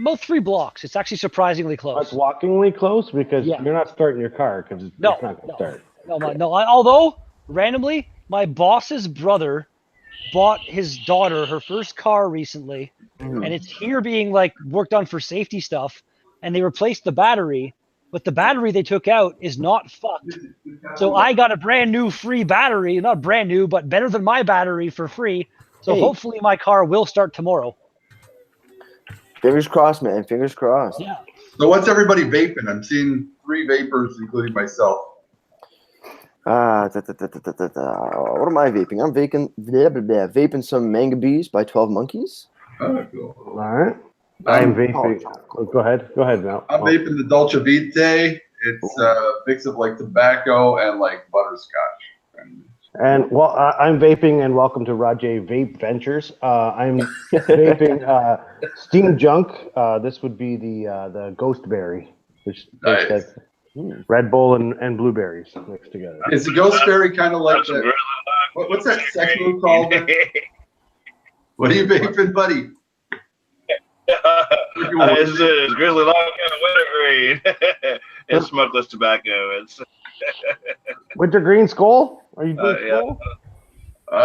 about 3 blocks. It's actually surprisingly That's close. walkingly close because Yeah. you're not starting your car because it's No, not going to no. start. No. Although randomly, my boss's brother bought his daughter her first car recently, and it's here being like worked on for safety stuff. And they replaced the battery, but the battery they took out is not fucked. So I got a brand new free battery, not brand new, but better than my battery for free. So Hey. hopefully my car will start tomorrow. Fingers crossed, man. Fingers crossed. Yeah. So what's everybody vaping? I'm seeing 3 vapors, including myself. What am I vaping? I'm vaping some Manga Bees by 12 Monkeys. Oh, cool. All right. I'm vaping. Oh, go ahead, Mel. I'm vaping the Dolce Vita. It's a mix of like tobacco and like butterscotch. And well, I'm vaping, and welcome to Rajay Vape Ventures. I'm vaping Steam Junk. This would be the Ghost Berry, which Nice. has Red Bull and blueberries mixed together. Is the Ghost Berry kind of like that? What's that sex move called? What are you vaping, buddy? It's Grizzly Long and Wintergreen. It's smokeless tobacco. It's Wintergreen Skull? Are you doing yeah. Skull?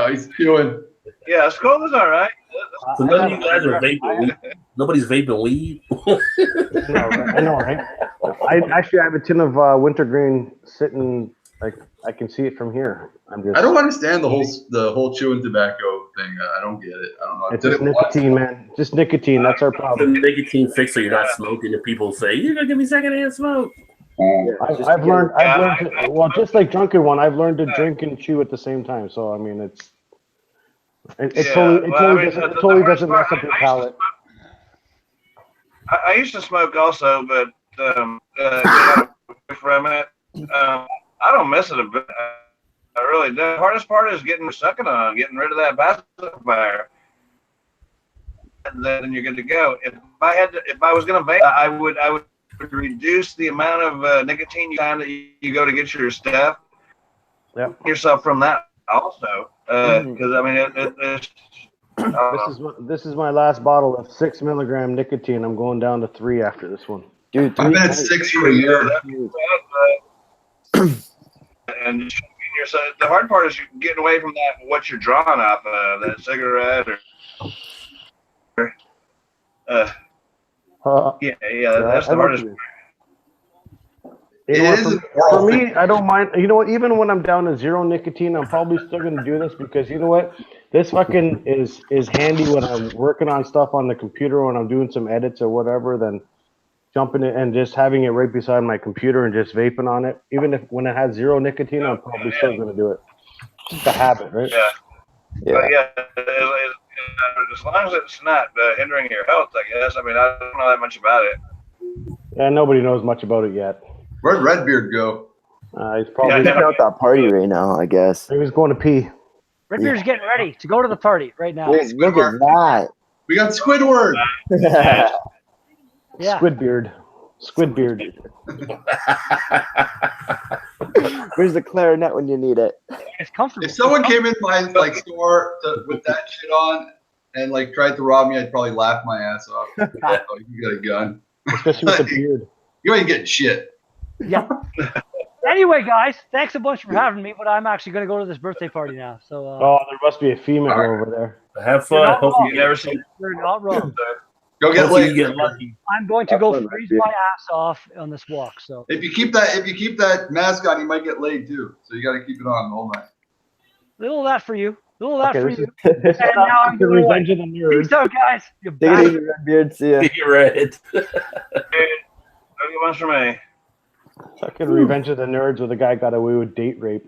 He's chewing. Yeah, Skull is all right. So none of you guys are vaping weed. Nobody's vaping weed. I know, right? I have a tin of wintergreen sitting. Like I can see it from here. I don't understand the whole chewing tobacco thing. I don't get it. I don't know. It's just nicotine, man. Just nicotine. That's our The problem. nicotine fix so you're not smoking, and people say you're gonna give me secondhand smoke. I've learned. Well, just like Drunken One, I've learned to drink and chew at the same time. So I mean, it totally doesn't mess up your palate. I used to smoke also, but from it, I don't miss it a bit. I really do. The hardest part is getting rid of that pacifier. And then you're good to go. If I was gonna vape, I would reduce the amount of nicotine time that you go to get your stuff. Yep. Yourself from that also, because I mean it's. This is my last bottle of 6 milligram nicotine. I'm going down to 3 after this one. Dude, I've been at 6 for a year. And the hard part is getting away from that. What you're drawing off of that cigarette or. That's the hardest. For me, I don't mind. You know what? Even when I'm down to 0 nicotine, I'm probably still going to do this because you know what? This fucking is handy when I'm working on stuff on the computer when I'm doing some edits or whatever. Then jumping it and just having it right beside my computer and just vaping on it. Even when it has 0 nicotine, I'm probably still going to do it. Just a habit, right? Yeah. As long as it's not hindering your health, I guess. I mean, I don't know that much about it. Yeah, nobody knows much about it yet. Where'd Redbeard go? He's probably he's out that party right now, I guess. He was going to pee. Redbeard's getting ready to go to the party right now. Wait, look at that. We got Squidward. Yeah. Squidbeard. Where's the clarinet when you need it? It's comfortable. If someone came in my store with that shit on and tried to rob me, I'd probably laugh my ass off. You got a gun. Especially with the beard. You ain't getting shit. Yeah. Anyway, guys, thanks a bunch for having me, but I'm actually going to go to this birthday party now. So. Oh, there must be a female over there. Have fun. Hope you never see. You're not wrong. Go get Hopefully laid. you get lucky. I'm going to go freeze my ass off on this walk. So If you keep that mask on, you might get laid too. So you got to keep it on the whole night. little of that for you. Little of that for this you. is And now I'm the going away. Revenge of the Nerds. Peace out, guys. You Take it bastard. easy, Redbeard. See ya. You're right. No good ones for me. Fucking Revenge of the Nerds where the guy got away with date rape.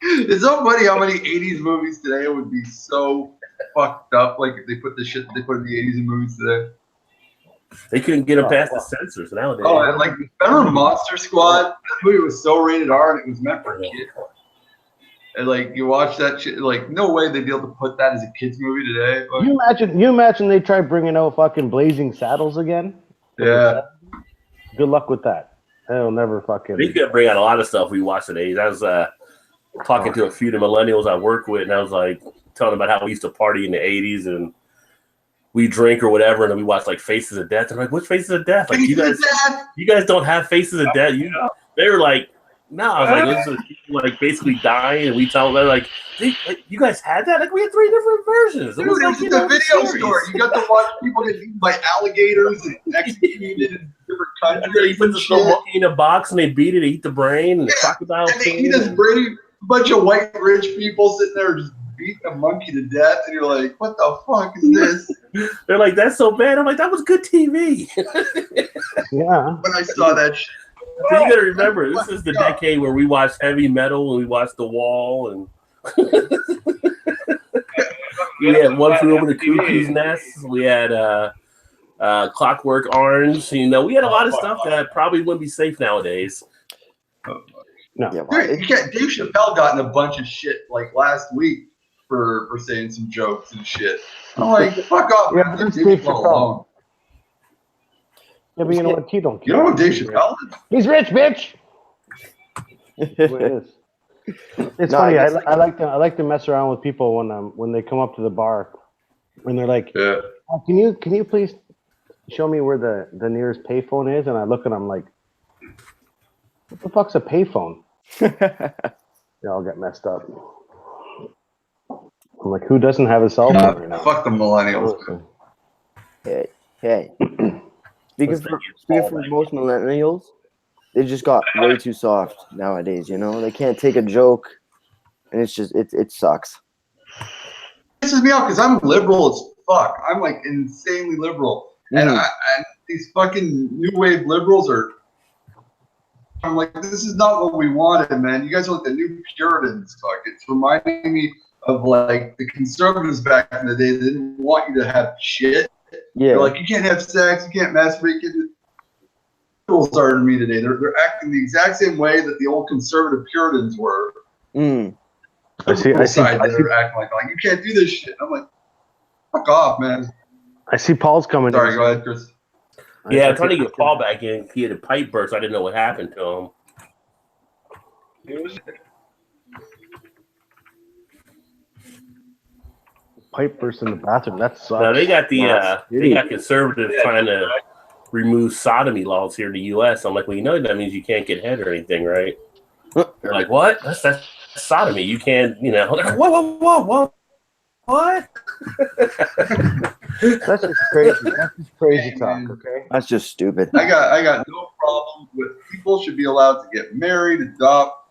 It's so funny how many 80s movies today would be so fucked up. Like if they put the shit they put in the 80s in movies today. They couldn't get them past the censors nowadays. Oh, and like remember Monster Squad? That movie was so rated R and it was meant for kids. And like you watch that shit, like no way they'd be able to put that as a kids movie today. Like, You imagine they try bringing out fucking Blazing Saddles again? yeah. Good luck with that. They'll never fucking. They could bring out a lot of stuff we watched today. I was talking to a few of the millennials I work with, and I was like telling them about how we used to party in the 80s and we drink or whatever, and then we watch like Faces of Death. I'm like, which Faces of Death? Like you guys don't have Faces of Death. They were like, no. I was like, this is people like basically dying, and we tell them they're like, you guys had that? Like we had 3 different versions. It was like the video store. You got to watch people get eaten by alligators and executed in different countries. You put the slow monkey in a box and they beat it, eat the brain, and the crocodile. And they eat this brain. A bunch of white rich people sitting there just beating a monkey to death, and you're like, what the fuck is this? They're like, that's so bad. I'm like, that was good TV. Yeah. When I saw that shit. So you gotta remember, this is the decade where we watched heavy metal and we watched The Wall, and we had One Flew Over the Cuckoo's Nest. We had Clockwork Orange. You know, we had a lot of stuff that probably wouldn't be safe nowadays. No. Yeah, Dude, Dave Chappelle got in a bunch of shit like last week for saying some jokes and shit. I'm like, fuck off. Yeah, man. but that's Leave Dave people Chappelle. alone. Yeah, but you know what? He don't care. You know who Dave Chappelle is? He's rich, bitch. That's what it is. It's No, funny. I I like to mess around with people when they come up to the bar, when they're like, Yeah. oh, "Can you please show me where the nearest payphone is?" And I look at them like, "What the fuck's a payphone?" They all get messed up. I'm like, who doesn't have a cell phone right now? Fuck the millennials. Hey. Speaking for most millennials, they just got way too soft nowadays. You know, they can't take a joke, and it's just it sucks. This pisses me off because I'm liberal as fuck. I'm like insanely liberal, and these fucking new wave liberals are. I'm like, this is not what we wanted, man. You guys are like the new Puritans. Fuck, it's reminding me of like the conservatives back in the day. They didn't want you to have shit. Yeah. They're like, you can't have sex, you can't masturbate. Liberals are to me today. They're acting the exact same way that the old conservative Puritans were. Mm. I see. They're acting like you can't do this shit. I'm like, fuck off, man. I see Paul's coming. Sorry, go ahead, Chris. Yeah, I'm trying to get Paul back in. He had a pipe burst. I didn't know what happened to him. Pipe burst in the bathroom. That sucks. Now they got conservatives trying to remove sodomy laws here in the U.S. I'm like, well, you know that means you can't get head or anything, right? They're like, what? That's sodomy. You can't, you know. Like, whoa, what? That's just crazy. That's just crazy talk. Okay. That's just stupid. I got no problem with people should be allowed to get married, adopt.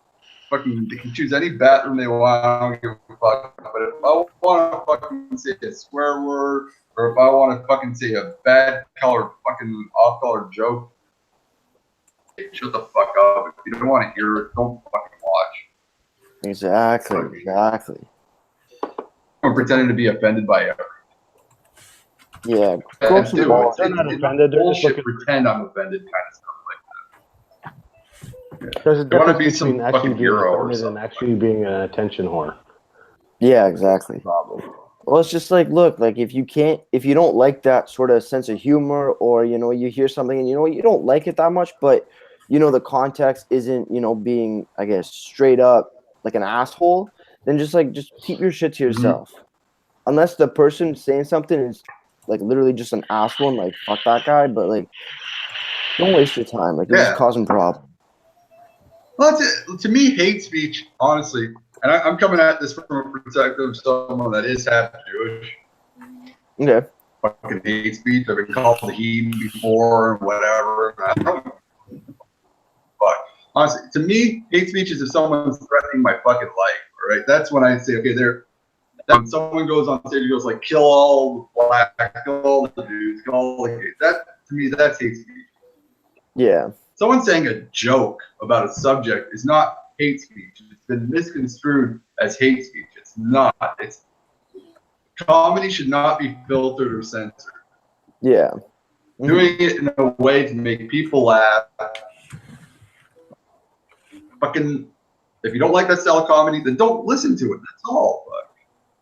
Fucking, they can choose any bathroom they want. I don't give a fuck. But if I want to fucking say a swear word, or if I want to fucking say a bad color, fucking off-color joke, shut the fuck up. If you don't want to hear it, don't fucking watch. Exactly. I'm pretending to be offended by everything. Yeah. It's They're not offended. They're just bullshit. looking Pretend I'm offended, kind of stuff like that. There's a They want to difference be some between actually fucking being hero or offended and something. actually being an attention whore. Yeah, exactly. Well, it's just like, look, like if you don't like that sort of sense of humor, or you know, you hear something and you know you don't like it that much, but you know the context isn't, you know, being, I guess, straight up like an asshole, then just keep your shit to yourself. Unless the person saying something is like literally just an asshole and like fuck that guy, but like don't waste your time. Like you're just causing problems. Well, to me, hate speech, honestly, and I'm coming at this from a perspective of someone that is half Jewish. Okay. Fucking hate speech. I've been called the he before, whatever. But honestly, to me, hate speech is if someone's threatening my fucking life. All right, that's when I say, okay, when someone goes on stage and goes like, kill all the black, kill all the dudes, kill all the gays. That to me, that's hate speech. Yeah. Someone saying a joke about a subject is not hate speech. It's been misconstrued as hate speech. It's not. It's comedy should not be filtered or censored. Yeah. Doing it in a way to make people laugh. Fucking, if you don't like that style of comedy, then don't listen to it. That's all. But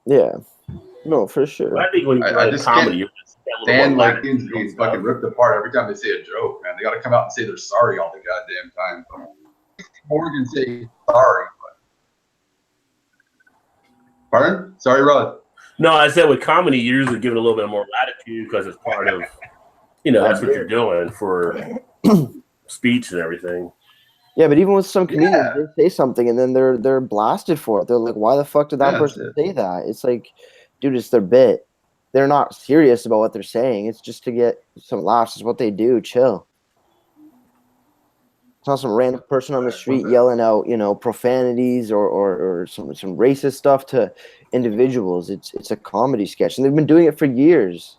Yeah. No, for sure. I think when you I write just comedy, can't you're just stand like being fucking ripped apart every time they say a joke, man. They got to come out and say they're sorry all the goddamn time. Morgan say sorry. Pardon? Sorry, Rod. No, I said with comedy, you're usually given a little bit more latitude because it's part of, that's what you're doing for speech and everything. Yeah, but even with some comedians, they say something and then they're blasted for it. They're like, "Why the fuck did that person say that?" It's like, dude, it's their bit. They're not serious about what they're saying. It's just to get some laughs. It's what they do. Chill. It's not some random person on the street yelling out, profanities or some racist stuff to individuals. It's a comedy sketch, and they've been doing it for years.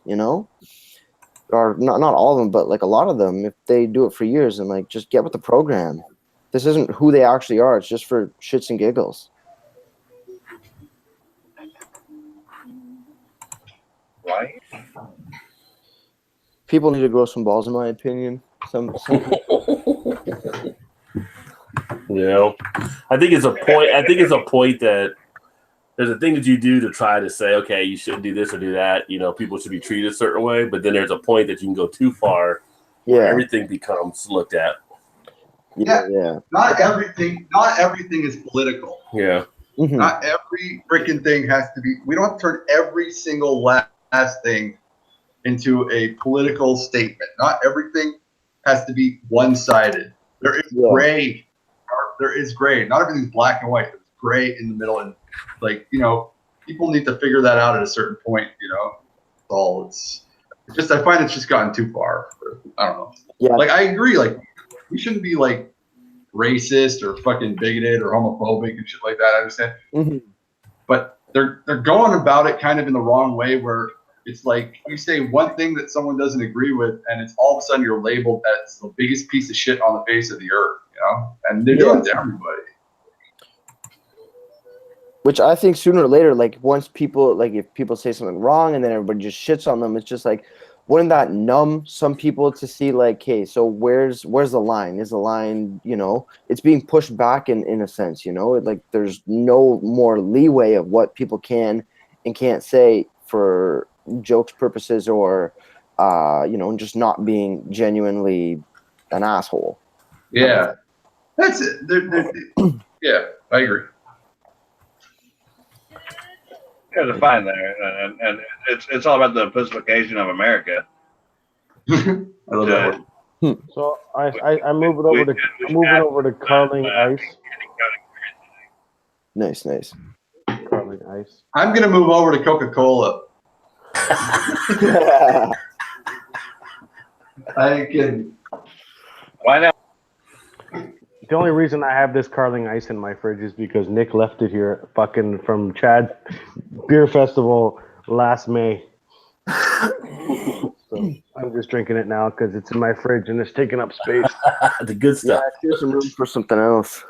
Or not all of them, but like a lot of them, if they do it for years, and like just get with the program. This isn't who they actually are. It's just for shits and giggles. Right. People need to grow some balls, in my opinion. Some I think it's a point. I think it's a point that there's a thing that you do to try to say, okay, you shouldn't do this or do that. People should be treated a certain way. But then there's a point that you can go too far, where everything becomes looked at. Yeah. Not everything is political. Yeah. Mm-hmm. Not every freaking thing has to be. We don't have to turn every single last thing into a political statement. Not everything has to be one-sided. There is gray. There is gray. Not everything's black and white. There's gray in the middle, and people need to figure that out at a certain point. It's just I find it's just gotten too far. I don't know. Yeah. Like I agree. Like we shouldn't be like racist or fucking bigoted or homophobic and shit like that. I understand. Mm-hmm. But they're going about it kind of in the wrong way, where it's like you say one thing that someone doesn't agree with, and it's all of a sudden you're labeled as the biggest piece of shit on the face of the earth, and they're doing it to everybody. Which I think sooner or later, like once people, like if people say something wrong and then everybody just shits on them, it's just like, wouldn't that numb some people to see like, hey, so where's the line? Is the line, it's being pushed back in a sense, like there's no more leeway of what people can and can't say for jokes purposes or, just not being genuinely an asshole. Yeah, that's it. Yeah, I agree. There's a fine there, and it's all about the pacification of America. I love that word. So I'm moving over to curling ice. Nice. Curling ice. I'm gonna move over to Coca-Cola. I ain't kidding. Why not? The only reason I have this curling ice in my fridge is because Nick left it here fucking from Chad's beer festival last May. So I'm just drinking it now because it's in my fridge and it's taking up space. The good stuff. Yeah, here's some room for something else.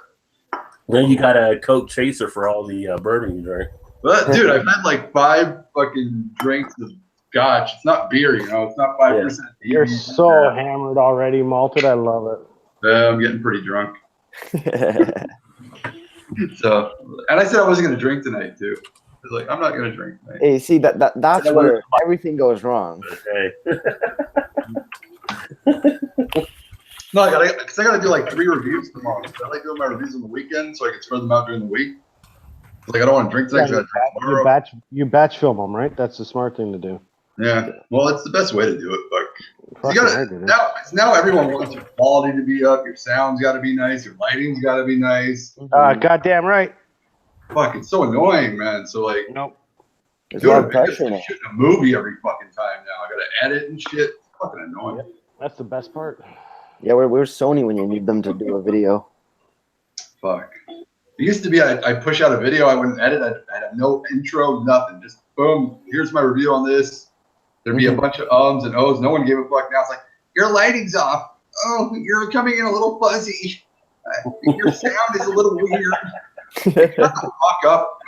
Then you got a Coke chaser for all the bourbon you drink. But dude, I've had like 5 fucking drinks of scotch. It's not beer, It's not 5%. You're so hammered already, malted. I love it. I'm getting pretty drunk. So, and I said I wasn't gonna drink tonight too. I was like, I'm not gonna drink tonight. Hey, see that's where everything goes wrong. Okay. No, I gotta do like 3 reviews tomorrow. I like doing my reviews on the weekend so I can spread them out during the week. Like I don't want to drink tonight. You batch film them, right? That's the smart thing to do. Yeah, well, it's the best way to do it. But now everyone wants your quality to be up, your sound's got to be nice, your lighting's got to be nice. Goddamn right. Fuck, it's so annoying, man. So like, nope. There's a lot of Doing videos pressure and now. shooting a movie every fucking time now. I gotta edit and shit. It's fucking annoying. That's the best part. Yeah, where's Sony when you need them to do a video? Fuck. It used to be I push out a video, I wouldn't edit, I had no intro, nothing. Just boom, here's my review on this. There'd be a bunch of ums and ohs. No one gave a fuck. Now it's like, your lighting's off. Oh, you're coming in a little fuzzy. Your sound is a little weird. Shut the fuck up.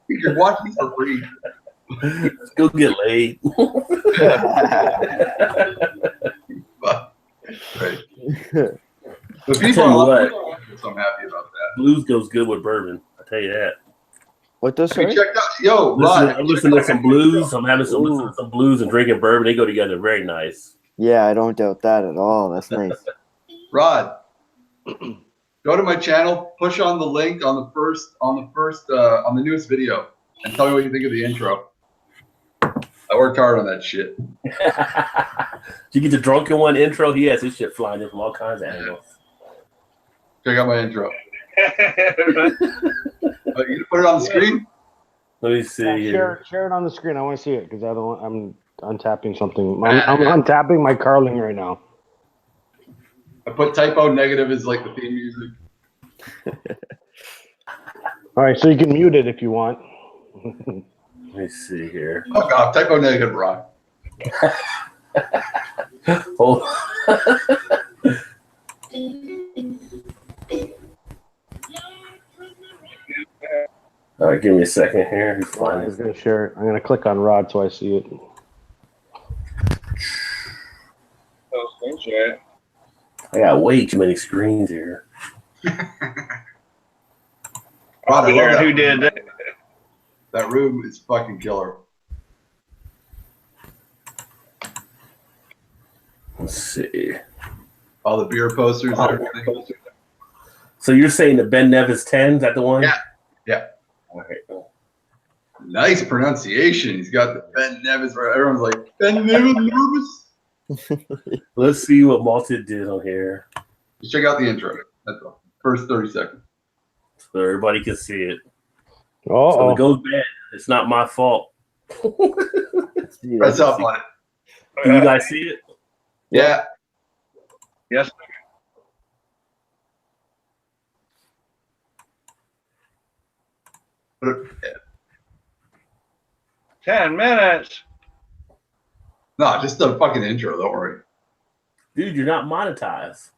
You're watching this for free. Let's go get laid. Right. The I people tell you what, so I'm happy about that. blues goes good with bourbon. I tell you that. What does We sorry? checked out, yo, Rod. I'm listening to some blues. I'm having some listening to some blues and drinking bourbon. They go together very nice. Yeah, I don't doubt that at all. That's nice. Rod, go to my channel, push on the link on the newest video, and tell me what you think of the intro. I worked hard on that shit. Did you get the drunken one intro? He has his shit flying in from all kinds of angles. Check out my intro. You put it on the screen? Let me see here. Share it on the screen. I want to see it because I'm untapping something. I'm untapping my Carling right now. I put typo negative as like the theme music. All right, so you can mute it if you want. Let me see here. Fuck off, typo negative, Rod. Oh. All right, give me a second here. He's I flying. was gonna share it. I'm gonna click on Rod so I see it. I got way too many screens here. Rod, I love Who did that? that room is fucking killer. Let's see. All the beer posters and everything. So you're saying the Ben Nevis 10? Is that the one? Yeah. Yeah. Okay. Nice pronunciation. He's got the Ben Nevis. Everyone's like, Ben Nevis nervous? Let's see what Malted did on here. Just check out the intro. That's all. First 30 seconds. So everybody can see it. Oh, So it goes bad. It's not my fault. Press up on it. Can you guys see it? Yeah. Yes. Put it- 10 minutes. No, just the fucking intro. Don't worry. Dude, you're not monetized.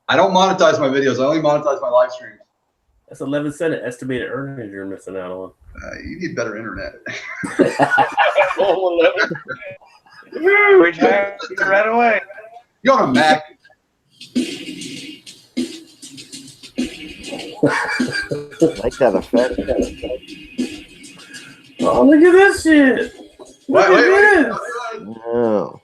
I don't monetize my videos. I only monetize my live streams. That's 11 cent estimated earnings you're missing out on. You need better internet. Reach back right away. You on a Mac? Like that effect. Oh, look at this shit. Look at this. Oh.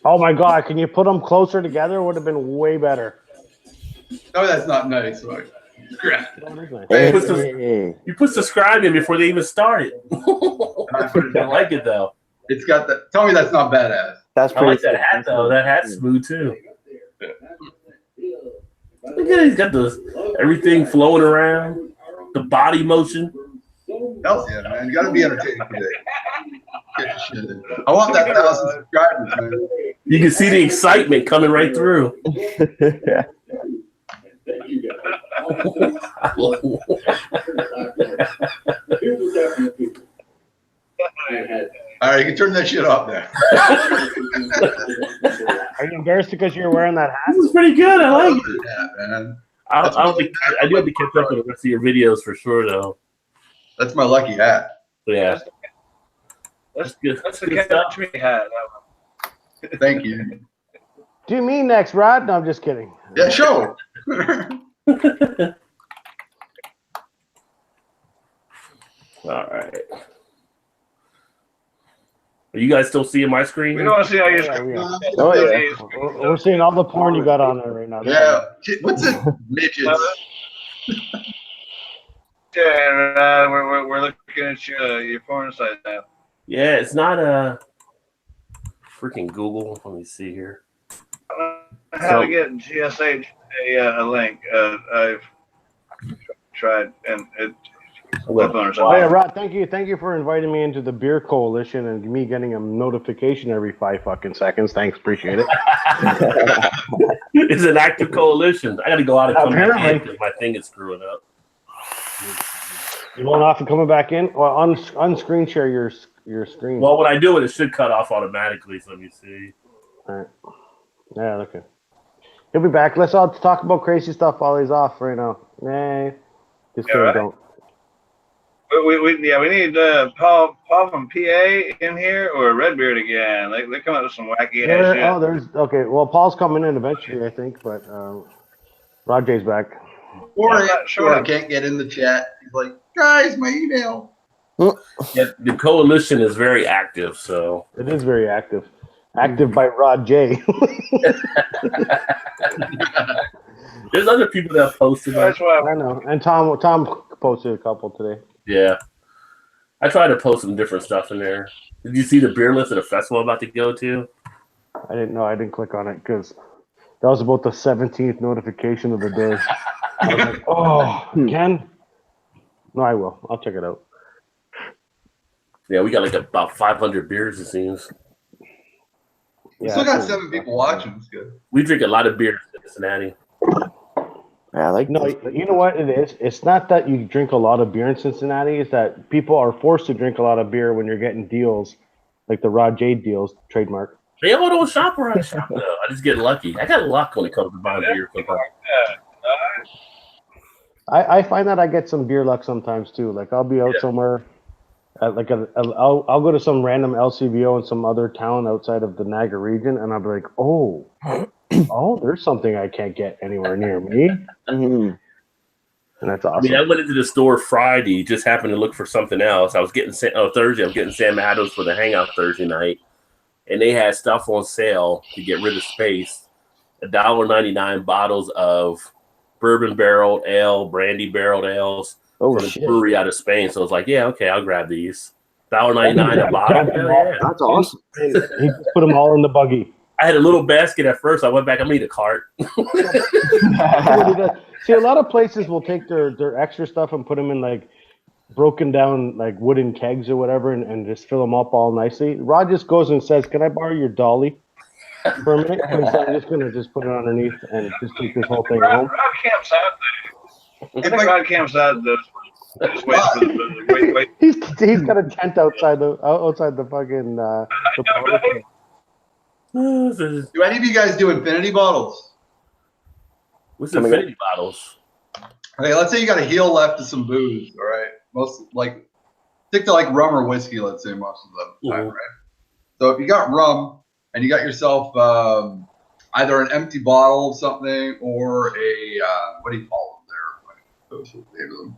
Oh my God! Can you put them closer together? It would have been way better. No, that's not nice. Crap. Hey. You put subscribe in before they even started. I like it though. It's got that. Tell me that's not badass. That's I pretty like that hat though. That hat's smooth too. Look at it. He's got the everything flowing around, the body motion. Hell yeah, man. You got to be entertaining today. Get your shit in. I want that 1,000 subscribers, man. You can see the excitement coming right through. Yeah. All right, you can turn that shit off now. Are you embarrassed because you're wearing that hat? This is pretty good. I like it. Yeah, man. I don't think I do have to catch up with the rest of your videos for sure, though. That's my lucky hat. So, yeah, That's good. That's the Good stuff. catch me hat. Thank you. Do you mean next, Rod? No, I'm just kidding. Yeah, show. All right. Are you guys still seeing my screen? We don't want to see how you. Yeah, we are. Oh, yeah. We're seeing all the porn you got on there right now. Yeah. What's it? Midgets. Yeah, we're looking at your porn site now. Yeah, it's not a freaking Google. Let me see here. how to get GSH a link. I've tried, and my phone or Oh yeah, something. Rod, thank you for inviting me into the beer coalition and me getting a notification every 5 fucking seconds. Thanks, appreciate it. It's an active coalition. I got to go out and come back in Apparently. because my thing is screwing up. You going off and coming back in? Well, unscreen share your screen. Well, when I do it, it should cut off automatically. So let me see. All right. Yeah, okay. He'll be back. Let's all talk about crazy stuff while he's off right now. Nah, just kidding, right. don't. We need Paul from PA in here or Redbeard again. They come up with some wacky ass shit. Oh, okay. Well, Paul's coming in eventually, I think, but Rajay's back. Or I'm not sure. I can't get in the chat. He's like, guys, my email. Yeah, the coalition is very active, so It is very active. Active by Rod J. there's other people that have posted. That's why I know. And Tom posted a couple today. Yeah, I try to post some different stuff in there. Did you see the beer list at a festival I'm about to go to? I didn't know. I didn't click on it because that was about the 17th notification of the day. I was like, oh, again? No, I will. I'll check it out. Yeah, we got like about 500 beers, it seems. We still got 7 people watching. It's good. We drink a lot of beer in Cincinnati. Yeah, I like No, you know what it is? It's not that you drink a lot of beer in Cincinnati. It's that people are forced to drink a lot of beer when you're getting deals, like the Rod J deals, trademark. They all don't shop where I shop, though. I just get lucky. I got luck when it comes to buying beer. I find that I get some beer luck sometimes too. Like I'll be out somewhere, at like I'll go to some random LCBO in some other town outside of the Niagara region, and I'll be like, oh, there's something I can't get anywhere near me, and that's awesome. I mean, I went into the store Friday, just happened to look for something else. I was getting Thursday. I was getting Sam Adams for the hangout Thursday night, and they had stuff on sale to get rid of space. $1.99 bottles of bourbon barreled ale, brandy barreled ales from the brewery out of Spain. So I was like, yeah, okay, I'll grab these. $1.99 a bottle. Yeah. That's awesome. He just put them all in the buggy. I had a little basket at first. I went back. I made a cart. See, a lot of places will take their extra stuff and put them in like broken down like wooden kegs or whatever, and just fill them up all nicely. Rod just goes and says, "Can I borrow your dolly for a minute?" And so I'm just gonna just put it underneath and just take this whole thing home. Rod camps out there. I think Rod camps out there. Just wait for the wait. He's got a tent outside the fucking. Do any of you guys do infinity bottles? What's infinity bottles? Okay, let's say you got a heel left to some booze. All right, stick to like rum or whiskey. Let's say most of the time, right? So if you got rum and you got yourself either an empty bottle of something or a what do you call them there?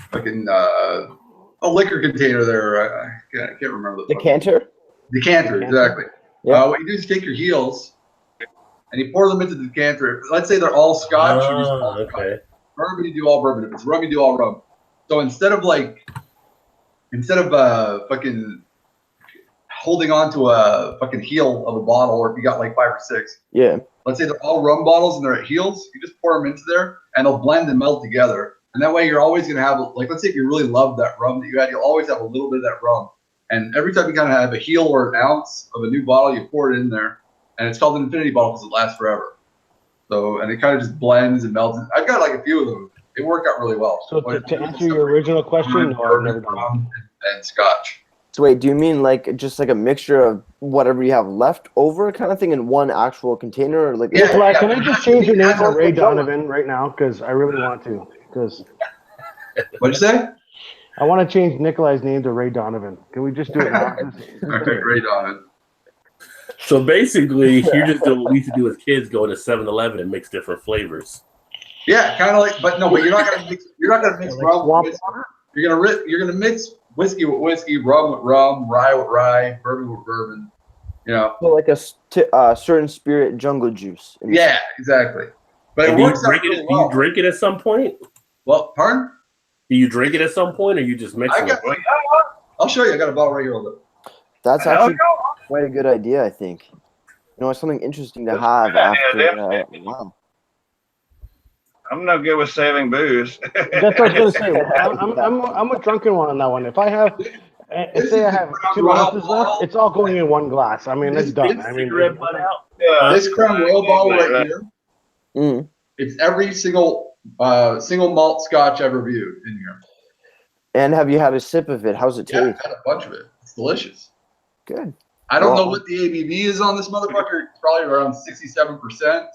Fucking a liquor container there. I can't remember the decanter. Decanter, exactly. Yeah. What you do is take your heels and you pour them into the decanter. Let's say they're all Scotch. Okay. Bourbon, you do all bourbon. If it's rum, you do all rum. So instead of fucking holding on to a fucking heel of a bottle, or if you got like 5 or 6, let's say they're all rum bottles and they're at heels, you just pour them into there and they'll blend and melt together. And that way you're always going to have, like, let's say if you really love that rum that you had, you'll always have a little bit of that rum. And every time you kind of have a heel or an ounce of a new bottle, you pour it in there. And it's called an infinity bottle because it lasts forever. So, and it kind of just blends and melts. I've got like a few of them. They work out really well. So to answer your original question, no, I've never done rum and Scotch. So wait, do you mean like just like a mixture of whatever you have left over kind of thing in one actual container? Or like, can I just change your name to Ray Donovan right now? Because I really want to. Because what'd you say? I want to change Nikolai's name to Ray Donovan. Can we just do it now? Okay, Ray Donovan. So basically, you're just doing what we used to do as kids, go to 7-Eleven and mix different flavors. Yeah, kind of like, but you're not gonna mix. You're not gonna mix rum with whiskey. You're gonna mix whiskey with whiskey, rum with rum, rye with rye, bourbon with bourbon. You know, so like a certain spirit jungle juice. Yeah, exactly. But do you drink it at some point? Well, pardon? Do you drink it at some point, or you just mix it? I'll show you. I got a bottle right here. That's actually quite a good idea, I think. know, it's something interesting to have after. Wow. I'm no good with saving booze. That's what I was gonna say. I'm a drunken one on that one. If I have, say I have 2 ounces left, it's all going in one glass. I mean, it's done. I mean, Red Bud out. This Crown Royal bottle right here, it's every single malt Scotch ever viewed in here. And have you had a sip of it? How's it taste? I've had a bunch of it. It's delicious. Good. I don't know what the ABV is on this motherfucker. It's probably around 67%.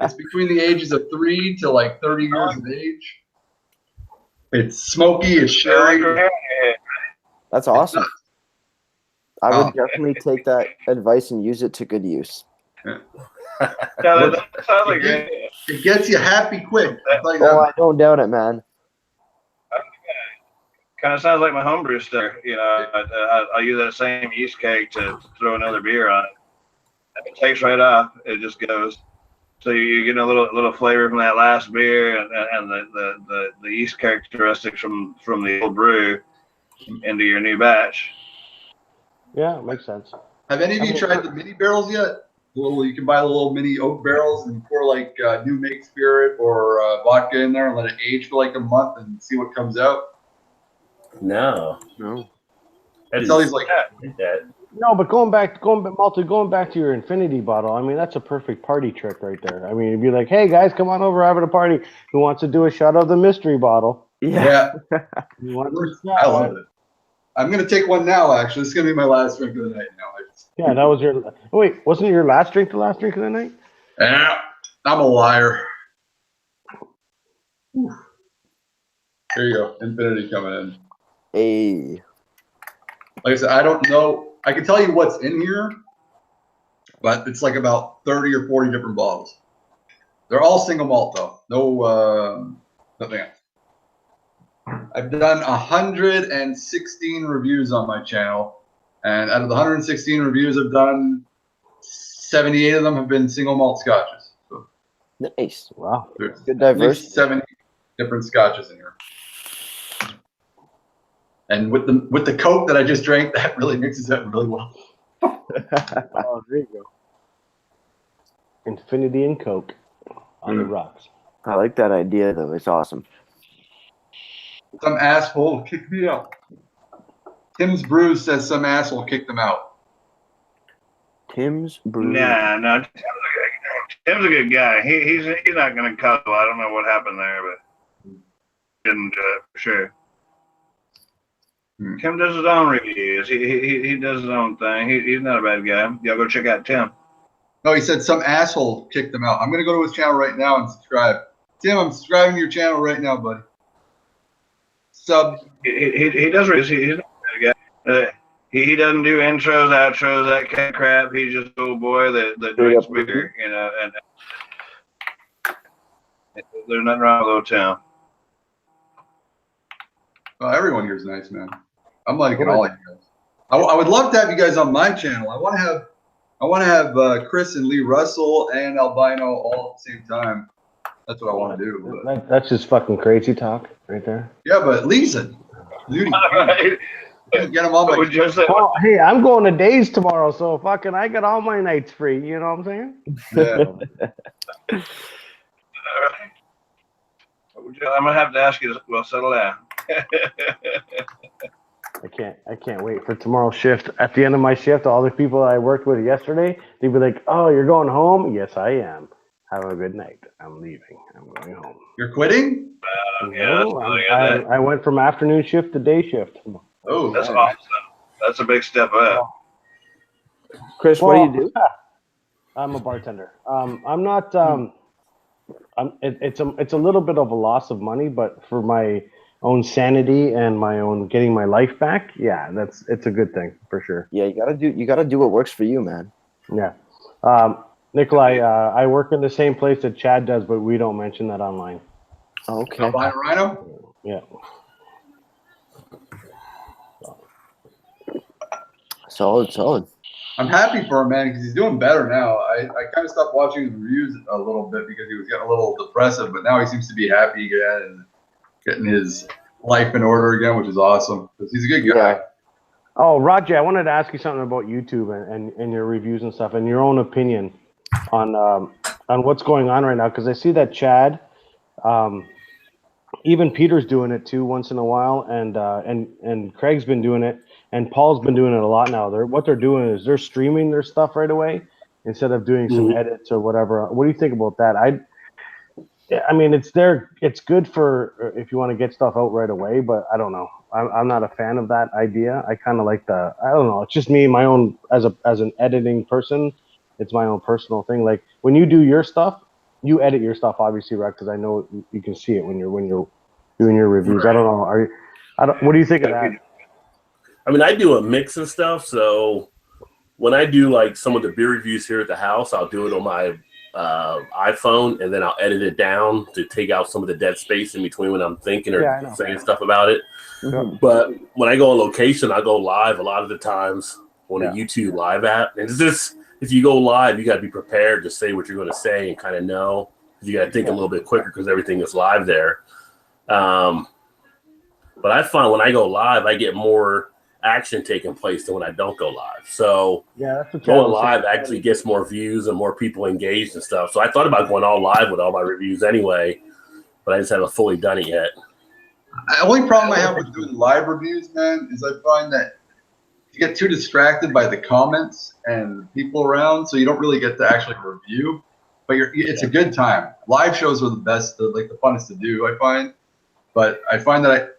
It's between the ages of 3 to like 30 years of age. It's smoky. It's sherry. That's awesome. I would definitely take that advice and use it to good use. Yeah, that sounds like it gets you happy quick. I don't doubt it, man. Kind of sounds like my homebrew stuff. You know, I use that same yeast cake to throw another beer on it. And it takes right off. It just goes. So you get a little flavor from that last beer and the yeast characteristics from the old brew into your new batch. Yeah, it makes sense. Have any of you tried the mini barrels yet? You can buy the little mini oak barrels and pour like new make spirit or vodka in there and let it age for like a month and see what comes out. No. It's always like that. No, but going back to your infinity bottle, I mean, that's a perfect party trick right there. I mean, you'd be like, hey, guys, come on over, having a party. Who wants to do a shot of the mystery bottle? Yeah. I love it. I'm going to take one now, actually. This is going to be my last drink of the night now. Yeah, that was your... Wait, wasn't your last drink the last drink of the night? Yeah, I'm a liar. Whew. Here you go. Infinity coming in. Hey. Like I said, I don't know. I can tell you what's in here, but it's like about 30 or 40 different bottles. They're all single malt, though. No, nothing else. I've done 116 reviews on my channel, and out of the 116 reviews I've done, 78 of them have been single malt scotches. So nice. Wow. There's good diversity. 70 different scotches in here. And with the Coke that I just drank, that really mixes up really well. Oh, there you go. Infinity and Coke on the rocks. I like that idea, though. It's awesome. Some asshole kicked me out. Tim's Brews says some asshole kicked them out. Tim's Brews. Nah, Tim's a good guy. He's not going to cuddle. I don't know what happened there, but didn't for sure. Tim does his own reviews. He does his own thing. He's not a bad guy. Y'all go check out Tim. No, he said some asshole kicked him out. I'm going to go to his channel right now and subscribe. Tim, I'm subscribing to your channel right now, buddy. Sub. He does. He's not a bad guy. He doesn't do intros, outros, that kind of crap. He's just a little boy that drinks beer, you know. And there's nothing wrong with old Tim. Well, everyone here is nice, man. I'm liking all of you guys. I would love to have you guys on my channel. I want to have Chris and Lee Russell and Albino all at the same time. That's what I want to do. But. That's just fucking crazy talk right there. Yeah, but Lee's a beauty. Right. Get him on my channel. Oh, hey, I'm going to Days tomorrow, so fucking I got all my nights free. You know what I'm saying? Yeah. I'm gonna have to ask you. Well, settle down. I can't wait for tomorrow's shift. At the end of my shift, all the people I worked with yesterday, they'd be like, "Oh, you're going home?" Yes, I am. Have a good night. I'm leaving. I'm going home. You're quitting? Yeah, I went from afternoon shift to day shift. Oh, that's awesome. That's a big step up. Chris, what do you do? I'm a bartender. I'm not. It's a little bit of a loss of money, but for my own sanity and my own getting my life back, yeah, it's a good thing for sure. Yeah, you gotta do what works for you, man. Yeah. Nikolai, I work in the same place that Chad does, but we don't mention that online. Okay. Albino Rhino? Yeah. Solid. I'm happy for him, man, because he's doing better now. I kind of stopped watching his reviews a little bit because he was getting a little depressive, but now he seems to be happy again and getting his life in order again, which is awesome because he's a good guy. Oh, Roger, I wanted to ask you something about YouTube and your reviews and stuff, and your own opinion on what's going on right now. Because I see that Chad, even Peter's doing it too once in a while, and Craig's been doing it, and Paul's been doing it a lot now. What they're doing is they're streaming their stuff right away instead of doing some edits or whatever. What do you think about that? I mean, it's good for if you want to get stuff out right away, but I don't know. I'm not a fan of that idea. I kind of like I don't know. It's just me, my own, as an editing person, it's my own personal thing. Like when you do your stuff, you edit your stuff, obviously, right? Because I know you can see it when you're doing your reviews. Right. I don't know. What do you think of that? I mean, I do a mix of stuff. So when I do like some of the beer reviews here at the house, I'll do it on my iPhone, and then I'll edit it down to take out some of the dead space in between when I'm thinking or saying stuff about it. Mhm. But when I go on location, I go live a lot of the times on a YouTube live app. And it's just, if you go live, you got to be prepared to say what you're going to say and kind of know. You got to think a little bit quicker because everything is live there. But I find when I go live, I get more action taking place than when I don't go live. So that's what going live actually gets more views and more people engaged and stuff. So I thought about going all live with all my reviews anyway, but I just haven't fully done it yet. The only problem I have with doing live reviews, man, is I find that you get too distracted by the comments and people around, so you don't really get to actually review. But it's a good time. Live shows are the best, like the funnest to do, I find. But I find that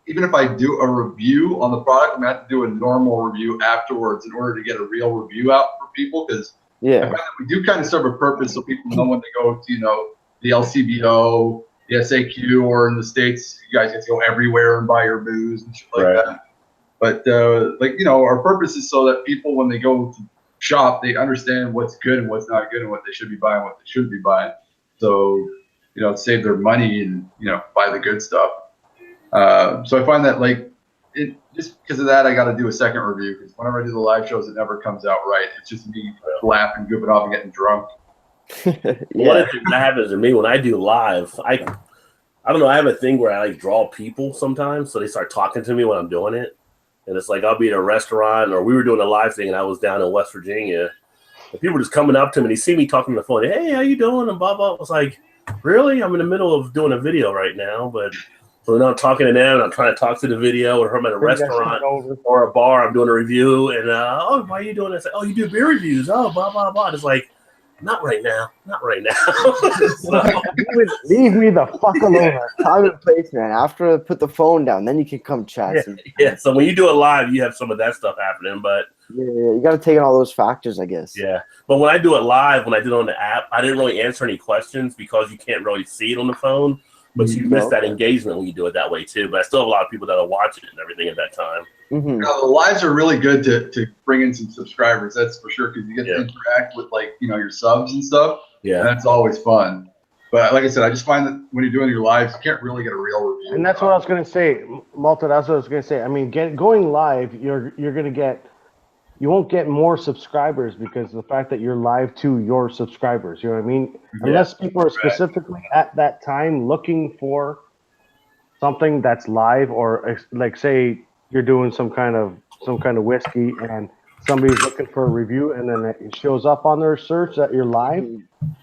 even if I do a review on the product, I'm going to have to do a normal review afterwards in order to get a real review out for people, because I find that we do kind of serve a purpose so people know when they go to, the LCBO, the SAQ, or in the States, you guys get to go everywhere and buy your booze and shit like that. But, our purpose is so that people, when they go to shop, they understand what's good and what's not good and what they should be buying, what they shouldn't be buying. So, save their money and, buy the good stuff. So I find that, just because of that, I got to do a second review, because whenever I do the live shows, it never comes out right. It's just me laughing, goofing off, and getting drunk. One of the things that happens to me when I do live, I don't know, I have a thing where I draw people sometimes, so they start talking to me when I'm doing it. And it's like I'll be at a restaurant, or we were doing a live thing, and I was down in West Virginia, and people were just coming up to me, and they see me talking on the phone. Hey, how you doing? And blah, blah. I was like, really? I'm in the middle of doing a video right now, but so now I'm talking to them, and I'm trying to talk to the video, or I'm at a restaurant or a bar, I'm doing a review, and why are you doing this? Oh, you do beer reviews? Oh, blah, blah, blah. It's like, not right now. So, leave me the fuck alone. Time and place, man. After I put the phone down, then you can come chat. Yeah. So when you do it live, you have some of that stuff happening, but you got to take in all those factors, I guess. Yeah, but when I do it live, when I did it on the app, I didn't really answer any questions because you can't really see it on the phone. But you miss that engagement when you do it that way too. But I still have a lot of people that are watching it and everything at that time. Mm-hmm. The lives are really good to bring in some subscribers. That's for sure, because you get to interact with your subs and stuff. Yeah, and that's always fun. But like I said, I just find that when you're doing your lives, you can't really get a real review. And that's what I was gonna say, Malta. That's what I was gonna say. I mean, going live, you're gonna get. You won't get more subscribers because of the fact that you're live to your subscribers. You know what I mean? Yeah. Unless people are specifically at that time looking for something that's live, or like say you're doing some kind of whiskey and somebody's looking for a review, and then it shows up on their search that you're live.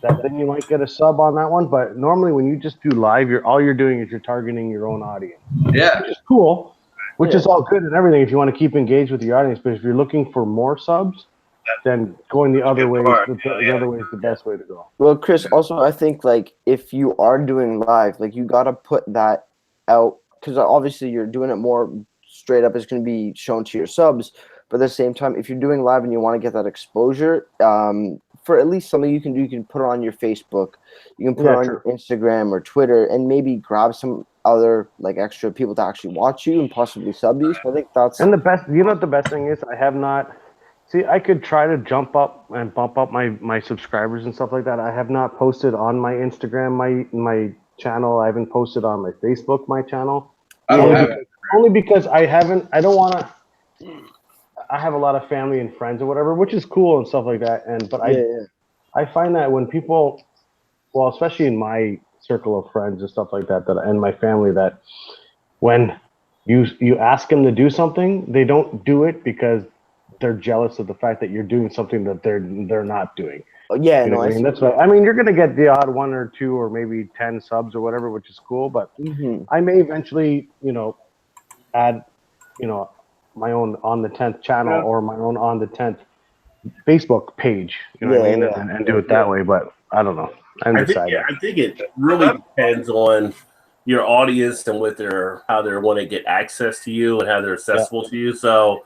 Then you might get a sub on that one. But normally when you just do live, all you're doing is you're targeting your own audience. Yeah, which is cool. Which is all good and everything if you want to keep engaged with your audience, but if you're looking for more subs, then going the other way is the best way to go. Well, Chris, also I think if you are doing live, you got to put that out, because obviously you're doing it more straight up. It's going to be shown to your subs, but at the same time, if you're doing live and you want to get that exposure, for at least something you can do, you can put it on your Facebook, you can put it on your Instagram or Twitter, and maybe grab some other extra people to actually watch you and possibly sub you. So I think that's the best. You know what the best thing is? I have not. See, I could try to jump up and bump up my subscribers and stuff like that. I have not posted on my Instagram my channel. I haven't posted on my Facebook my channel. Only because I haven't. I don't want to. I have a lot of family and friends or whatever, which is cool and stuff like that. I find that when people, well, especially in my circle of friends and stuff like that, and my family, that when you ask them to do something, they don't do it because they're jealous of the fact that you're doing something that they're not doing. Yeah, You know no, what I mean? That's right. I mean, you're gonna get the odd 1 or 2 or maybe 10 subs or whatever, which is cool. But I may eventually, add, my own on the 10th channel or my own on the 10th Facebook page. You know what I mean? And do it that way. But I don't know. I think it really depends on your audience and how they want to get access to you and how they're accessible to you. So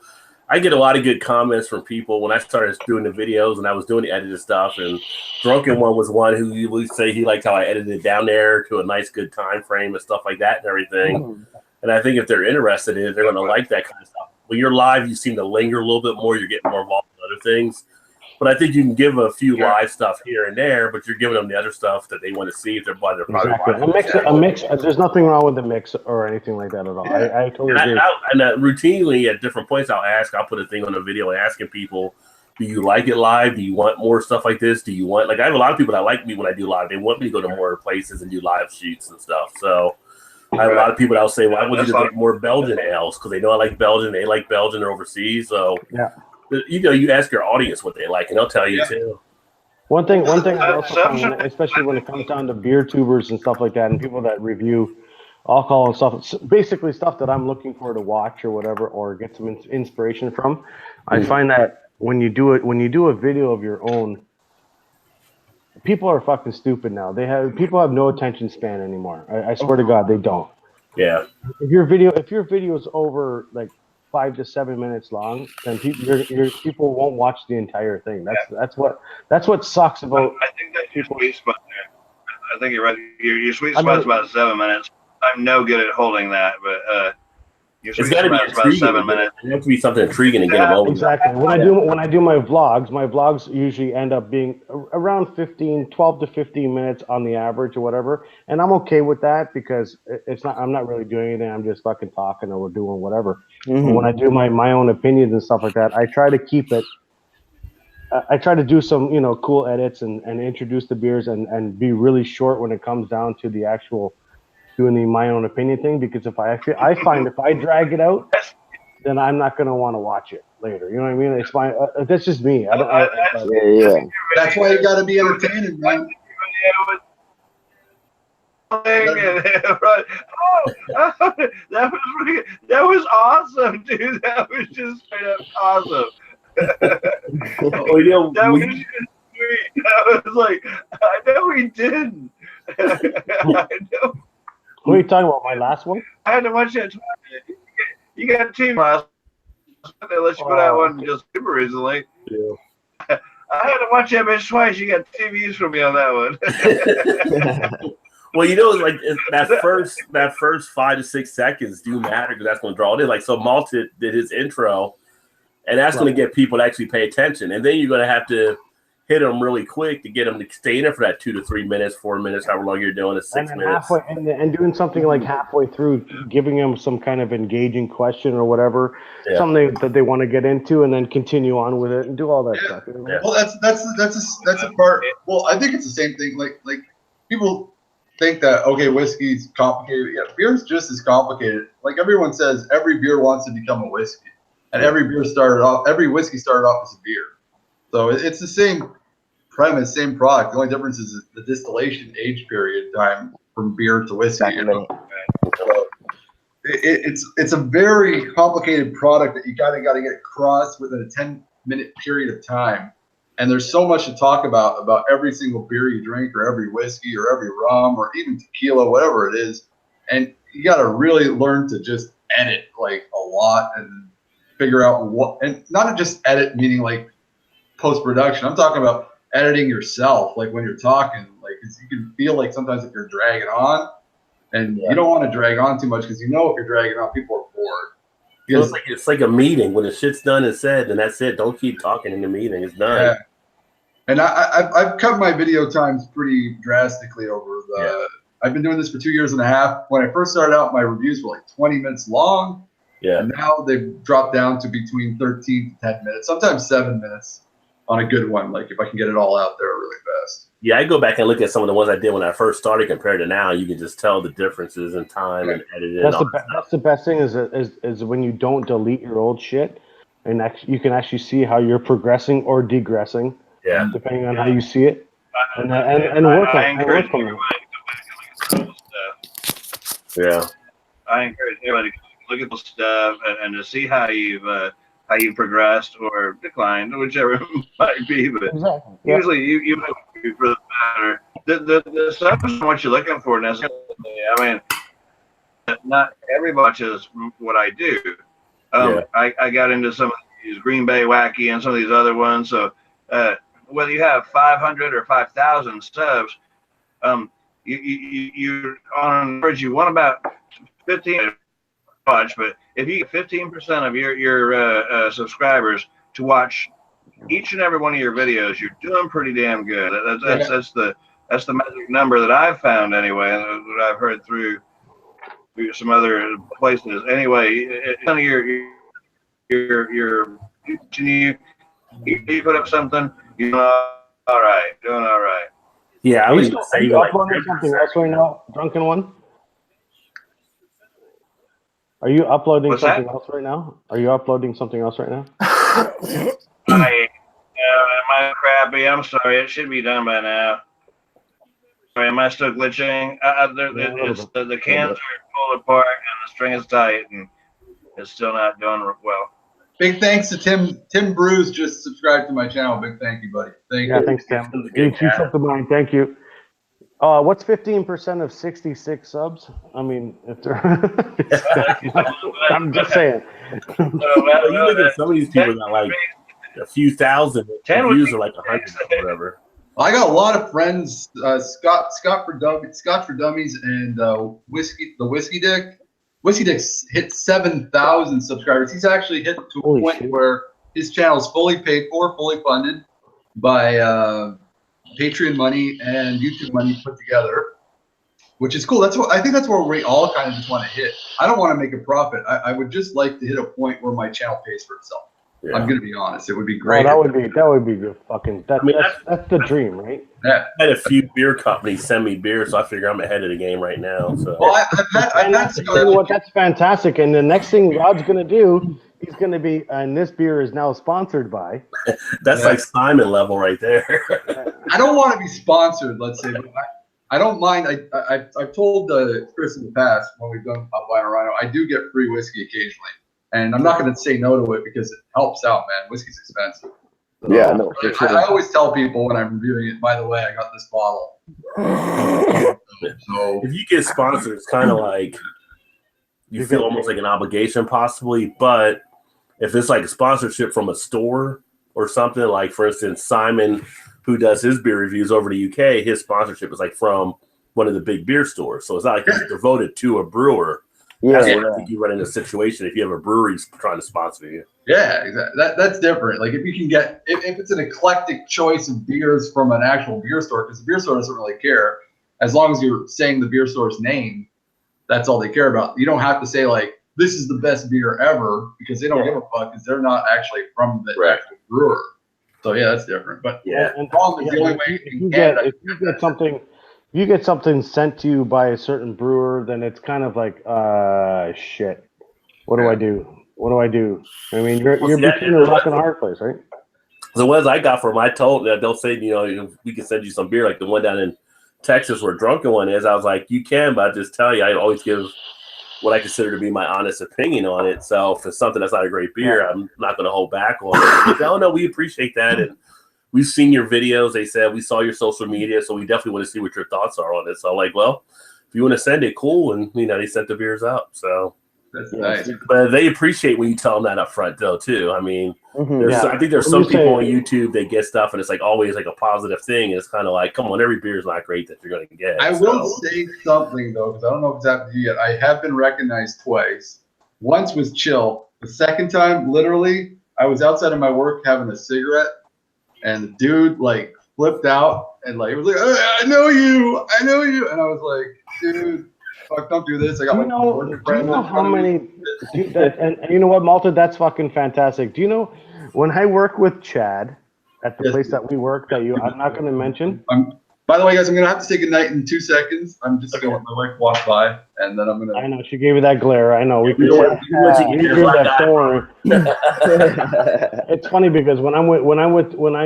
I get a lot of good comments from people when I started doing the videos and I was doing the edited stuff. And Drunken One was one who would say he liked how I edited it down there to a nice, good time frame and stuff like that and everything. And I think if they're interested in it, they're going to like that kind of stuff. When you're live, you seem to linger a little bit more. You're getting more involved in other things. But I think you can give a few live stuff here and there, but you're giving them the other stuff that they want to see if they're probably a mix. There's nothing wrong with the mix or anything like that at all. I totally agree. And routinely at different points, I'll put a thing on the video asking people, do you like it live? Do you want more stuff like this? Do you want, I have a lot of people that like me when I do live. They want me to go to more places and do live shoots and stuff. So I have a lot of people that'll say, why would you drink more Belgian ales? Because they know I like Belgian. They like Belgian. They're overseas. So you ask your audience what they like, and they'll tell you too. One thing I also find, especially when it comes down to beer tubers and stuff like that, and people that review alcohol and stuff, basically stuff that I'm looking for to watch or whatever, or get some inspiration from. I find that when you do a video of your own, people are fucking stupid now. People have no attention span anymore. I swear to God, they don't. Yeah. If your video is over 5 to 7 minutes long, then people won't watch the entire thing. That's what sucks about. I think that's your sweet spot there. I think you're right. Your sweet spot's about 7 minutes. I'm no good at holding that, but your sweet spot's about 7 minutes. It has to be something intriguing to get them over. Exactly. When I do my vlogs usually end up being around 12 to 15 minutes on the average or whatever, and I'm okay with that because I'm not really doing anything. I'm just fucking talking or doing whatever. But when I do my own opinions and stuff like that, I try to keep it. I try to do some cool edits and introduce the beers and be really short when it comes down to the actual doing my own opinion thing, because I find if I drag it out, then I'm not gonna want to watch it later. You know what I mean? It's fine. That's just me. That's why you got to be entertaining, man. That was awesome, dude. That was just straight up awesome. That was just sweet. I was like, I know he didn't. I know. What are you talking about? My last one? I had to watch that twice. You got two last. They let you put out one just super recently. Yeah. I had to watch that bitch twice. You got 2 views from me on that one. Well, that first 5 to 6 seconds do matter because that's going to draw it in. So Malta did his intro, and that's going to get people to actually pay attention. And then you're going to have to hit them really quick to get them to stay in there for that 2 to 3 minutes, 4 minutes, however long you're doing it, 6 minutes. And doing something like halfway through, giving them some kind of engaging question or whatever, something that they want to get into, and then continue on with it and do all that stuff. Yeah. Well, that's a part. Well, I think it's the same thing. Like people think that whiskey's complicated. Yeah, beer's just as complicated. Like everyone says, every beer wants to become a whiskey, and every whiskey started off as a beer. So it's the same premise, same product. The only difference is the distillation age period time from beer to whiskey. So it's a very complicated product that you got to get across within a 10-minute period of time. And there's so much to talk about every single beer you drink, or every whiskey, or every rum, or even tequila, whatever it is. And you got to really learn to just edit a lot and figure out and not just edit meaning post-production. I'm talking about editing yourself, when you're talking, because you can feel sometimes if you're dragging on, and you don't want to drag on too much because if you're dragging on, people are bored. So it's like a meeting. When the shit's done and said, then that's it. Don't keep talking in the meeting. It's done. Yeah. And I've cut my video times pretty drastically over I've been doing this for 2 years and a half. When I first started out, my reviews were 20 minutes long. Yeah. And now they've dropped down to between 13 to 10 minutes, sometimes 7 minutes. on a good one. Like if I can get it all out there really fast. Yeah, I go back and look at some of the ones I did when I first started compared to now. You can just tell the differences in time and editing. That's the best thing is when you don't delete your old shit, and you can actually see how you're progressing or degressing. Yeah, depending on how you see it, and work on it. Yeah, I encourage everybody to look at the stuff and to see how you've progressed or declined, whichever it might be. But exactly. Usually you move for the better. The stuff is what you're looking for necessarily. I mean, not everybody is what I do. I got into some of these Green Bay Wacky and some of these other ones. So whether you have 500 or 5,000 subs, you on average you want about 15 watch, but if you get 15% of your subscribers to watch each and every one of your videos, you're doing pretty damn good. That's the magic number that I've found anyway, and that I've heard through some other places. Anyway, kind of your you put up something, you're doing all right. Yeah, I was are you uploading something else right now, Drunken One? Are you uploading something else right now? Am I crappy? I'm sorry. It should be done by now. Sorry, am I still glitching? The cans are pulled apart and the string is tight, and it's still not doing well. Big thanks to Tim. Tim Bruce just subscribed to my channel. Big thank you, buddy. Thank you. Thanks, Tim. You took the mine. Thank you. What's 15% of 66 subs? I mean, if they're I'm just saying. You look at some of these people that like a few thousand views or like 100 or whatever. I got a lot of friends. Scott for Dummies and Whiskey Dick. Whiskey Dick hit 7,000 subscribers. He's actually hit to a point where his channel is fully paid for, fully funded by Patreon money and YouTube money put together, which is cool. I think that's where we all kind of just want to hit. I don't want to make a profit. I would just like to hit a point where my channel pays for itself. Yeah. I'm gonna be honest. It would be great. That would be good. Fucking that's the dream, right? Yeah. I had a few beer companies send me beer, so I figure I'm ahead of the game right now. So that's fantastic. And the next thing Rod's gonna do, he's gonna be, and this beer is now sponsored by. That's like Simon level right there. I don't want to be sponsored, let's say. But I don't mind. I've told Chris in the past when we've done Albino Rhino, I do get free whiskey occasionally. And I'm not going to say no to it because it helps out, man. Whiskey's expensive. Yeah, no. I always tell people when I'm reviewing it, by the way, I got this bottle. So if you get sponsored, it's kind of like you feel almost like an obligation possibly. But if it's like a sponsorship from a store or something, like for instance, Simon, who does his beer reviews over the UK, his sponsorship is like from one of the big beer stores. So it's not like he's devoted to a brewer. I think you run into a situation if you have a brewery trying to sponsor you. Yeah, exactly. That's different. Like if you can get if it's an eclectic choice of beers from an actual beer store, because the beer store doesn't really care as long as you're saying the beer store's name. That's all they care about. You don't have to say like this is the best beer ever because they don't give a fuck because they're not actually from the actual brewer. So yeah, that's different. But the only way if you get something sent to you by a certain brewer, then it's kind of like, shit. What do I do? I mean, you're between a rock and a hard place, right? The ones I got from, I told that they'll say, we can send you some beer, like the one down in Texas where Drunken One is. I was like, you can, but I just tell you, I always give what I consider to be my honest opinion on it. So if it's something that's not a great beer, I'm not going to hold back on it. Say, oh no, we appreciate that, and we've seen your videos. They said we saw your social media, so we definitely want to see what your thoughts are on it. So I'm like, well, if you want to send it, cool. And they sent the beers out. So that's nice. But they appreciate when you tell them that up front, though, too. I mean, I think there's some people on YouTube that get stuff, and it's like always like a positive thing. And it's kind of like, come on, every beer is not great that you're going to get. I will say something though, because I don't know if it's happened to you yet. I have been recognized twice. Once was chill. The second time, literally, I was outside of my work having a cigarette. And the dude like flipped out and like was like, I know you, and I was like, dude, fuck, don't do this. I got do you know how many? And you know what, Malta? That's fucking fantastic. Do you know when I work with Chad, at the place that we work that I'm not going to mention. By the way, guys, I'm going to have to say goodnight in 2 seconds. I'm just going to let my wife walk by, and then I'm going to. I know, she gave you that glare. I know. We You know what you you get, hear black that eye. door. It's funny because when I'm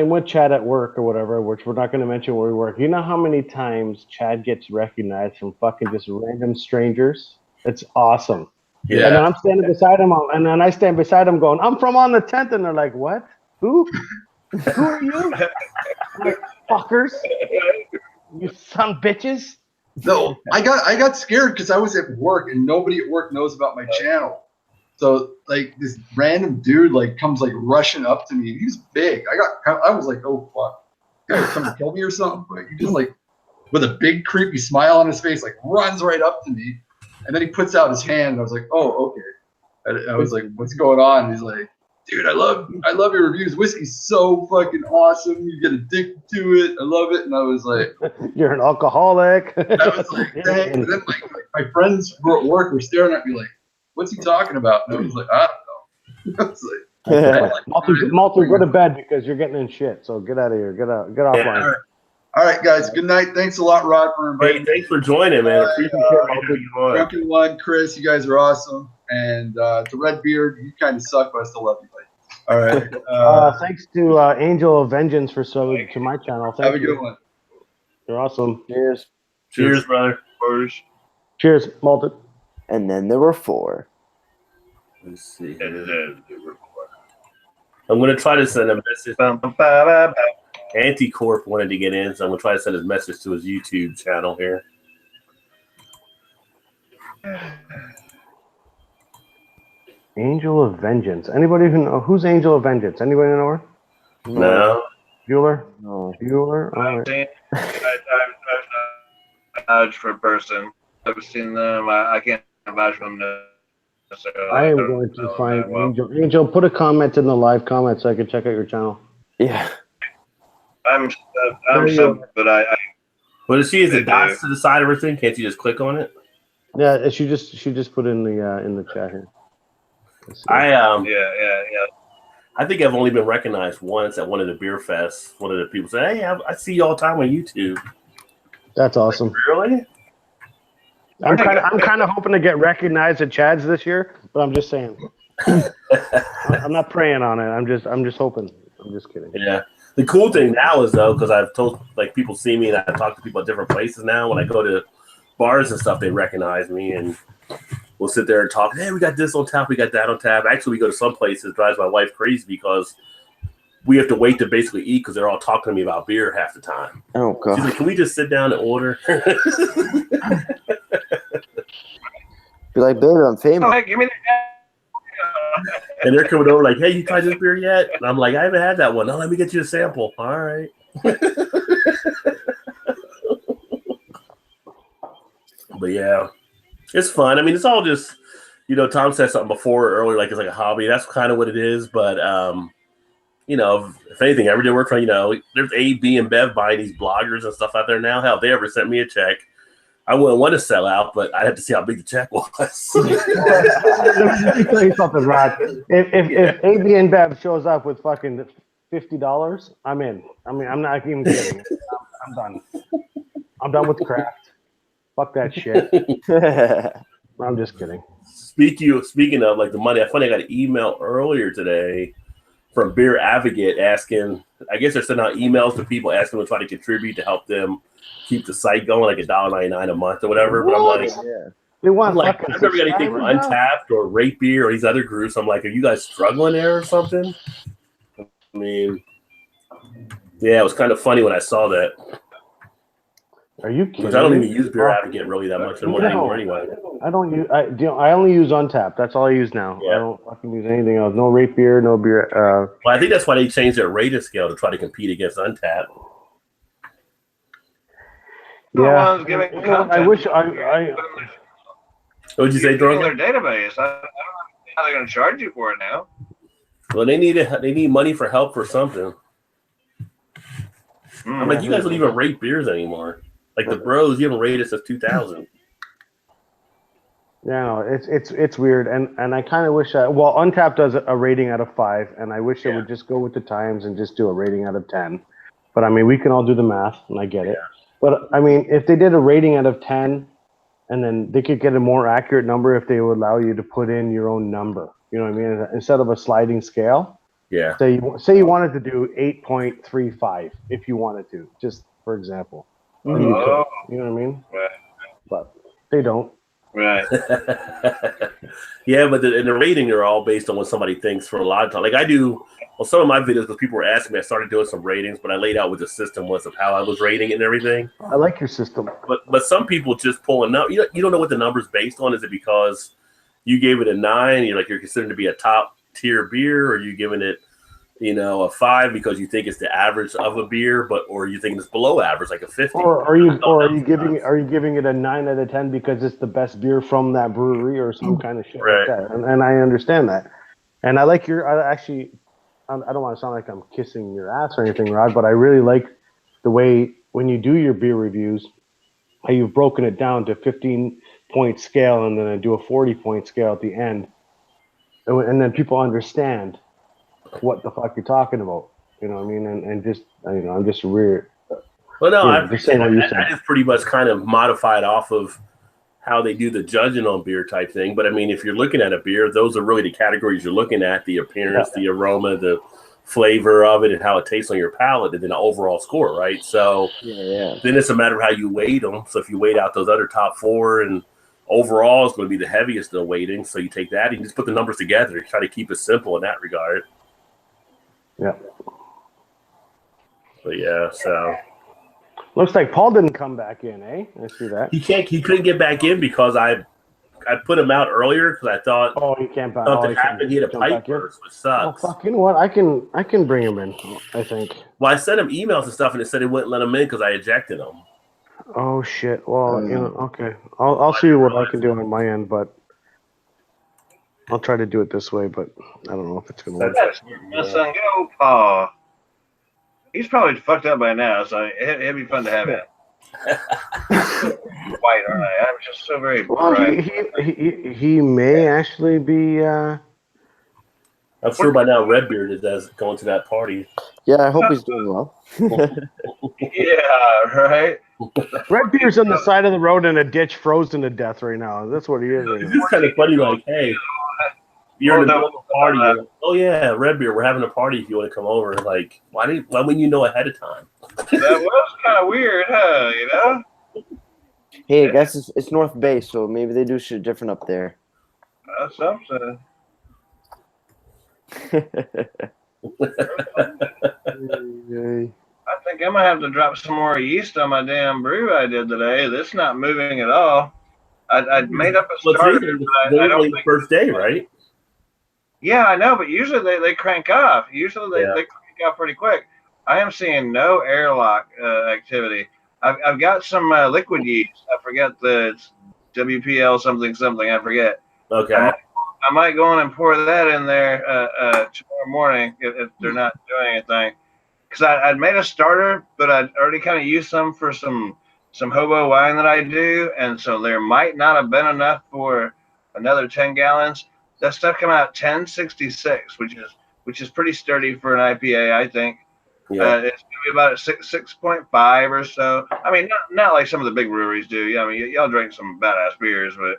with Chad at work or whatever, which we're not going to mention where we work, you know how many times Chad gets recognized from fucking just random strangers? It's awesome. Yeah. And then I'm standing beside him, and then I stand beside him going, I'm from on the 10th, and they're like, what? Who? Who are you? I'm like, fuckers. You son bitches. No, I got scared because I was at work and nobody at work knows about my channel. So like this random dude like comes like rushing up to me. He's big. I was like, oh fuck, guy come to kill me or something. But he just like with a big creepy smile on his face, like runs right up to me, and then he puts out his hand. And I was like, oh okay. I was like, what's going on? And he's like, dude, I love your reviews. Whiskey's so fucking awesome. You get addicted to it. I love it. And I was like, you're an alcoholic. I was like, dang. And then like my friends were at work were staring at me like, what's he talking about? And I was like, I don't know. I was like, Malter, go to bed because you're getting in shit. So get out of here. Get offline. All right, guys. Good night. Thanks a lot, Rod, for inviting me. Thanks for joining, man. Appreciate it. Drunken One, Chris, you guys are awesome. And to Redbeard, you kind of suck, but I still love you, buddy. All right. Thanks to Angel of Vengeance for subbing to my channel. Have a good one. You're awesome. Cheers. Cheers, brother. Cheers, Malton. And then there were 4. Let's see. I'm going to try to send a message. Anticorp wanted to get in, so I'm going to try to send his message to his YouTube channel here. Angel of Vengeance. Anybody who know who's Angel of Vengeance? Anybody know her? No. Bueller? No. Bueller? All right. I've vouched for a person. I've seen them. I can't vouch for them necessarily. I am going to find Angel. Angel, put a comment in the live comment so I can check out your channel. Yeah. I'm sub, but I. What is she? Is it dots to the side of her thing? Can't you just click on it? Yeah, she just put in the chat here. Yeah. I think I've only been recognized once at one of the beer fests. One of the people said, "Hey, I see you all the time on YouTube." That's awesome. Like, really? I'm kind of hoping to get recognized at Chad's this year, but I'm just saying. I'm not praying on it. I'm just hoping. I'm just kidding. Yeah. The cool thing now is though, because I've told like people see me and I talk to people at different places now. When I go to bars and stuff, they recognize me and we'll sit there and talk. Hey, we got this on tap, we got that on tap. Actually, we go to some places, it drives my wife crazy because we have to wait to basically eat because they're all talking to me about beer half the time. Oh god. She's like, can we just sit down and order? Be like, baby, I'm famous. Hey, give me And they're coming over like, hey, you tried this beer yet? And I'm like, I haven't had that one. No, let me get you a sample. All right. But yeah, it's fun. I mean, it's all just, Tom said something before or earlier, like it's like a hobby. That's kind of what it is. But, if anything, I ever did work for, there's A, B, and Bev buying these bloggers and stuff out there now. Hell, if they ever sent me a check, I wouldn't want to sell out, but I had to see how big the check was. Let me tell you something, Rod. If AB and Bev shows up with fucking $50, I'm in. I mean, I'm not even kidding. I'm done. I'm done with the craft. Fuck that shit. I'm just kidding. Speaking of like the money, I got an email earlier today from Beer Advocate asking. I guess they're sending out emails to people asking them to try to contribute to help them keep the site going, like $1.99 a month or whatever. But I'm like, they want I've never got anything from Untapped or Rate Beer or these other groups. I'm like, are you guys struggling there or something? I mean, yeah, it was kind of funny when I saw that. Are you kidding? Because I don't even use Beer Advocate really that much anymore anyway. I don't use. I only use Untapped. That's all I use now. Yeah. I don't fucking use anything else. No Rate Beer, no beer. Well, I think that's why they changed their rating scale to try to compete against Untapped. Yeah, I wish What would you say, their Drunk? database. I don't know how they're going to charge you for it now. Well, they need money for help for something. I'm like, you guys don't even rate beers anymore. Like the Bros, you haven't rated since 2000. Yeah, Yeah, no, it's weird, and I kind of wish well, Untapped does a rating out of 5, and I wish it would just go with the times and just do a rating out of 10. But I mean, we can all do the math, and I get it. But I mean, if they did a rating out of 10, and then they could get a more accurate number if they would allow you to put in your own number. You know what I mean? Instead of a sliding scale. Yeah. Say you wanted to do 8.35 if you wanted to, just for example. Then you could. You know what I mean? Right. But they don't. Right. Yeah, but in the rating, they're all based on what somebody thinks for a lot of time. Like I do, well, some of my videos, because people were asking me, I started doing some ratings, but I laid out what the system was of how I was rating and everything. I like your system. But some people just pull a number. You don't know what the number's based on. Is it because you gave it a 9, you're considered to be a top tier beer, or you giving it, a 5 because you think it's the average of a beer, or you think it's below average, like a 50. Or are you giving it a 9 out of 10 because it's the best beer from that brewery or some kind of shit like that? And I understand that. And I like I don't want to sound like I'm kissing your ass or anything, Rod, but I really like the way when you do your beer reviews, how you've broken it down to 15-point scale and then I do a 40-point scale at the end. And then people understand what the fuck you're talking about. You know what I mean? And just, I'm just weird. Well, no, I just pretty much kind of modified off of how they do the judging on beer type thing. But I mean, if you're looking at a beer, those are really the categories you're looking at: the appearance, the aroma, the flavor of it, and how it tastes on your palate, and then the overall score, right? So then it's a matter of how you weight them. So if you weight out those other top 4, and overall is going to be the heaviest of the weighting, so you take that and you just put the numbers together. You try to keep it simple in that regard. Yeah. But yeah, so looks like Paul didn't come back in, eh? I see that. He couldn't get back in because I put him out earlier because I thought he can't back. Something happened. He had a pipe burst, which sucks. Oh fuck! You know what? I can bring him in. I think. Well, I sent him emails and stuff, and it said it wouldn't let him in because I ejected him. Oh shit! Well, okay. I'll see what I can do on my end, but I'll try to do it this way. But I don't know if it's gonna work. My son, go, Paul. He's probably fucked up by now, so it'd be fun to have him. White, aren't I? I'm just so very bright. He may actually be. I'm sure by now Redbeard is going to that party. Yeah, I hope he's doing well. Yeah, right. Redbeard's on the side of the road in a ditch, frozen to death right now. That's what he is. Right It's kind of funny, like, hey, you're in the middle of a party. Like, oh yeah, Redbeard, we're having a party if you want to come over. Like, why wouldn't you know ahead of time? That was kind of weird, huh? Hey, I guess it's North Bay, so maybe they do shit different up there. That's something. I think I might have to drop some more yeast on my damn brew I did today. This not moving at all. I made up a starter. But I don't think the first day, right? Yeah, I know, but usually they crank off. Usually they crank off pretty quick. I am seeing no airlock activity. I've got some liquid yeast. I forget it's WPL something. I forget. Okay. I might go in and pour that in there tomorrow morning if they're not doing anything. Because I'd made a starter, but I'd already kind of used some for some hobo wine that I do, and so there might not have been enough for another 10 gallons. That stuff came out 1066, which is pretty sturdy for an IPA, I think. Yeah. It's gonna be about a 6.5 or so. I mean, not like some of the big breweries do. Yeah, I mean, y'all drink some badass beers, but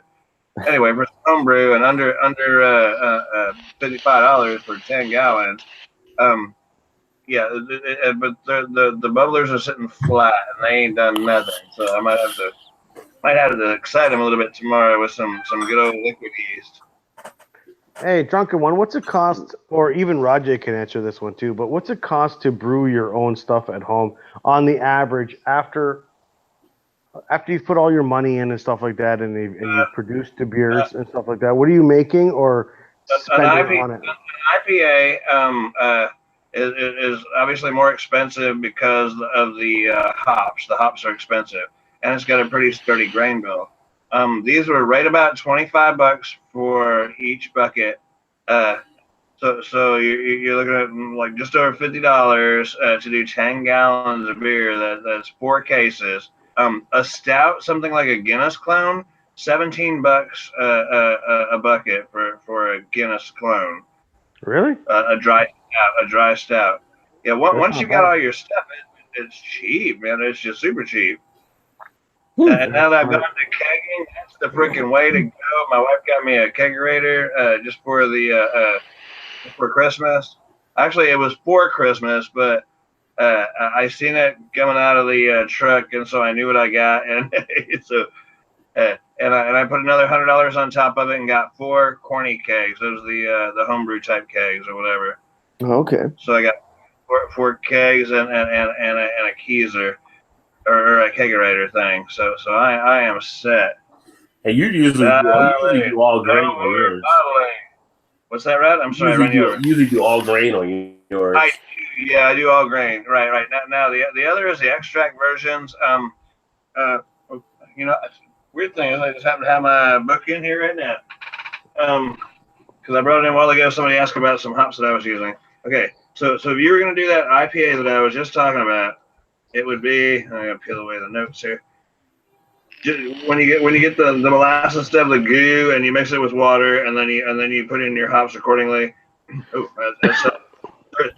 anyway, for homebrew and under $55 for 10 gallons. Yeah, but the bubblers are sitting flat and they ain't done nothing. So I might have to excite them a little bit tomorrow with some good old liquid yeast. Hey, Drunken One, what's it cost, or even Rajay can answer this one too, but what's it cost to brew your own stuff at home on the average after you've put all your money in and stuff like that and you've produced the beers and stuff like that? What are you making or spending on it? An IPA is obviously more expensive because of the hops. The hops are expensive, and it's got a pretty sturdy grain bill. These were right about $25 for each bucket. So you're looking at like just over $50 to do 10 gallons of beer. That's 4 cases. A stout, something like a Guinness Clone, $17 a bucket for a Guinness clone. Really? A dry stout. Yeah, once you got all your stuff, it's cheap, man. It's just super cheap. And now that I've gone to kegging, that's the freaking way to go. My wife got me a kegerator just for the for Christmas. Actually, it was for Christmas, but I seen it coming out of the truck, and so I knew what I got, and so and I put another $100 on top of it and got 4 corny kegs. Those are the homebrew type kegs or whatever. Okay. So I got four kegs and a keezer or a kegerator thing. So I am set. Hey, you usually do all grain on yours. What's that, Red? I'm sorry, I ran you over. Usually do all grain on yours. I do all grain. Right. Now the other is the extract versions. Weird thing is I just happen to have my book in here right now. Because I brought it in a while ago. Somebody asked about some hops that I was using. Okay, so if you were going to do that IPA that I was just talking about, it would be. I'm going to peel away the notes here. When you get the molasses stuff, the goo, and you mix it with water, and then you put in your hops accordingly. Oh, that's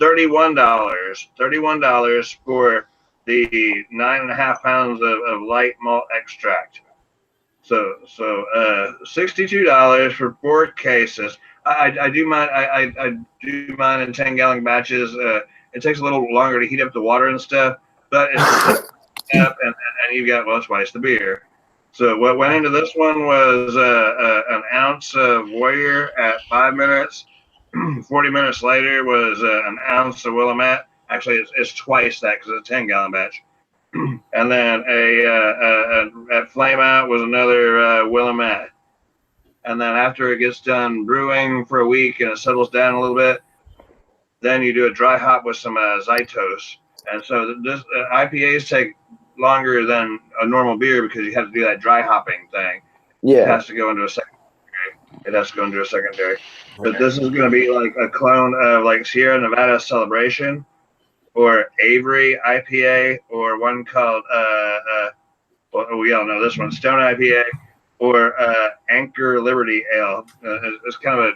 $31 for the 9.5 pounds of light malt extract. So $62 for 4 cases. I do mine. I do mine in 10-gallon batches. It takes a little longer to heat up the water and stuff, but it's up and you got twice the beer. So what went into this one was an ounce of Warrior at 5 minutes. 40 minutes later was an ounce of Willamette. Actually, it's twice that because it's a 10-gallon batch. And then at Flame Out was another Willamette. And then after it gets done brewing for a week and it settles down a little bit, then you do a dry hop with some Zytos. And so this IPAs take longer than a normal beer because you have to do that dry hopping thing. Yeah. It has to go into a secondary. But this is going to be like a clone of like Sierra Nevada Celebration or Avery IPA or one called we all know this one, Stone IPA, or Anchor Liberty Ale. It's kind of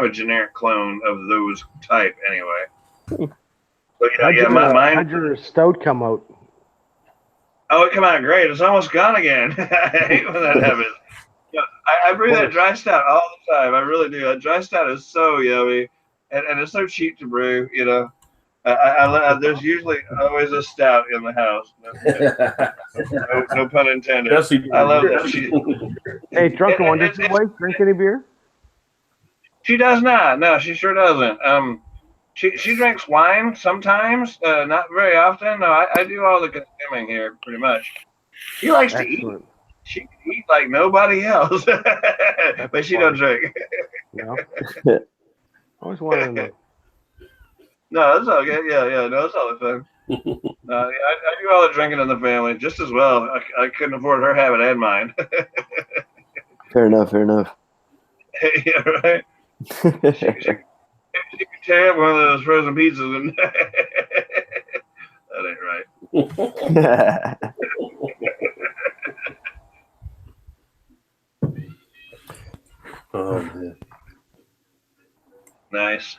a generic clone of those type anyway. But how'd your stout come out? Oh, it came out great. It's almost gone again. I hate when that happens. I brew that dry stout all the time. I really do. That dry stout is so yummy, and it's so cheap to brew. There's usually always a stout in the house. No pun intended. I love that. Hey, Drunken One, does your wife drink any beer? She does not. No, she sure doesn't. She drinks wine sometimes, not very often. No, I do all the consuming here pretty much. She likes to eat. She can eat like nobody else, but she don't drink. No. I always wanted to know. No, that's okay. Yeah. No, it's all the fun. I do all the drinking in the family just as well. I couldn't afford her habit and mine. Fair enough. Yeah, right. She can tear up one of those frozen pizzas, and that ain't right. Oh man. Nice.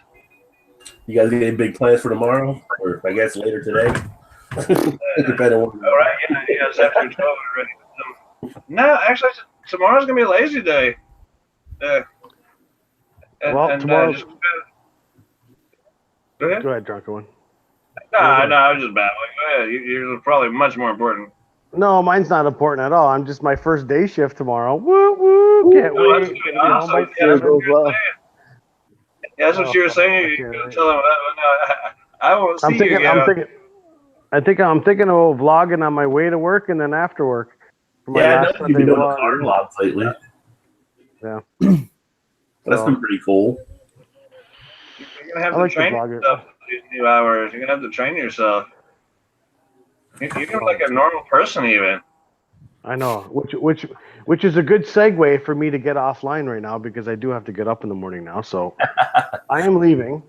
You guys got any big plans for tomorrow, or I guess later today? Depending on. All right. Yeah. It's after 12 already. No, actually, tomorrow's gonna be a lazy day. Tomorrow. Go ahead. Go ahead, Drunken One. No, I was just babbling. Go ahead. Yours is probably much more important. No, mine's not important at all. I'm just my first day shift tomorrow. Woo woo! Can't wait. Awesome. That's what you were saying. You can tell them. I won't see you again. I'm thinking of vlogging on my way to work and then after work. You've been doing the car vlogs lately. Yeah. That's been pretty cool. You're gonna have to train yourself these new hours. You're gonna have to train yourself. You're like a normal person, even. I know, which is a good segue for me to get offline right now because I do have to get up in the morning now. So I am leaving.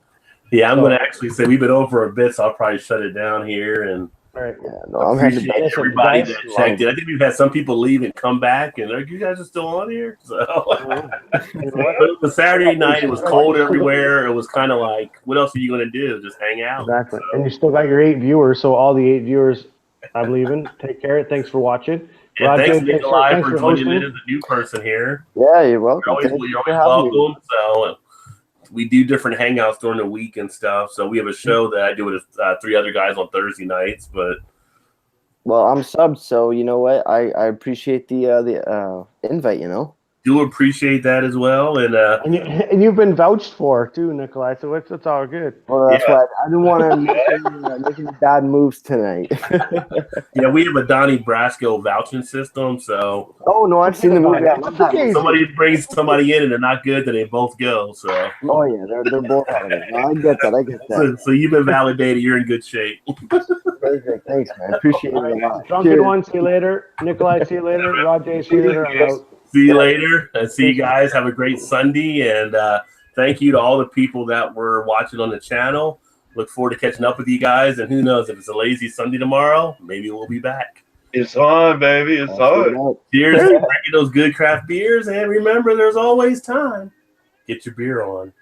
Yeah, I'm going to actually say we've been over a bit, so I'll probably shut it down here and All right. Yeah, no, I'm heading to Appreciate bed. everybody guys. that checked in. I think we've had some people leave and come back, and you guys are still on here. So, You know what? but it was Saturday night. It was cold everywhere. It was kind of like, what else are you going to do? Just hang out. Exactly. And you still got your 8 viewers, so all the 8 viewers, I'm leaving. Take care. Thanks for watching. And Roger, thanks, Nikolai, thanks for for joining hosting. in as a new person here. Yeah, you're welcome. You're Thank you always for having me. welcome. So we do different hangouts during the week and stuff. So we have a show that I do with 3 other guys on Thursday nights. But Well, I'm subbed, so you know what? I appreciate the invite. You know. do appreciate that as well. And And you've been vouched for too, Nikolai. So it's all good. Well, that's Yeah. why I didn't want to make any bad moves tonight. yeah, we have a Donnie Brasco vouching system. So Oh no, I've seen the movie. I love that Okay. movie. somebody brings somebody in and they're not good, then they both go. So Oh yeah, they're both out of it. No, I get that. I get that. so you've been validated. You're in good shape. Perfect. Thanks, man. Appreciate it a lot. Drunken Cheers. one, see you later. Nikolai, see you later. Roger, see you later. I'm out. See you later. And see you guys. Have a great Sunday. And thank you to all the people that were watching on the channel. Look forward to catching up with you guys. And who knows, if it's a lazy Sunday tomorrow, maybe we'll be back. It's on, baby. It's on. Cheers to drinking those good craft beers. And remember, there's always time. Get your beer on.